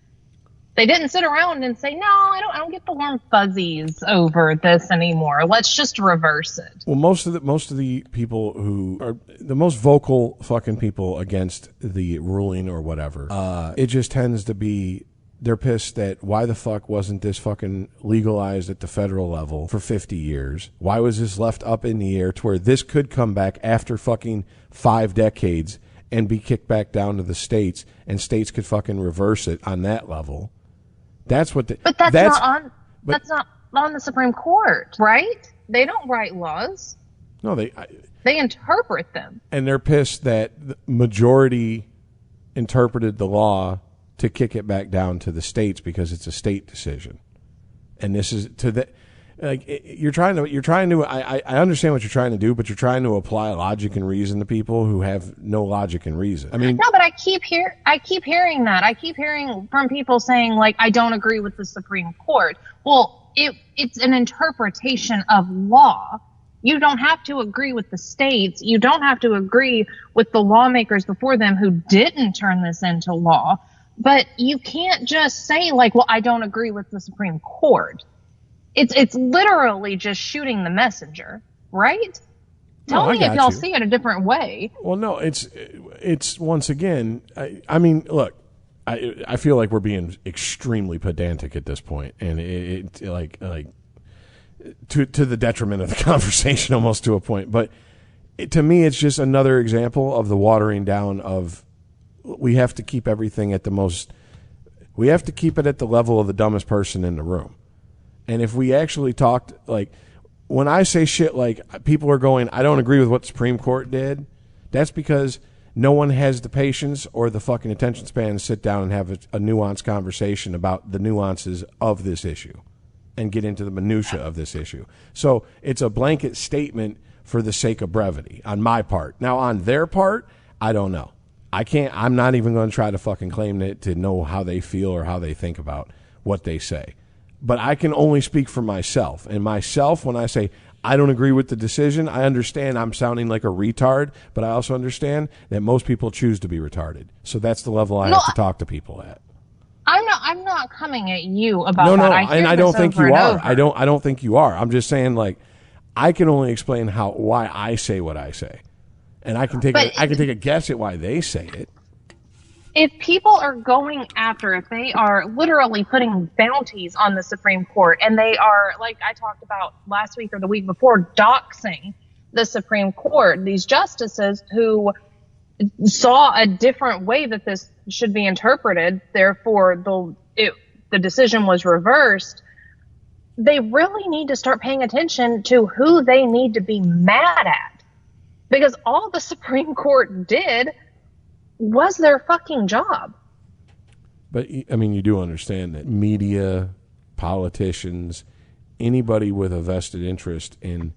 They didn't sit around and say, no, I don't get the warm fuzzies over this anymore. Let's just reverse it. Well, most of the people who are the most vocal fucking people against the ruling or whatever, it just tends to be they're pissed that why the fuck wasn't this fucking legalized at the federal level for 50 years? Why was this left up in the air to where this could come back after fucking 5 decades and be kicked back down to the states, and states could fucking reverse it on that level? That's what But that's not on the Supreme Court, right? They don't write laws. No, they interpret them. And they're pissed that the majority interpreted the law to kick it back down to the states because it's a state decision. And this is to the like you're trying to I understand what you're trying to do, but you're trying to apply logic and reason to people who have no logic and reason. I mean, no, but I keep hearing that. I keep hearing from people saying like, I don't agree with the Supreme Court. Well, it's an interpretation of law. You don't have to agree with the states. You don't have to agree with the lawmakers before them who didn't turn this into law. But you can't just say like, well, I don't agree with the Supreme Court. It's literally just shooting the messenger, right? Tell me if y'all see it a different way. Well, no, it's once again. I mean, look, I feel like we're being extremely pedantic at this point, and it like to the detriment of the conversation, almost to a point. But to me, it's just another example of the watering down of we have to keep everything at the most. We have to keep it at the level of the dumbest person in the room. And if we actually talked like. When I say shit like people are going, I don't agree with what the Supreme Court did, that's because no one has the patience or the fucking attention span to sit down and have a nuanced conversation about the nuances of this issue and get into the minutia of this issue. So it's a blanket statement for the sake of brevity on my part. Now, on their part, I don't know. I'm not even going to try to fucking claim to know how they feel or how they think about what they say. But I can only speak for myself. And myself, when I say I don't agree with the decision, I understand I'm sounding like a retard, but I also understand that most people choose to be retarded. So that's the level I have to talk to people at. I'm not coming at you about that. No, and I don't think you are. I don't think you are. I'm just saying, like, I can only explain why I say what I say. And I can take a guess at why they say it. If people are going after, if they are literally putting bounties on the Supreme Court, and they are, like I talked about last week or the week before, doxing the Supreme Court, these justices who saw a different way that this should be interpreted, therefore the decision was reversed, they really need to start paying attention to who they need to be mad at. Because all the Supreme Court did was their fucking job. But, I mean, you do understand that media, politicians, anybody with a vested interest in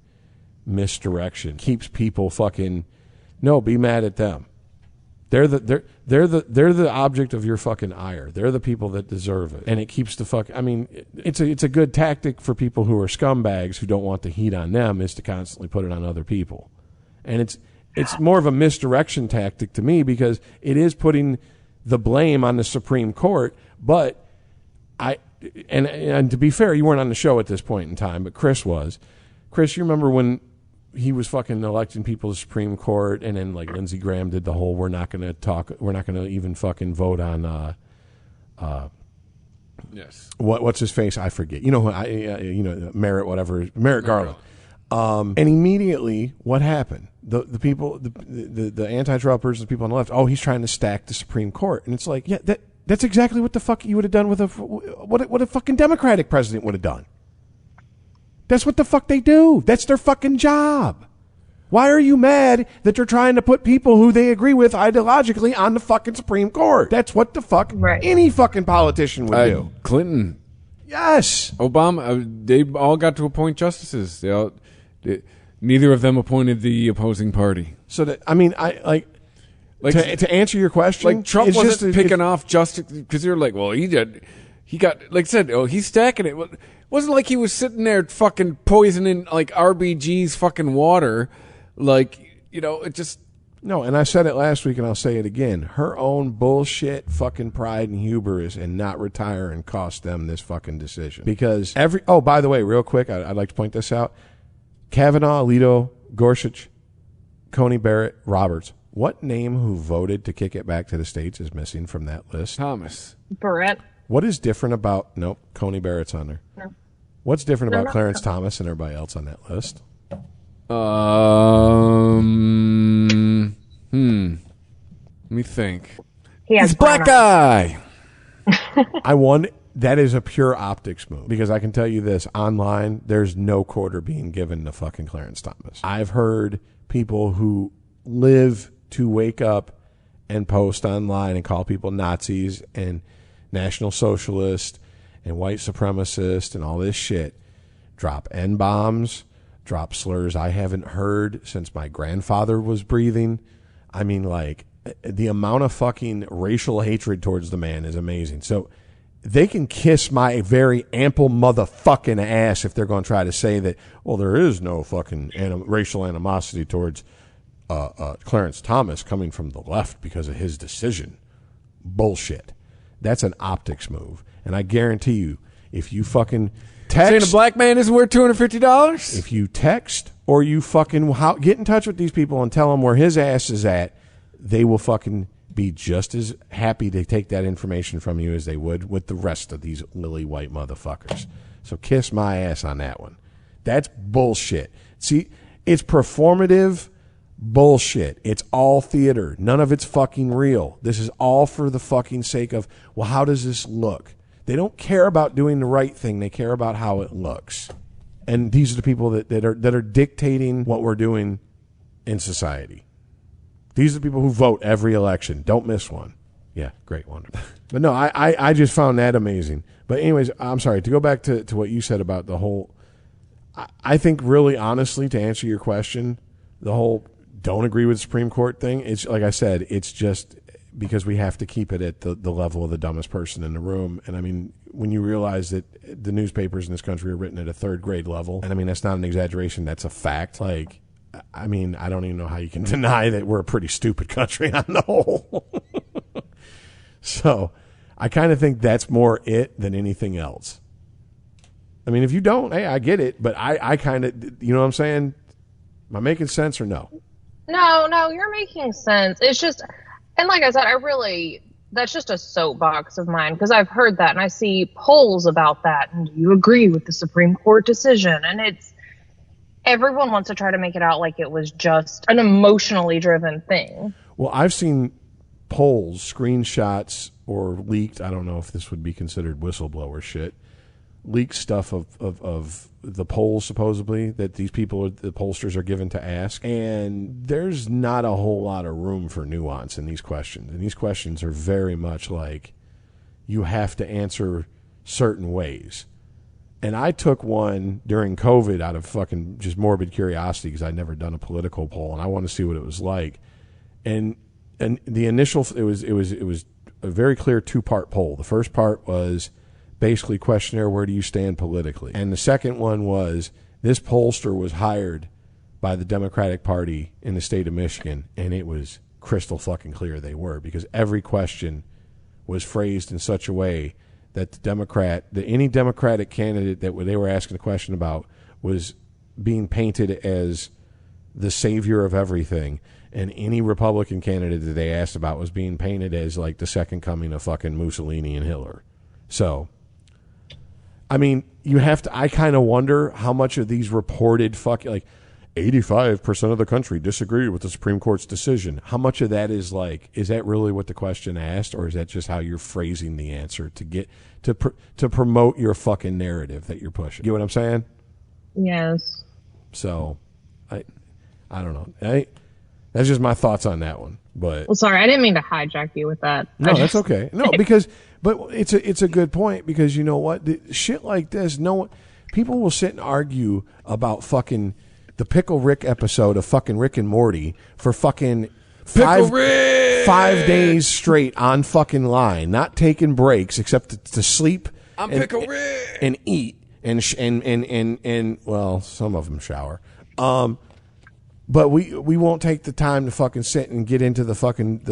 misdirection keeps people fucking, no, be mad at them. They're the object of your fucking ire. They're the people that deserve it. And it keeps the fuck, I mean, it's a good tactic for people who are scumbags who don't want the heat on them is to constantly put it on other people. And it's more of a misdirection tactic to me because it is putting the blame on the Supreme Court. But and to be fair, you weren't on the show at this point in time, but Chris was. Chris, you remember when he was fucking electing people to the Supreme Court, and then like Lindsey Graham did the whole we're not going to even fucking vote on yes. What's his face? I forget. You know who Merrick Garland. And immediately, what happened? The people, the anti-Trump persons, the people on the left. Oh, he's trying to stack the Supreme Court, and it's like, yeah, that's exactly what the fuck you would have done with what a fucking Democratic president would have done. That's what the fuck they do. That's their fucking job. Why are you mad that they're trying to put people who they agree with ideologically on the fucking Supreme Court? That's what the fuck any fucking politician would do. Clinton. Yes. Obama. They all got to appoint justices. Neither of them appointed the opposing party. So that, I mean, to answer your question, like Trump wasn't picking off justice because you're like, well, he got, like I said, he's stacking it. It wasn't like he was sitting there fucking poisoning like RBG's fucking water. Like, it just. No, and I said it last week and I'll say it again. Her own bullshit fucking pride and hubris and not retiring cost them this fucking decision. Because by the way, real quick, I'd like to point this out. Kavanaugh, Alito, Gorsuch, Coney Barrett, Roberts. What name who voted to kick it back to the states is missing from that list? Thomas. Barrett. What is different about... Nope, Coney Barrett's on there. No. What's different about Clarence Thomas and everybody else on that list? Let me think. He's a black guy. That is a pure optics move, because I can tell you this, online, there's no quarter being given to fucking Clarence Thomas. I've heard people who live to wake up and post online and call people Nazis and National Socialist and white supremacist and all this shit, drop N-bombs, drop slurs I haven't heard since my grandfather was breathing. I mean, like, the amount of fucking racial hatred towards the man is amazing. So they can kiss my very ample motherfucking ass if they're going to try to say that, well, there is no fucking racial animosity towards Clarence Thomas coming from the left because of his decision. Bullshit. That's an optics move. And I guarantee you, if you fucking Saying a black man isn't worth $250? If you text or you fucking get in touch with these people and tell them where his ass is at, they will fucking be just as happy to take that information from you as they would with the rest of these lily white motherfuckers. So kiss my ass on that one. That's bullshit. See, it's performative bullshit. It's all theater. None of it's fucking real. This is all for the fucking sake of, well, how does this look? They don't care about doing the right thing. They care about how it looks. And these are the people that are dictating what we're doing in society. These are the people who vote every election. Don't miss one. Yeah, great, wonderful. But no, I just found that amazing. But anyways, I'm sorry, to go back to what you said about the whole, I think really honestly, to answer your question, the whole don't agree with the Supreme Court thing, it's like I said, it's just because we have to keep it at the level of the dumbest person in the room. And I mean, when you realize that the newspapers in this country are written at a third grade level, and I mean, that's not an exaggeration, that's a fact. Like, I mean, I don't even know how you can deny that we're a pretty stupid country on the whole. So I kind of think that's more it than anything else. I mean, if you don't, hey, I get it, but I kind of, you know what I'm saying? Am I making sense or no? No, you're making sense. It's just, and like I said, that's just a soapbox of mine, because I've heard that and I see polls about that, and you agree with the Supreme Court decision, and everyone wants to try to make it out like it was just an emotionally driven thing. Well, I've seen polls, screenshots, or leaked, I don't know if this would be considered whistleblower shit, leaked stuff of the polls supposedly that these people, the pollsters, are given to ask. And there's not a whole lot of room for nuance in these questions. And these questions are very much like you have to answer certain ways. And I took one during COVID out of fucking just morbid curiosity because I'd never done a political poll and I wanted to see what it was like. And the initial, it was a very clear 2-part poll. The first part was basically questionnaire, where do you stand politically? And the second one was, this pollster was hired by the Democratic Party in the state of Michigan, and it was crystal fucking clear they were, because every question was phrased in such a way that any Democratic candidate that they were asking a question about was being painted as the savior of everything, and any Republican candidate that they asked about was being painted as like the second coming of fucking Mussolini and Hitler. So, I mean, I kind of wonder how much of these reported fucking, like, 85% of the country disagreed with the Supreme Court's decision. How much of that is like, is that really what the question asked, or is that just how you're phrasing the answer to get to promote your fucking narrative that you're pushing? You know what I'm saying? Yes. So, I don't know. That's just my thoughts on that one. But well, sorry, I didn't mean to hijack you with that. No, that's okay. No, but it's a good point, because you know what? Shit like this, people will sit and argue about fucking the Pickle Rick episode of fucking Rick and Morty for fucking 5 days straight on fucking line, not taking breaks except to sleep and eat and well, some of them shower. But we won't take the time to fucking sit and get into the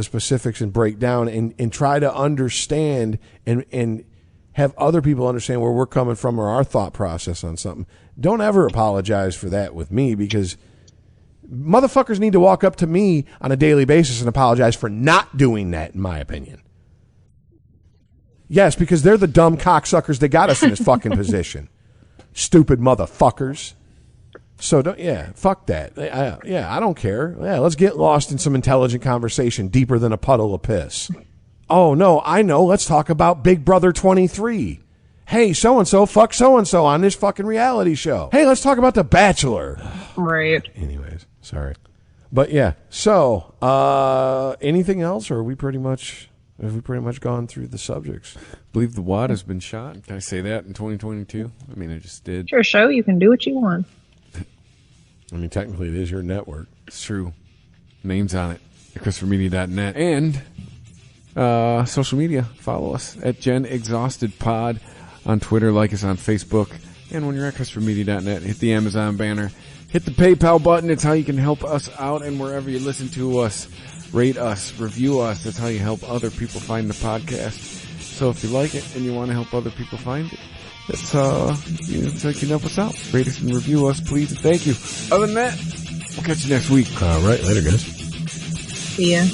specifics and break down and try to understand and have other people understand where we're coming from or our thought process on something. Don't ever apologize for that with me, because motherfuckers need to walk up to me on a daily basis and apologize for not doing that, in my opinion. Yes, because they're the dumb cocksuckers that got us in this fucking position. Stupid motherfuckers. So, fuck that. I don't care. Yeah, let's get lost in some intelligent conversation deeper than a puddle of piss. Oh, no, I know. Let's talk about Big Brother 23. Hey, so-and-so fuck so-and-so on this fucking reality show. Hey, let's talk about The Bachelor. Right. Anyways, sorry. But yeah, so, anything else, or have we pretty much gone through the subjects? I believe the wad has been shot. Can I say that in 2022? I mean, I just did. It's your show. You can do what you want. I mean, technically, it is your network. It's true. Name's on it at ChristopherMedia.net. And social media. Follow us at Gen Exhausted Pod on Twitter. Like us on Facebook. And when you're at ChristopherMedia.net, hit the Amazon banner. Hit the PayPal button. It's how you can help us out. And wherever you listen to us, rate us, review us. That's how you help other people find the podcast. So if you like it and you want to help other people find it, that's so you can help us out. Rate us and review us, please, and thank you. Other than that, we'll catch you next week. All right, later, guys. See ya.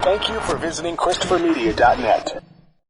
Thank you for visiting ChristopherMedia.net.